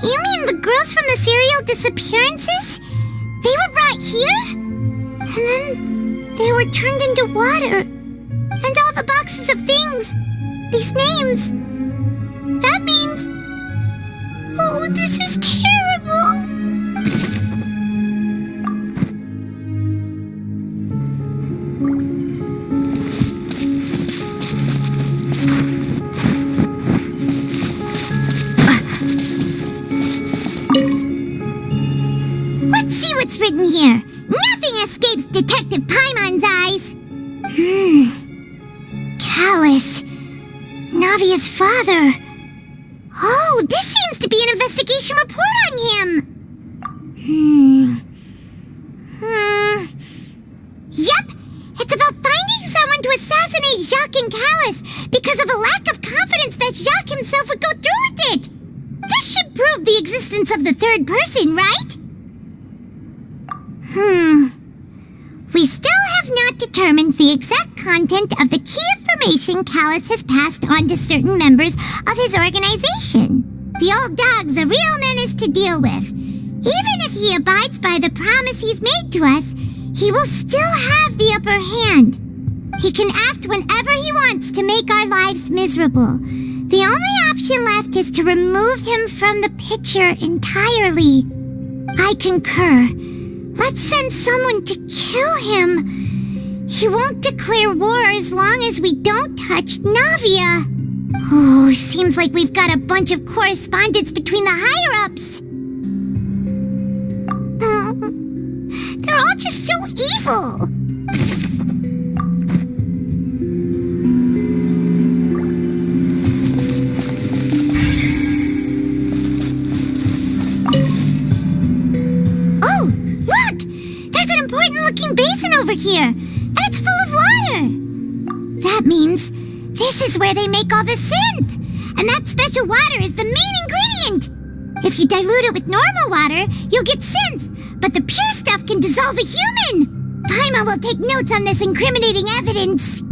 E: You mean the girls from the serial disappearances? They were brought here? And then they were turned into water. And all the boxes of things, these names. That means... Oh, this is terrible. Let's see what's written here. Nothing escapes Detective Paimon's eyes. Callus. Navia's father. Oh, this seems to be an investigation report on him. Yep, it's about finding someone to assassinate Jacques and Callus because of a lack of confidence that Jacques himself would go through with it. This should prove the existence of the third person, right? We still have not determined the exact content of the key information Callus has passed on to certain members of his organization. The old dog's a real menace to deal with. Even if he abides by the promise he's made to us, he will still have the upper hand. He can act whenever he wants to make our lives miserable. The only option left is to remove him from the picture entirely. I concur. Let's send someone to kill him. He won't declare war as long as we don't touch Navia. Oh, seems like we've got a bunch of correspondence between the higher-ups. They're all just so evil. Basin over here, and it's full of water. That means this is where they make all the synth, and that special water is the main ingredient. If you dilute it with normal water, you'll get synth, but the pure stuff can dissolve a human. Paimon will take notes on this incriminating evidence.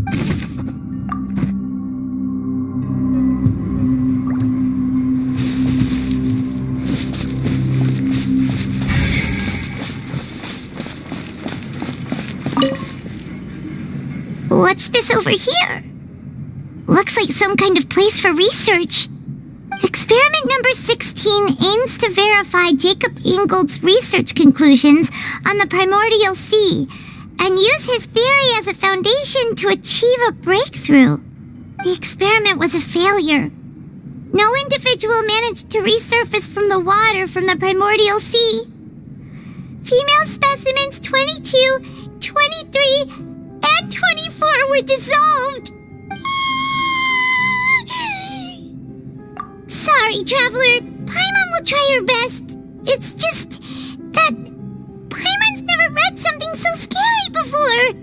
E: What's this over here? Looks like some kind of place for research. Experiment number 16 aims to verify Jacob Ingold's research conclusions on the primordial sea and use his theory as a foundation to achieve a breakthrough. The experiment was a failure. No individual managed to resurface from the water from the primordial sea. Female specimens 22, 23, and 24 were dissolved. Sorry, Traveler. Paimon will try her best. It's just that Paimon's never read something so scary before.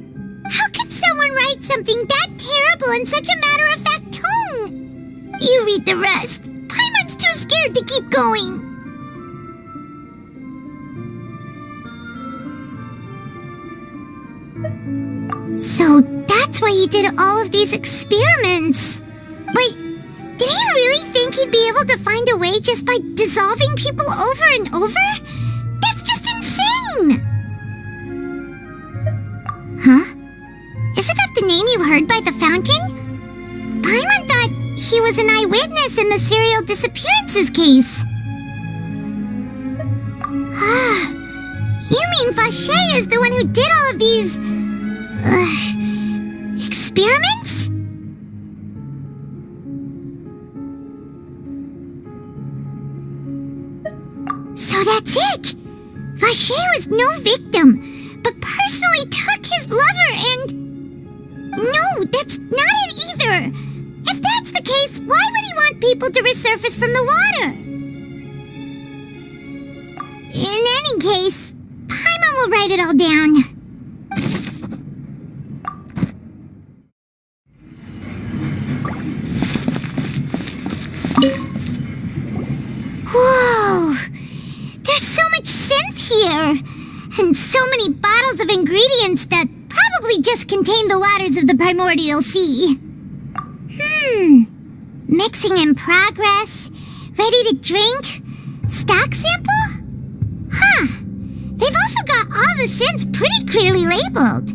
E: How could someone write something that terrible in such a matter-of-fact tone? You read the rest. Paimon's too scared to keep going. So that's why he did all of these experiments. Wait, did he really think he'd be able to find a way just by dissolving people over and over? That's just insane! Huh? Isn't that the name you heard by the fountain? Paimon thought he was an eyewitness in the serial disappearances case. You mean Vache is the one who did all of these... experiments? So that That's it! Vacher was no victim, but personally took his lover and... No, that's not it either! If that's the case, why would he want people to resurface from the water? In any case, Paimon will write it all down. Whoa! There's so much synth here! And so many bottles of ingredients that probably just contain the waters of the primordial sea. Mixing in progress. Ready to drink? Stock sample? Huh. They've also got all the synth pretty clearly labeled.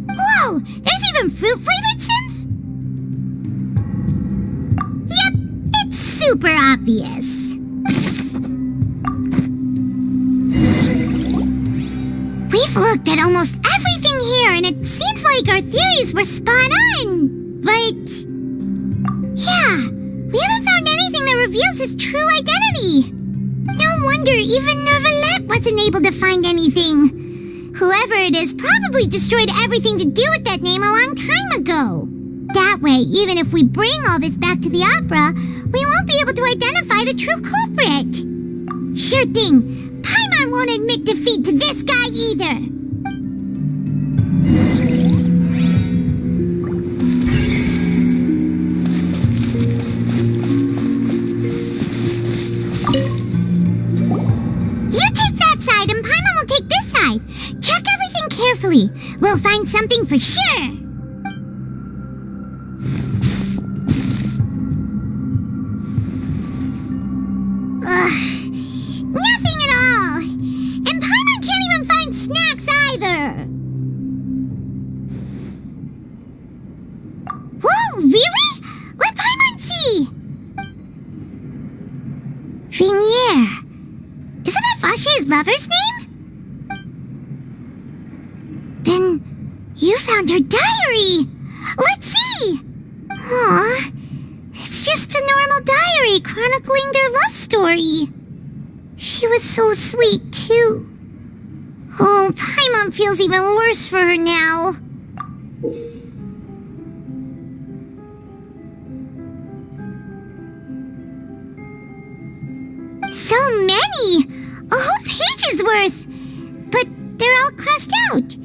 E: Whoa! There's even fruit-flavored synth? Yep, it's super obvious. We've looked at almost everything here, and it seems like our theories were spot on. But... yeah, we haven't found anything that reveals his true identity. No wonder even Nervalette wasn't able to find anything. Whoever it is probably destroyed everything to do with that name a long time ago. That way, even if we bring all this back to the opera, we won't be able to identify the true culprit. Sure thing. Paimon won't admit defeat to this guy either. You take that side and Paimon will take this side. Check everything carefully. We'll find something for sure. Nothing at all! And Paimon can't even find snacks either! Whoa, really? Let Paimon see! Vignier. Isn't that Vacher's lover's name? Then you found her diary! Let's see! Aw, it's just a normal diary chronicling their love story. She was so sweet, too. Oh, Paimon feels even worse for her now. So many! A whole page's worth! But they're all crossed out.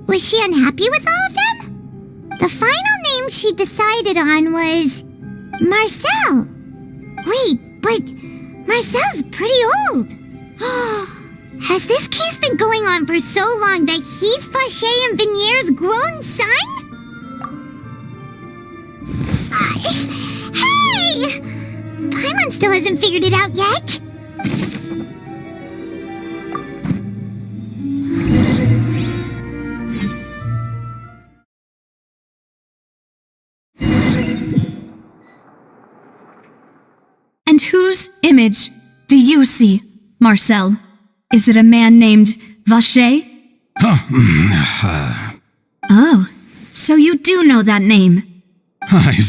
E: Was she unhappy with all of them? The final name she decided on was... Marcel. Wait, but... Marcel's pretty old. Has this case been going on for so long that he's Vacher and Vignier's grown son? Hey! Paimon still hasn't figured it out yet.
C: And whose image do you see, Marcel? Is it a man named Vacher? Oh, so you do know that name.
N: I'm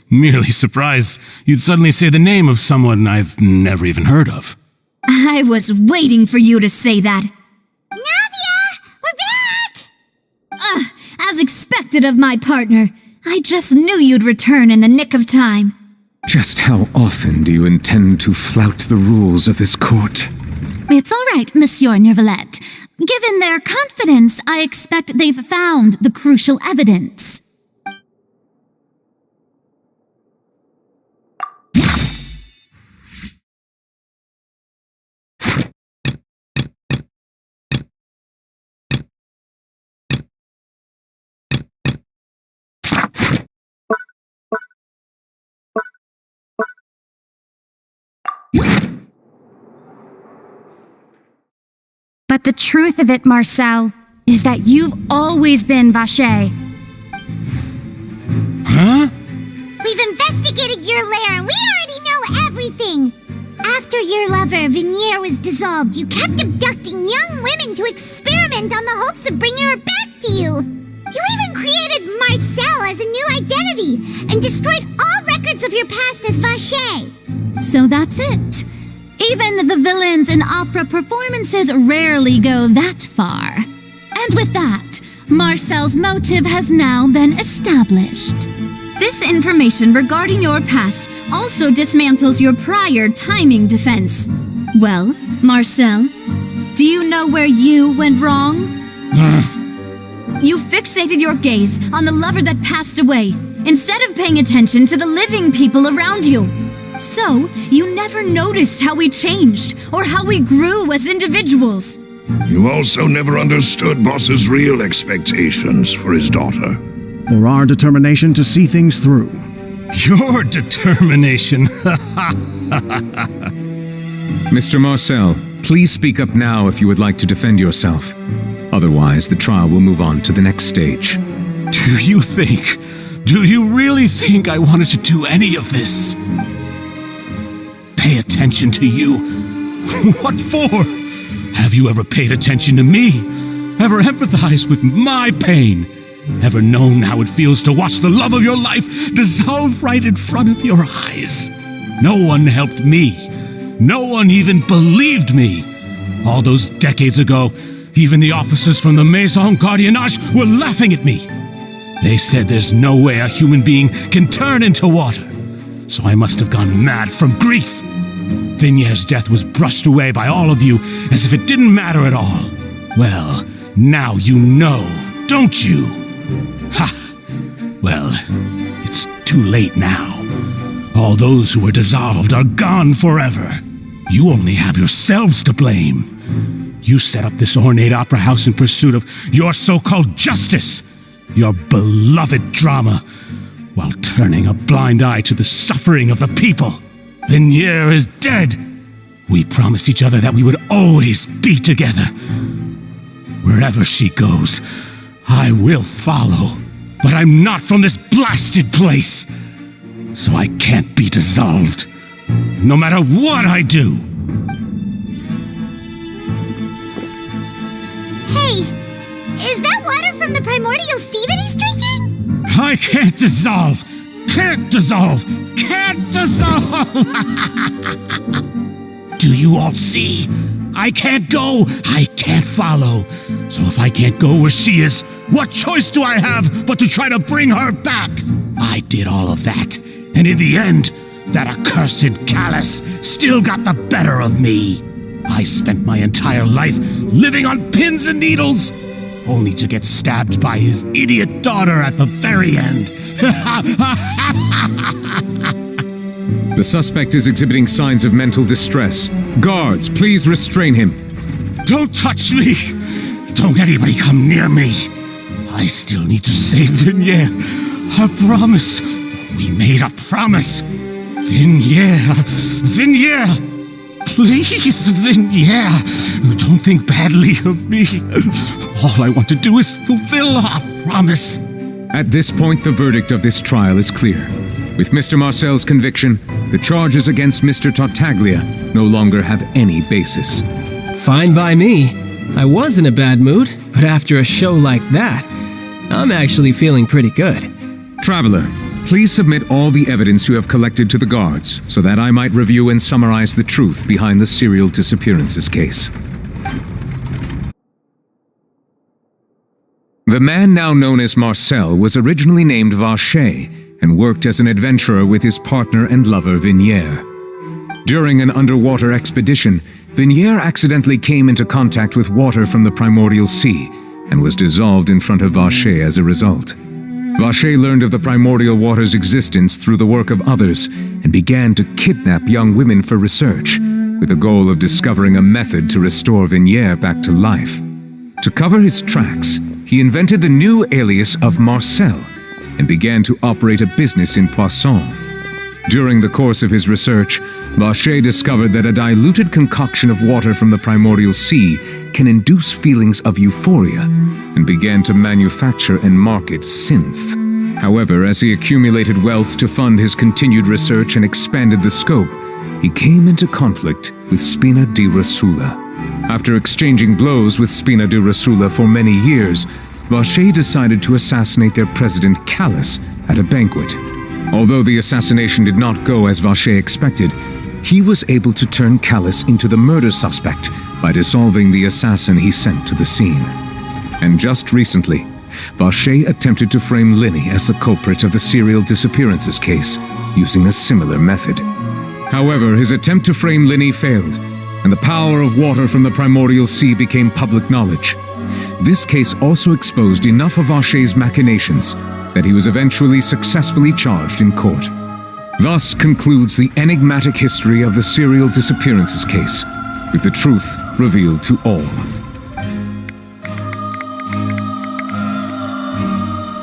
N: merely surprised you'd suddenly say the name of someone I've never even heard of.
C: I was waiting for you to say that.
E: Navia! We're back!
C: As expected of my partner. I just knew you'd return in the nick of time.
I: Just how often do you intend to flout the rules of this court?
O: It's all right, Monsieur Nervalette. Given their confidence, I expect they've found the crucial evidence. But the truth of it, Marcel, is that you've always been Vacher.
N: Huh?
E: We've investigated your lair and we already know everything! After your lover, Vignier, was dissolved, you kept abducting young women to experiment on the hopes of bringing her back to you! You even created Marcel as a new identity and destroyed all records of your past as Vacher!
O: So that's it. Even the villains in opera performances rarely go that far. And with that, Marcel's motive has now been established.
B: This information regarding your past also dismantles your prior timing defense. Well, Marcel, do you know where you went wrong? You fixated your gaze on the lover that passed away, instead of paying attention to the living people around you. So, you never noticed how we changed, or how we grew as individuals.
H: You also never understood Boss's real expectations for his daughter.
G: Or our determination to see things through.
N: Your determination.
I: Mr. Marcel, please speak up now if you would like to defend yourself. Otherwise, the trial will move on to the next stage.
N: Do you really think I wanted to do any of this? Pay attention to you? What for? Have you ever paid attention to me? Ever empathized with my pain? Ever known how it feels to watch the love of your life dissolve right in front of your eyes? No one helped me. No one even believed me. All those decades ago, even the officers from the Maison Gardiennage were laughing at me. They said there's no way a human being can turn into water. So I must have gone mad from grief. Vignère's death was brushed away by all of you as if it didn't matter at all. Well, now you know, don't you? Ha! Well, it's too late now. All those who were dissolved are gone forever. You only have yourselves to blame. You set up this ornate opera house in pursuit of your so-called justice, your beloved drama, while turning a blind eye to the suffering of the people. Vignère is dead. We promised each other that we would always be together. Wherever she goes, I will follow. But I'm not from this blasted place, so I can't be dissolved, no matter what I do.
E: Hey, is that water from the primordial sea that he's drinking?
N: I can't dissolve! Can't dissolve! Can't dissolve! Do you all see? I can't go! I can't follow! So if I can't go where she is, what choice do I have but to try to bring her back? I did all of that, and in the end, that accursed Callus still got the better of me. I spent my entire life living on pins and needles, only to get stabbed by his idiot daughter at the very end.
I: The suspect is exhibiting signs of mental distress. Guards, please restrain him.
N: Don't touch me! Don't anybody come near me! I still need to save Vignère. Our promise. We made a promise. Vignère! Please, Vignère! Don't think badly of me. All I want to do is fulfill our promise.
I: At this point, the verdict of this trial is clear. With Mr. Marcel's conviction, the charges against Mr. Tartaglia no longer have any basis.
J: Fine by me. I was in a bad mood, but after a show like that, I'm actually feeling pretty good.
I: Traveler, please submit all the evidence you have collected to the guards, so that I might review and summarize the truth behind the serial disappearances case. The man now known as Marcel was originally named Vacher and worked as an adventurer with his partner and lover Vignère. During an underwater expedition, Vignère accidentally came into contact with water from the primordial sea and was dissolved in front of Vacher as a result. Vacher learned of the primordial water's existence through the work of others and began to kidnap young women for research, with the goal of discovering a method to restore Vignère back to life. To cover his tracks, he invented the new alias of Marcel and began to operate a business in Poisson. During the course of his research, Vacher discovered that a diluted concoction of water from the primordial sea can induce feelings of euphoria, and began to manufacture and market synth. However, as he accumulated wealth to fund his continued research and expanded the scope, he came into conflict with Spina di Rosula. After exchanging blows with Spina di Rosula for many years, Vacher decided to assassinate their president Callus at a banquet. Although the assassination did not go as Vacher expected, he was able to turn Callus into the murder suspect by dissolving the assassin he sent to the scene. And just recently, Vache attempted to frame Linny as the culprit of the serial disappearances case, using a similar method. However, his attempt to frame Linny failed, and the power of water from the primordial sea became public knowledge. This case also exposed enough of Vache's machinations that he was eventually successfully charged in court. Thus concludes the enigmatic history of the serial disappearances case, with the truth revealed to all.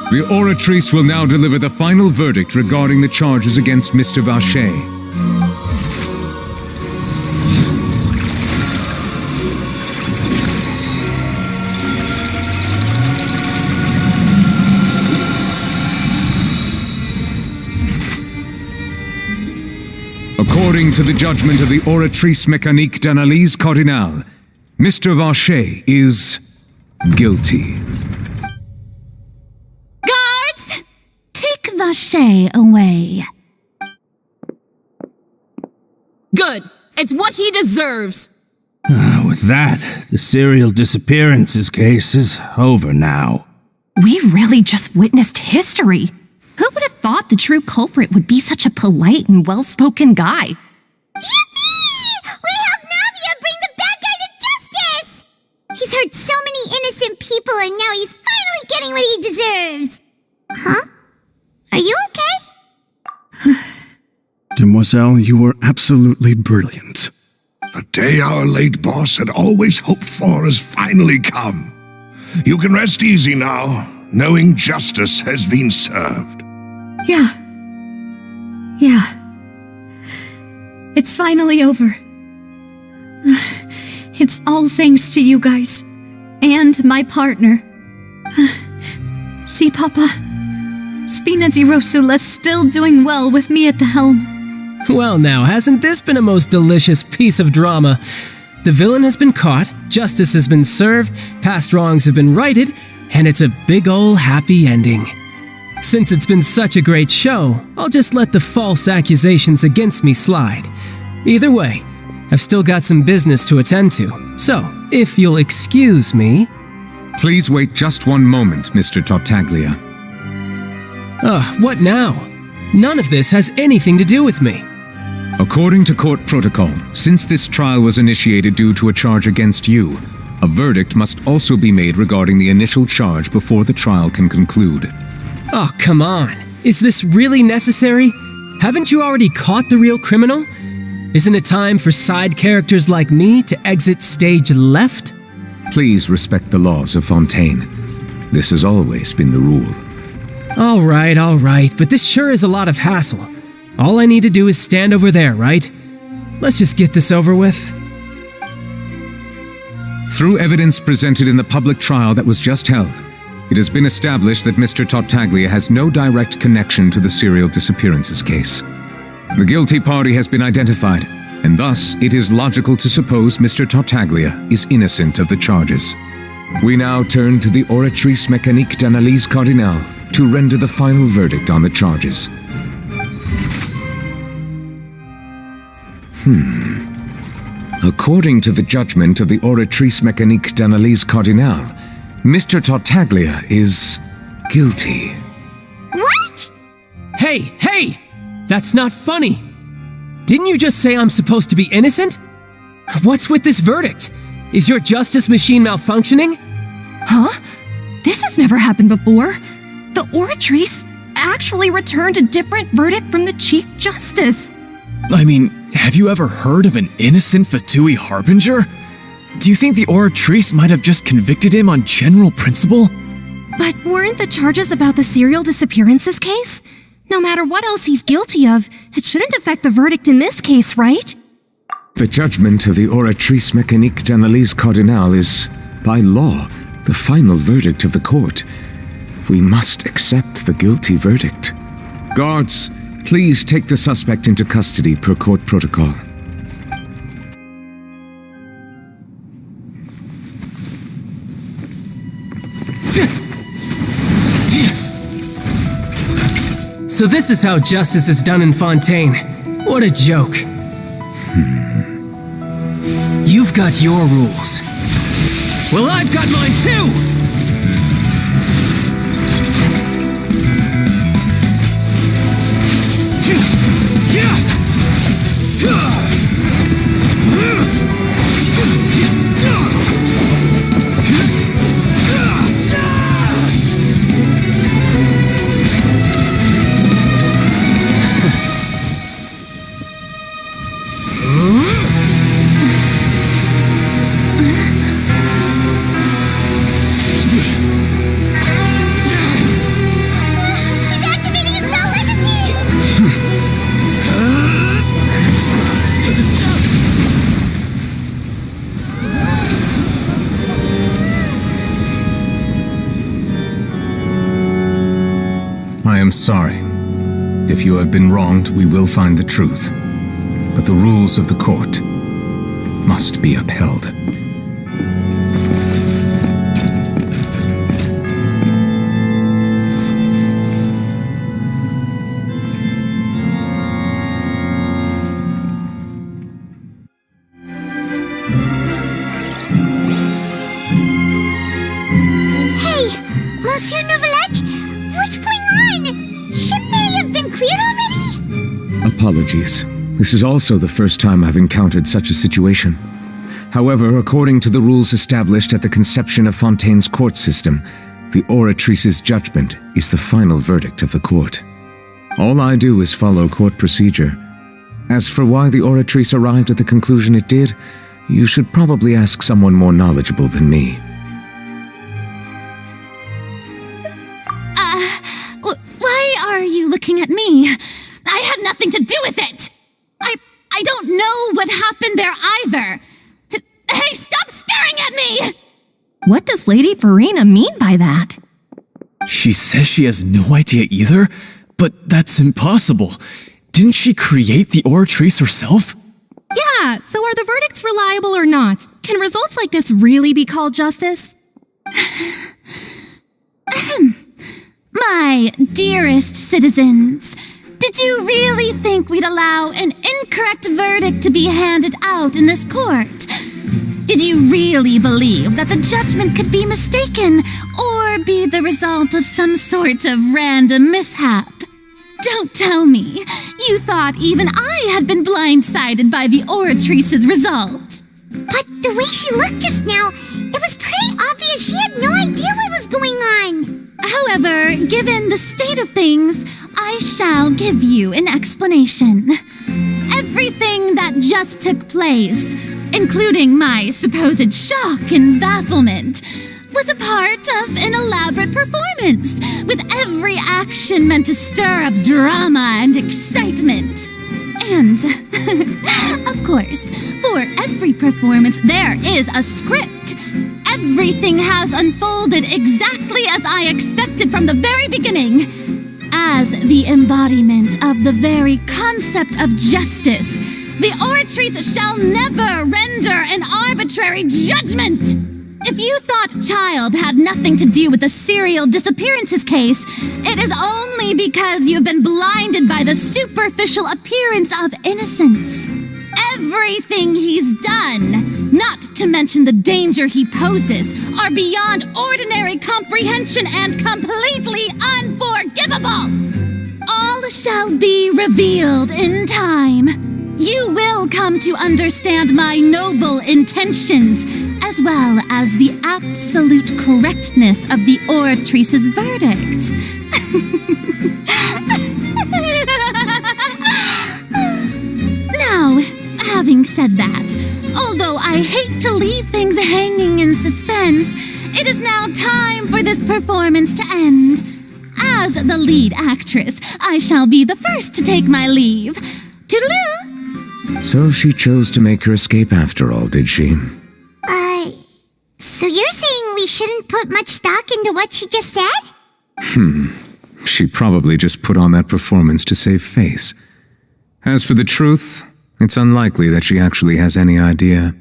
I: The Oratrice will now deliver the final verdict regarding the charges against Mr. Vache. According to the judgment of the Oratrice Mécanique d'Analyse Cardinale, Mr. Vache is guilty.
O: Guards! Take Vache away.
M: Good. It's what he deserves.
P: With that, the serial disappearances case is over now.
M: We really just witnessed history. Who would have thought the true culprit would be such a polite and well-spoken guy?
E: Yippee! We helped Navia bring the bad guy to justice! He's hurt so many innocent people and now he's finally getting what he deserves. Huh? Are you okay?
G: Demoiselle, you were absolutely brilliant.
H: The day our late boss had always hoped for has finally come. You can rest easy now, knowing justice has been served.
A: Yeah. It's finally over. It's all thanks to you guys. And my partner. See, Papa? Spina di Rosula's still doing well with me at the helm.
J: Well now, hasn't this been a most delicious piece of drama? The villain has been caught, justice has been served, past wrongs have been righted, and it's a big ol' happy ending. Since it's been such a great show, I'll just let the false accusations against me slide. Either way, I've still got some business to attend to, so if you'll excuse me...
I: Please wait just one moment, Mr. Tartaglia.
J: What now? None of this has anything to do with me.
I: According to court protocol, since this trial was initiated due to a charge against you, a verdict must also be made regarding the initial charge before the trial can conclude.
J: Oh, come on. Is this really necessary? Haven't you already caught the real criminal? Isn't it time for side characters like me to exit stage left?
I: Please respect the laws of Fontaine. This has always been the rule.
J: All right, but this sure is a lot of hassle. All I need to do is stand over there, right? Let's just get this over with.
I: Through evidence presented in the public trial that was just held, it has been established that Mr. Tartaglia has no direct connection to the serial disappearances case. The guilty party has been identified, and thus it is logical to suppose Mr. Tartaglia is innocent of the charges. We now turn to the Oratrice Mécanique d'Analyse Cardinale to render the final verdict on the charges. According to the judgment of the Oratrice Mécanique d'Analyse Cardinale, Mr. Tartaglia is guilty.
E: What?
J: Hey! That's not funny! Didn't you just say I'm supposed to be innocent? What's with this verdict? Is your justice machine malfunctioning?
M: Huh? This has never happened before. The Oratrice actually returned a different verdict from the Chief Justice.
L: I mean, have you ever heard of an innocent Fatui Harbinger? Do you think the Oratrice might have just convicted him on general principle?
C: But weren't the charges about the serial disappearances case? No matter what else he's guilty of, it shouldn't affect the verdict in this case, right?
I: The judgment of the Oratrice Mécanique d'Analyse Cardinale is, by law, the final verdict of the court. We must accept the guilty verdict. Guards, please take the suspect into custody per court protocol.
J: So this is how justice is done in Fontaine. What a joke. You've got your rules. Well, I've got mine too!
I: I am sorry. If you have been wronged, we will find the truth. But the rules of the court must be upheld.
E: Monsieur Novelette, what's going on? Shouldn't they have been cleared already?
I: Apologies. This is also the first time I've encountered such a situation. However, according to the rules established at the conception of Fontaine's court system, the Oratrice's judgment is the final verdict of the court. All I do is follow court procedure. As for why the Oratrice arrived at the conclusion it did, you should probably ask someone more knowledgeable than me.
O: Why are you looking at me? I had nothing to do with it! I don't know what happened there either! Hey, stop staring at me!
M: What does Lady Farina mean by that?
L: She says she has no idea either, but that's impossible. Didn't she create the Oratrice herself?
M: Yeah, so are the verdicts reliable or not? Can results like this really be called justice?
O: My dearest citizens, did you really think we'd allow an incorrect verdict to be handed out in this court? Did you really believe that the judgment could be mistaken or be the result of some sort of random mishap? Don't tell me you thought even I had been blindsided by the Oratrice's result.
E: But the way she looked just now, it was pretty obvious she had no idea what was going on.
O: However, given the state of things, I shall give you an explanation. Everything that just took place, including my supposed shock and bafflement, was a part of an elaborate performance, with every action meant to stir up drama and excitement. And, of course, for every performance there is a script. Everything has unfolded exactly as I expected from the very beginning. As the embodiment of the very concept of justice, the Oratrice shall never render an arbitrary judgment! If you thought Child had nothing to do with the serial disappearances case, it is only because you've been blinded by the superficial appearance of innocence. Everything he's done, not to mention the danger he poses, are beyond ordinary comprehension and completely unforgivable! All shall be revealed in time. You will come to understand my noble intentions, as well as the absolute correctness of the Oratrice's verdict. Now, having said that, although I hate to leave things hanging in suspense, it is now time for this performance to end. As the lead actress, I shall be the first to take my leave. Toodaloo!
I: So she chose to make her escape after all, did she?
E: So you're saying we shouldn't put much stock into what she just said?
I: She probably just put on that performance to save face. As for the truth, it's unlikely that she actually has any idea.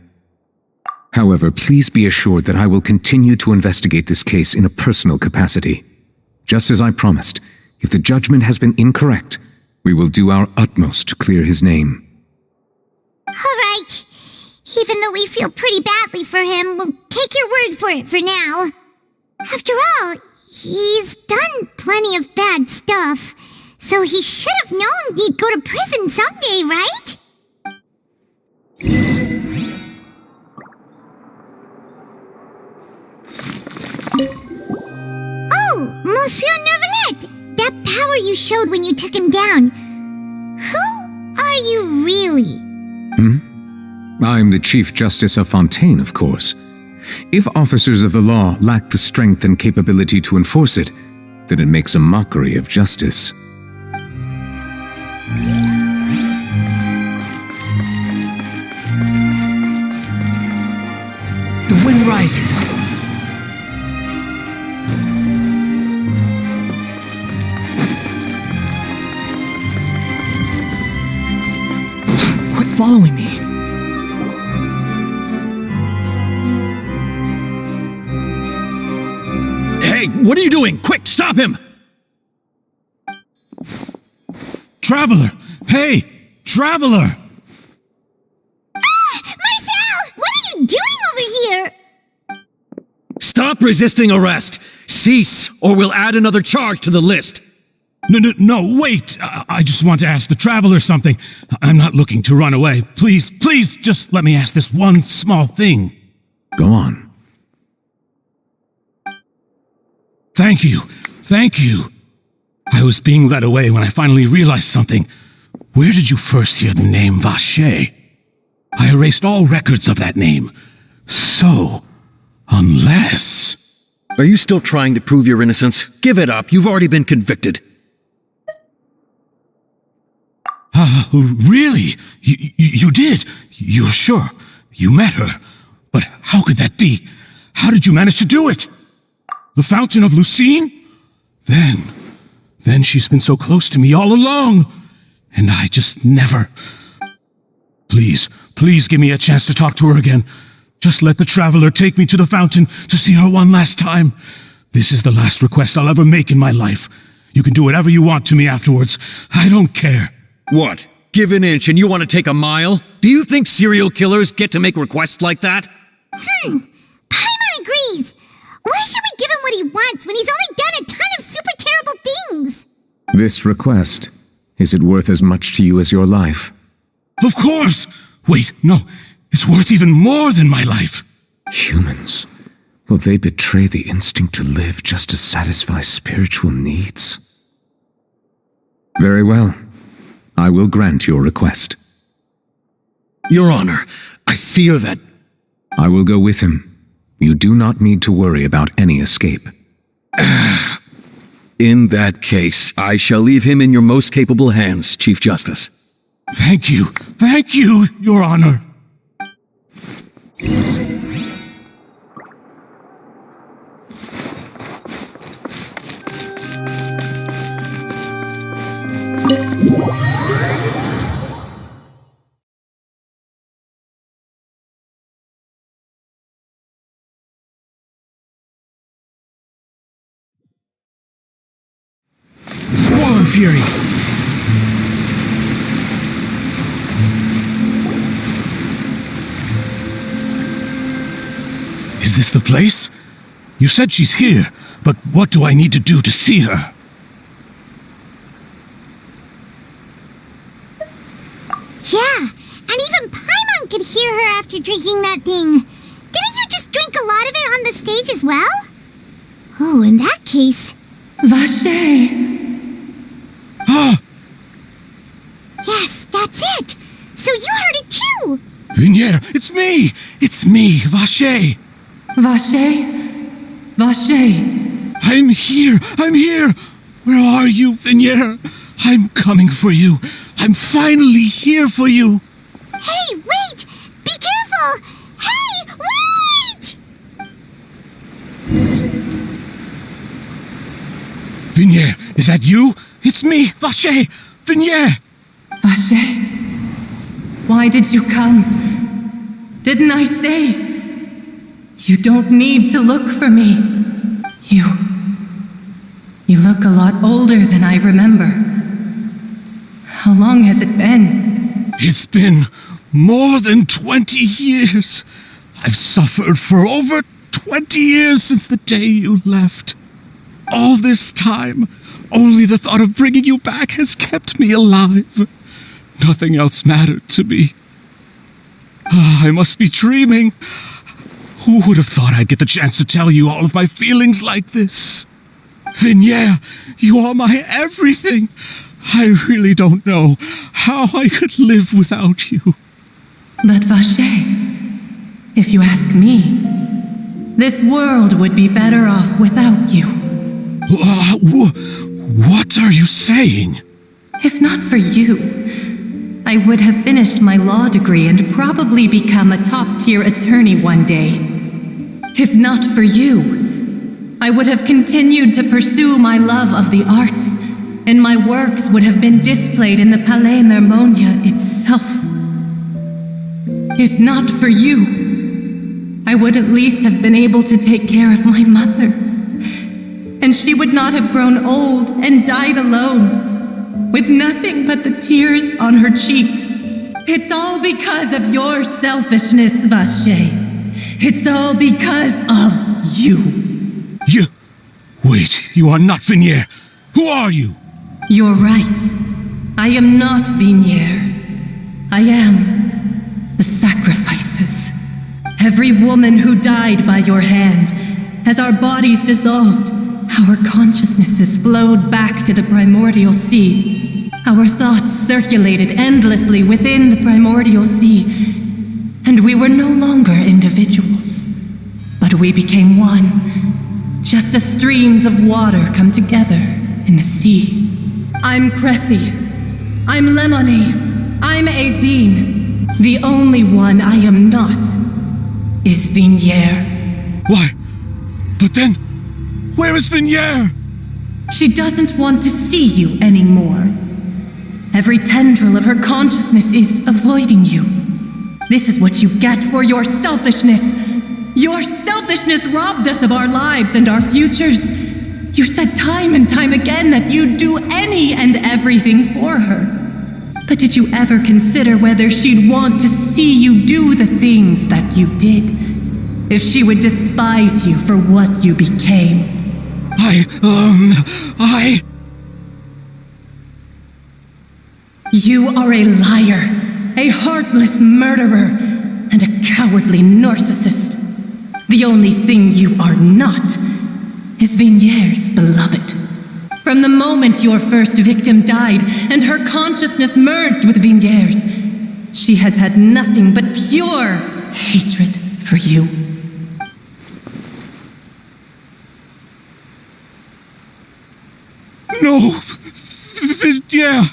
I: However, please be assured that I will continue to investigate this case in a personal capacity. Just as I promised, if the judgment has been incorrect, we will do our utmost to clear his name.
E: All right. Even though we feel pretty badly for him, we'll take your word for it for now. After all, he's done plenty of bad stuff, so he should have known he'd go to prison someday, right? Oh, Monsieur Neuvillette! That power you showed when you took him down. Who are you really?
I: I'm the Chief Justice of Fontaine, of course. If officers of the law lack the strength and capability to enforce it, then it makes a mockery of justice.
A: The wind rises. Quit following me.
J: Hey, what are you doing? Quick, stop him!
N: Traveler! Hey! Traveler!
E: Marcel! What are you doing over here?
J: Stop resisting arrest! Cease, or we'll add another charge to the list!
N: No, wait! I just want to ask the Traveler something. I'm not looking to run away. Please, just let me ask this one small thing.
I: Go on.
N: Thank you. I was being led away when I finally realized something. Where did you first hear the name Vacher? I erased all records of that name. So, unless...
J: Are you still trying to prove your innocence? Give it up, you've already been convicted.
N: Really? You did? You're sure? You met her? But how could that be? How did you manage to do it? The Fountain of Lucine? Then she's been so close to me all along. And I just never... Please give me a chance to talk to her again. Just let the Traveler take me to the fountain to see her one last time. This is the last request I'll ever make in my life. You can do whatever you want to me afterwards. I don't care.
J: What? Give an inch and you want to take a mile? Do you think serial killers get to make requests like that?
E: Paimon agrees. Why should we give him what he wants when he's only done a ton of super terrible things?
I: This request, is it worth as much to you as your life?
N: Of course! Wait, no. It's worth even more than my life.
I: Humans. Will they betray the instinct to live just to satisfy spiritual needs? Very well. I will grant your request.
J: Your Honor, I fear that...
I: I will go with him. You do not need to worry about any escape.
J: In that case, I shall leave him in your most capable hands, Chief Justice.
N: Thank you, Your Honor. Squall and Fury. Is this the place? You said she's here, but what do I need to do to see her?
E: Yeah, and even Paimon could hear her after drinking that thing. Didn't you just drink a lot of it on the stage as well? Oh, in that case...
D: Vacher!
N: Ah!
E: Yes, that's it! So you heard it too!
N: Vignier, it's me! It's me, Vacher!
D: Vacher? Vacher!
N: I'm here! Where are you, Vignier? I'm coming for you. I'm finally here for you.
E: Hey, wait! Be careful! Hey, wait!
N: Vignier, is that you? It's me, Vacher! Vignier!
D: Vacher? Why did you come? Didn't I say? You don't need to look for me. You look a lot older than I remember. How long has it been?
N: It's been More than 20 years. I've suffered for over 20 years since the day you left. All this time, only the thought of bringing you back has kept me alive. Nothing else mattered to me. I must be dreaming. Who would have thought I'd get the chance to tell you all of my feelings like this? Vignier, you are my everything. I really don't know how I could live without you.
D: But Vacher, if you ask me, this world would be better off without you.
N: What are you saying?
D: If not for you, I would have finished my law degree and probably become a top-tier attorney one day. If not for you, I would have continued to pursue my love of the arts, and my works would have been displayed in the Palais Mermonia itself. If not for you, I would at least have been able to take care of my mother, and she would not have grown old and died alone, with nothing but the tears on her cheeks. It's all because of your selfishness, Vacher. It's all because of you.
N: You... Wait, you are not Vignier. Who are you?
D: You're right. I am not Vignier. I am the sacrifices. Every woman who died by your hand, as our bodies dissolved, our consciousnesses flowed back to the primordial sea. Our thoughts circulated endlessly within the primordial sea, and we were no longer individuals, but we became one, just as streams of water come together in the sea. I'm Cressy. I'm Lemonie. I'm Azine. The only one I am not is Vignier.
N: Why? But then, where is Vignier?
D: She doesn't want to see you anymore. Every tendril of her consciousness is avoiding you. This is what you get for your selfishness. Your selfishness robbed us of our lives and our futures. You said time and time again that you'd do any and everything for her. But did you ever consider whether she'd want to see you do the things that you did? If she would despise you for what you became? You are a liar. A heartless murderer, and a cowardly narcissist. The only thing you are not is Vignier's beloved. From the moment your first victim died and her consciousness merged with Vignier's, she has had nothing but pure hatred for you.
N: No! Vignier!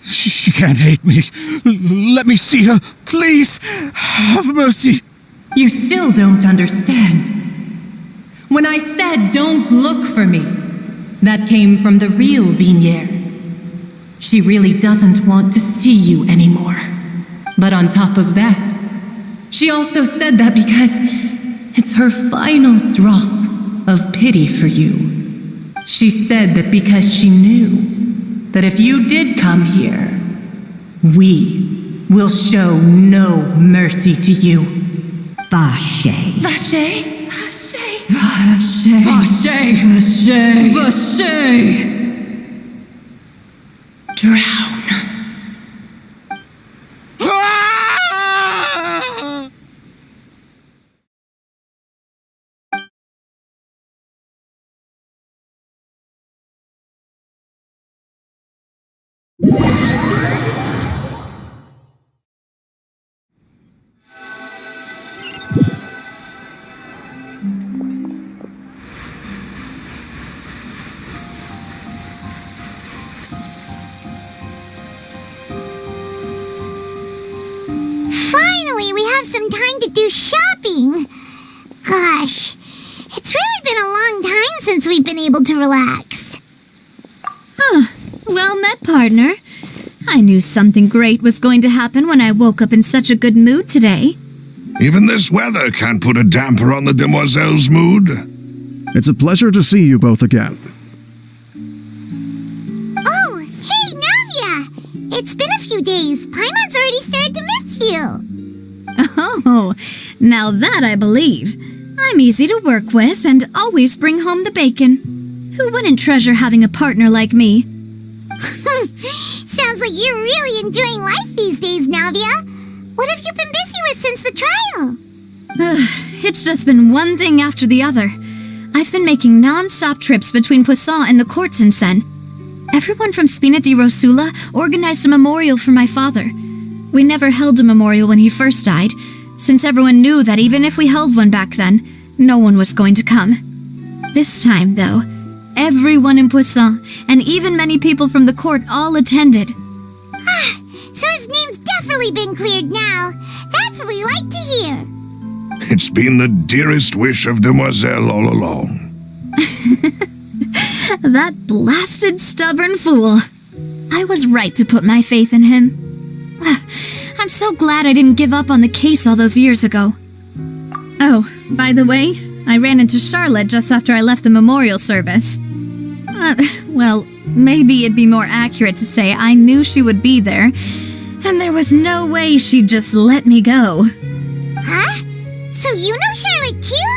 N: She can't hate me. Let me see her. Please, have mercy.
D: You still don't understand. When I said don't look for me, that came from the real Vignier. She really doesn't want to see you anymore. But on top of that, she also said that because it's her final drop of pity for you. She said that because she knew that if you did come here, we will show no mercy to you.
A: Vacher.
D: Vacher? Vacher? Vacher? Vacher? Vacher? Vacher? Drown.
E: Finally, we have some time to do shopping. Gosh, it's really been a long time since we've been able to relax.
C: Well met, partner. I knew something great was going to happen when I woke up in such a good mood today.
H: Even this weather can't put a damper on the demoiselle's mood.
G: It's a pleasure to see you both again.
E: Oh, hey, Navia! It's been a few days. Paimon's already started to miss you.
C: Oh, now that I believe. I'm easy to work with and always bring home the bacon. Who wouldn't treasure having a partner like me?
E: Sounds like you're really enjoying life these days, Navia. What have you been busy with since the trial?
C: It's just been one thing after the other. I've been making non-stop trips between Poisson and the court since then. Everyone from Spina di Rosula organized a memorial for my father. We never held a memorial when he first died, since everyone knew that even if we held one back then, no one was going to come. This time, though, everyone in Poisson, and even many people from the court, all attended.
E: So his name's definitely been cleared now. That's what we like to hear.
H: It's been the dearest wish of Demoiselle all along.
C: That blasted stubborn fool. I was right to put my faith in him. I'm so glad I didn't give up on the case all those years ago. Oh, by the way, I ran into Charlotte just after I left the memorial service. Well, maybe it'd be more accurate to say I knew she would be there, and there was no way she'd just let me go.
E: Huh? So you know Charlotte too?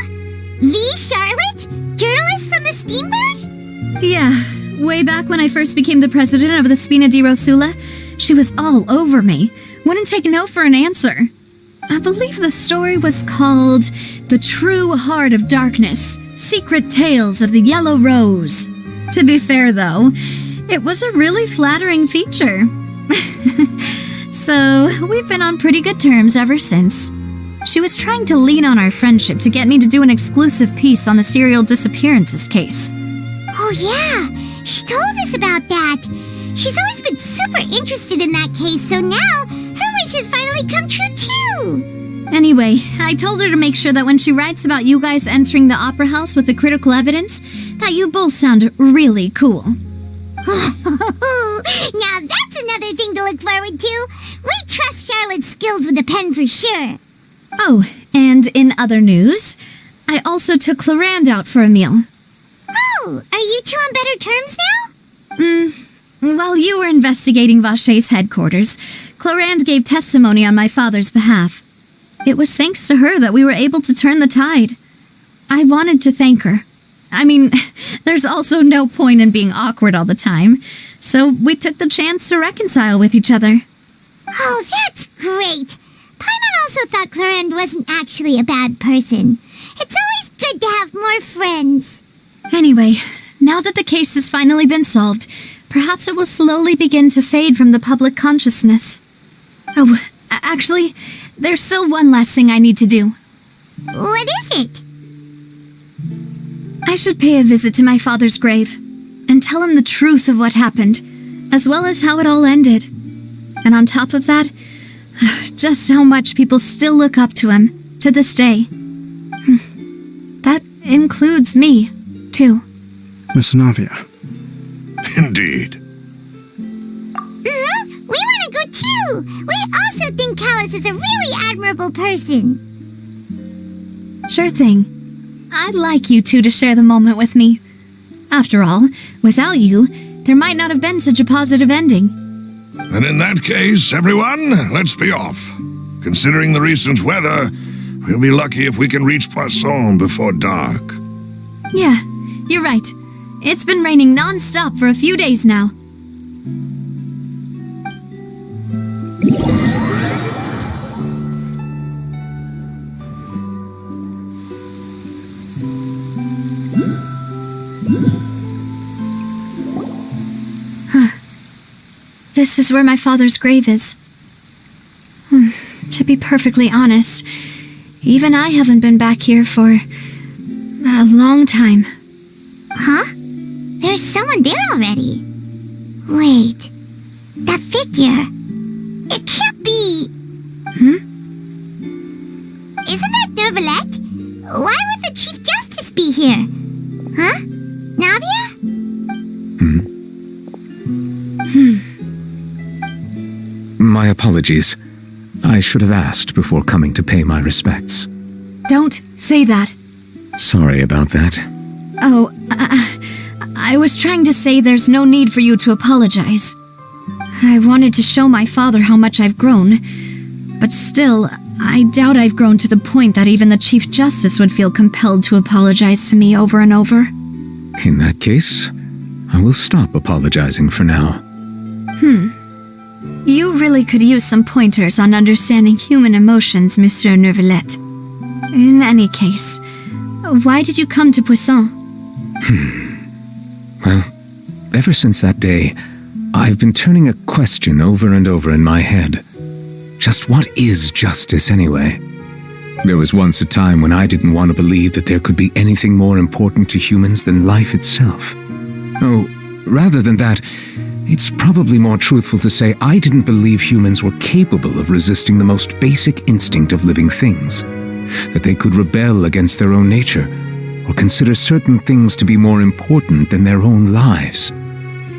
E: The Charlotte? Journalist from the Steambird?
C: Yeah, way back when I first became the president of the Spina di Rosula, she was all over me. Wouldn't take no for an answer. I believe the story was called The True Heart of Darkness, Secret Tales of the Yellow Rose. To be fair, though, it was a really flattering feature. So, we've been on pretty good terms ever since. She was trying to lean on our friendship to get me to do an exclusive piece on the serial disappearances case.
E: Oh yeah, she told us about that. She's always been super interested in that case, so now her wish has finally come true too.
C: Anyway, I told her to make sure that when she writes about you guys entering the opera house with the critical evidence, that you both sound really cool.
E: Now that's another thing to look forward to. We trust Charlotte's skills with a pen for sure.
C: Oh, and in other news, I also took Clarand out for a meal.
E: Oh, are you two on better terms now?
C: While you were investigating Vacher's headquarters, Clarand gave testimony on my father's behalf. It was thanks to her that we were able to turn the tide. I wanted to thank her. I mean, there's also no point in being awkward all the time, so we took the chance to reconcile with each other.
E: Oh, that's great. Paimon also thought Clarand wasn't actually a bad person. It's always good to have more friends.
C: Anyway, now that the case has finally been solved, perhaps it will slowly begin to fade from the public consciousness. Oh, actually, there's still one last thing I need to do.
E: What is it?
C: I should pay a visit to my father's grave and tell him the truth of what happened, as well as how it all ended. And on top of that, just how much people still look up to him to this day. That includes me, too.
G: Miss Navia.
H: Indeed.
E: We want to go too. We also think Callus is a really admirable person.
C: Sure thing. I'd like you two to share the moment with me. After all, without you, there might not have been such a positive ending.
H: And in that case, everyone, let's be off. Considering the recent weather, we'll be lucky if we can reach Poisson before dark.
C: Yeah, you're right. It's been raining non-stop for a few days now. This is where my father's grave is. To be perfectly honest, even I haven't been back here for a long time.
E: Huh? There's someone there already. Wait, that figure. It can't be. Isn't that Dervalette? Why would the Chief Justice be here? Huh? Navia?
I: My apologies. I should have asked before coming to pay my respects.
C: Don't say that.
I: Sorry about that.
C: Oh, I was trying to say there's no need for you to apologize. I wanted to show my father how much I've grown, but still, I doubt I've grown to the point that even the Chief Justice would feel compelled to apologize to me over and over.
I: In that case, I will stop apologizing for now.
C: You really could use some pointers on understanding human emotions, Monsieur Neuvillette. In any case, why did you come to Poisson?
I: Well, ever since that day, I've been turning a question over and over in my head. Just what is justice anyway? There was once a time when I didn't want to believe that there could be anything more important to humans than life itself. Oh, rather than that, it's probably more truthful to say I didn't believe humans were capable of resisting the most basic instinct of living things. That they could rebel against their own nature, or consider certain things to be more important than their own lives.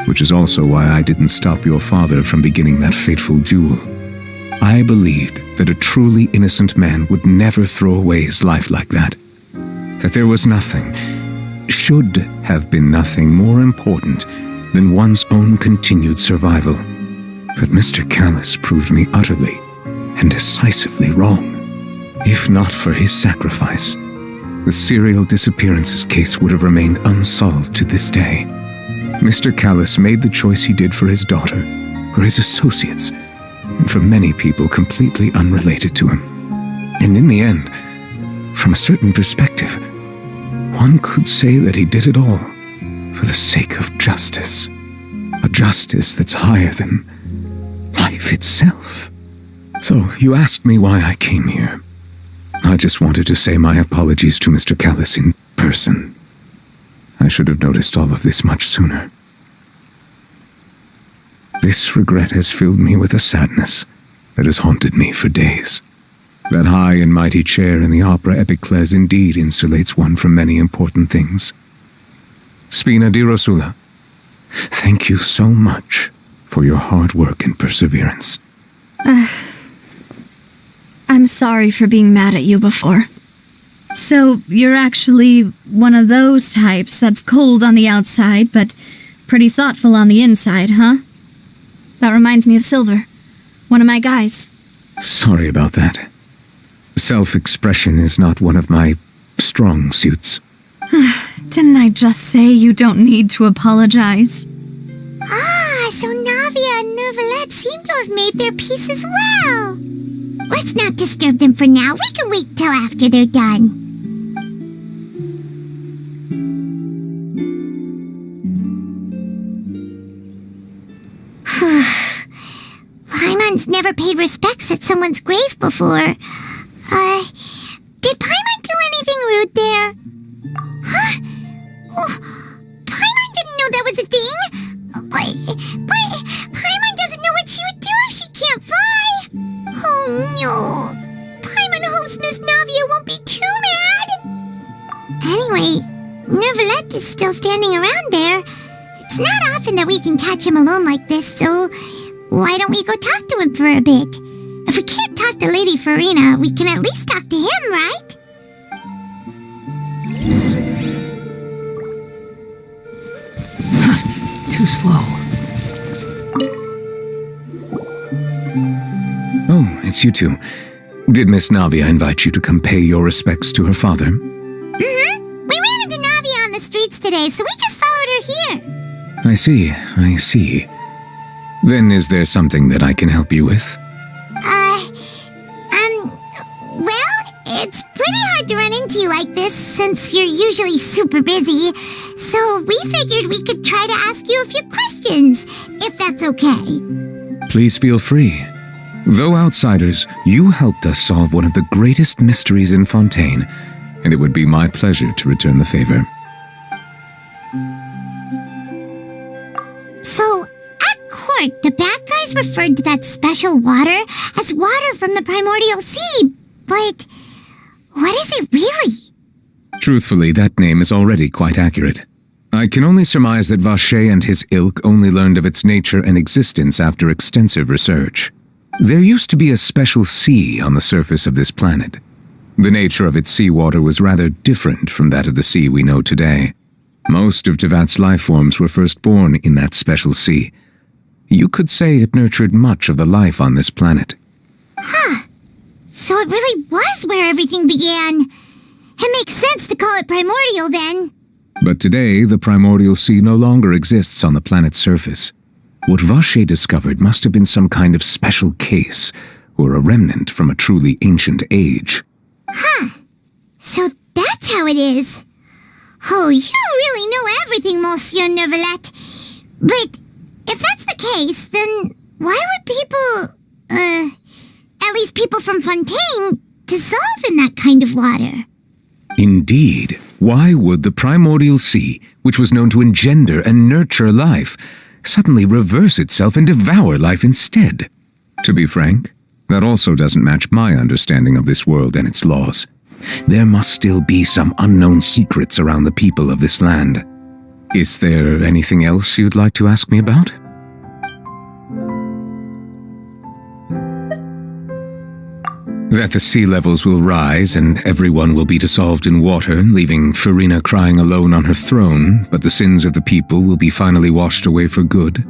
I: Which is also why I didn't stop your father from beginning that fateful duel. I believed that a truly innocent man would never throw away his life like that. That there was nothing, should have been nothing more important than one's own continued survival. But Mr. Callus proved me utterly and decisively wrong. If not for his sacrifice, the serial disappearances case would have remained unsolved to this day. Mr. Callus made the choice he did for his daughter, for his associates, and for many people completely unrelated to him. And in the end, from a certain perspective, one could say that he did it all for the sake of justice. A justice that's higher than life itself. So you asked me why I came here. I just wanted to say my apologies to Mr. Callus in person. I should have noticed all of this much sooner. This regret has filled me with a sadness that has haunted me for days. That high and mighty chair in the opera Epiclese indeed insulates one from many important things. Spina di Rosula, thank you so much for your hard work and perseverance.
C: I'm sorry for being mad at you before. So, you're actually one of those types that's cold on the outside, but pretty thoughtful on the inside, huh? That reminds me of Silver, one of my guys.
I: Sorry about that. Self-expression is not one of my strong suits.
C: Didn't I just say you don't need to apologize?
E: So Navia and Neuvillette seem to have made their peace as well. Let's not disturb them for now. We can wait till after they're done. Paimon's never paid respects at someone's grave before. Did Paimon do anything rude there? Huh? Oh, Paimon didn't know that was a thing. But Paimon doesn't know what she would do if she can't fly. Oh no. Paimon hopes Miss Navia won't be too mad. Anyway, Neuvillette is still standing around there. It's not often that we can catch him alone like this, so why don't we go talk to him for a bit? If we can't talk to Lady Farina, we can at least talk to him, right?
A: Too slow.
I: Oh, it's you two. Did Miss Navia invite you to come pay your respects to her father?
E: Mm-hmm. We ran into Navia on the streets today, so we just followed her here.
I: I see. Then is there something that I can help you with?
E: Well, it's pretty hard to run into you like this since you're usually super busy. So we figured we could try to ask you a few questions, if that's okay.
I: Please feel free. Though outsiders, you helped us solve one of the greatest mysteries in Fontaine, and it would be my pleasure to return the favor.
E: So, at court, the bad guys referred to that special water as water from the primordial sea. But what is it really?
I: Truthfully, that name is already quite accurate. I can only surmise that Vacher and his ilk only learned of its nature and existence after extensive research. There used to be a special sea on the surface of this planet. The nature of its seawater was rather different from that of the sea we know today. Most of Tevat's life forms were first born in that special sea. You could say it nurtured much of the life on this planet.
E: Huh. So it really was where everything began. It makes sense to call it primordial then.
I: But today, the primordial sea no longer exists on the planet's surface. What Vache discovered must have been some kind of special case, or a remnant from a truly ancient age.
E: Huh. So that's how it is. Oh, you really know everything, Monsieur Neuvillette. But if that's the case, then why would people, at least people from Fontaine, dissolve in that kind of water?
I: Indeed. Why would the primordial sea, which was known to engender and nurture life, suddenly reverse itself and devour life instead? To be frank, that also doesn't match my understanding of this world and its laws. There must still be some unknown secrets around the people of this land. Is there anything else you'd like to ask me about? That the sea levels will rise and everyone will be dissolved in water, leaving Farina crying alone on her throne, but the sins of the people will be finally washed away for good.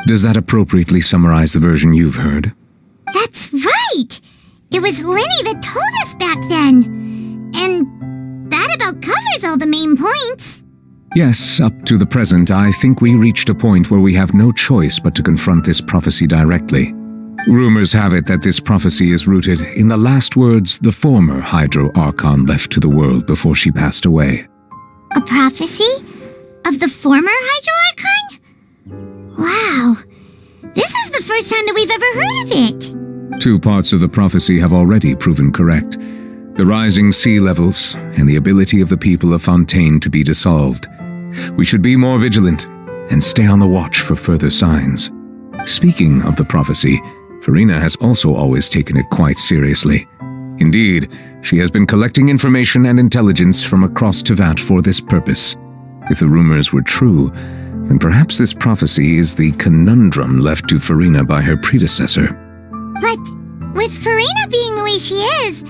I: Does that appropriately summarize the version you've heard?
E: That's right! It was Lenny that told us back then. And that about covers all the main points.
I: Yes, up to the present, I think we reached a point where we have no choice but to confront this prophecy directly. Rumors have it that this prophecy is rooted in the last words the former Hydro Archon left to the world before she passed away.
E: A prophecy? Of the former Hydro Archon? Wow. This is the first time that we've ever heard of it.
I: 2 parts of the prophecy have already proven correct. The rising sea levels and the ability of the people of Fontaine to be dissolved. We should be more vigilant and stay on the watch for further signs. Speaking of the prophecy, Farina has also always taken it quite seriously. Indeed, she has been collecting information and intelligence from across Tevat for this purpose. If the rumors were true, then perhaps this prophecy is the conundrum left to Farina by her predecessor.
E: But with Farina being the way she is,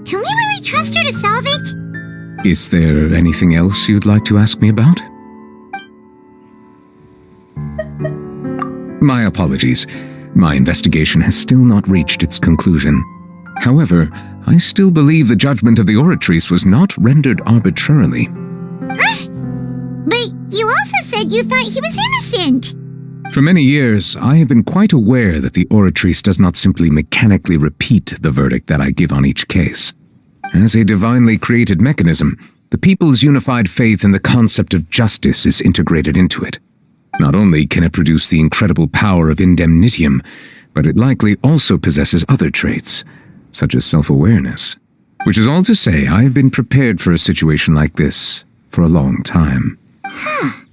E: can we really trust her to solve it?
I: Is there anything else you'd like to ask me about? My apologies. My investigation has still not reached its conclusion. However, I still believe the judgment of the Oratrice was not rendered arbitrarily.
E: Huh? But you also said you thought he was innocent.
I: For many years, I have been quite aware that the Oratrice does not simply mechanically repeat the verdict that I give on each case. As a divinely created mechanism, the people's unified faith in the concept of justice is integrated into it. Not only can it produce the incredible power of indemnitium, but it likely also possesses other traits, such as self-awareness. Which is all to say, I have been prepared for a situation like this for a long time.
E: Huh.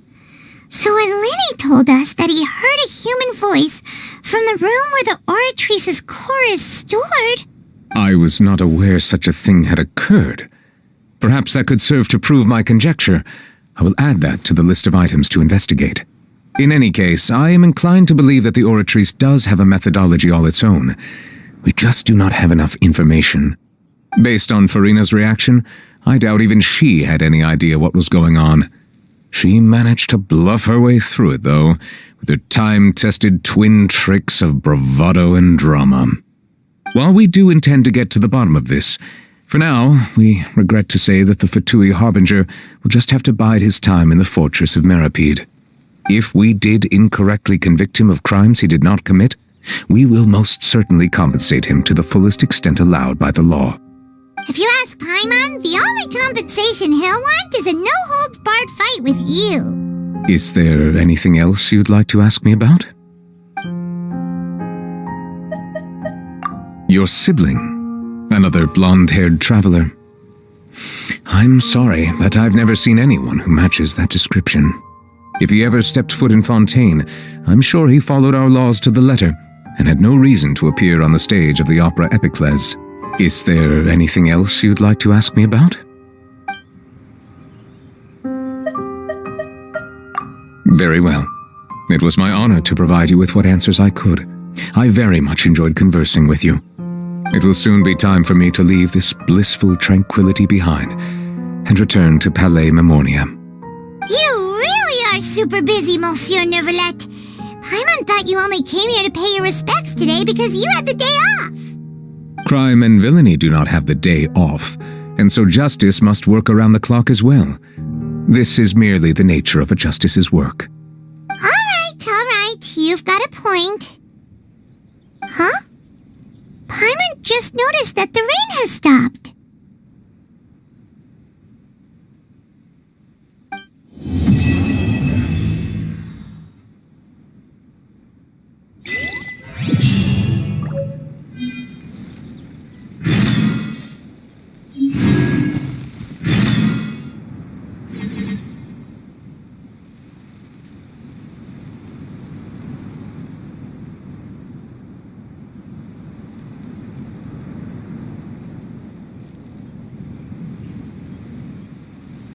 E: So when Lenny told us that he heard a human voice from the room where the Oratrice's core is stored...
I: I was not aware such a thing had occurred. Perhaps that could serve to prove my conjecture. I will add that to the list of items to investigate. In any case, I am inclined to believe that the Oratrice does have a methodology all its own. We just do not have enough information. Based on Farina's reaction, I doubt even she had any idea what was going on. She managed to bluff her way through it, though, with her time-tested twin tricks of bravado and drama. While we do intend to get to the bottom of this, for now, we regret to say that the Fatui Harbinger will just have to bide his time in the fortress of Meripede. If we did incorrectly convict him of crimes he did not commit, we will most certainly compensate him to the fullest extent allowed by the law.
E: If you ask Paimon, the only compensation he'll want is a no-holds-barred fight with you.
I: Is there anything else you'd like to ask me about? Your sibling, another blonde-haired traveler. I'm sorry, but I've never seen anyone who matches that description. If he ever stepped foot in Fontaine, I'm sure he followed our laws to the letter and had no reason to appear on the stage of the opera Epiclese. Is there anything else you'd like to ask me about? Very well. It was my honor to provide you with what answers I could. I very much enjoyed conversing with you. It will soon be time for me to leave this blissful tranquility behind and return to Palais Memoria.
E: You really are super busy, Monsieur Neuvillette. Paimon thought you only came here to pay your respects today because you had the day off.
I: Crime and villainy do not have the day off, and so justice must work around the clock as well. This is merely the nature of a justice's work.
E: All right, you've got a point. Huh? Paimon just noticed that the rain has stopped.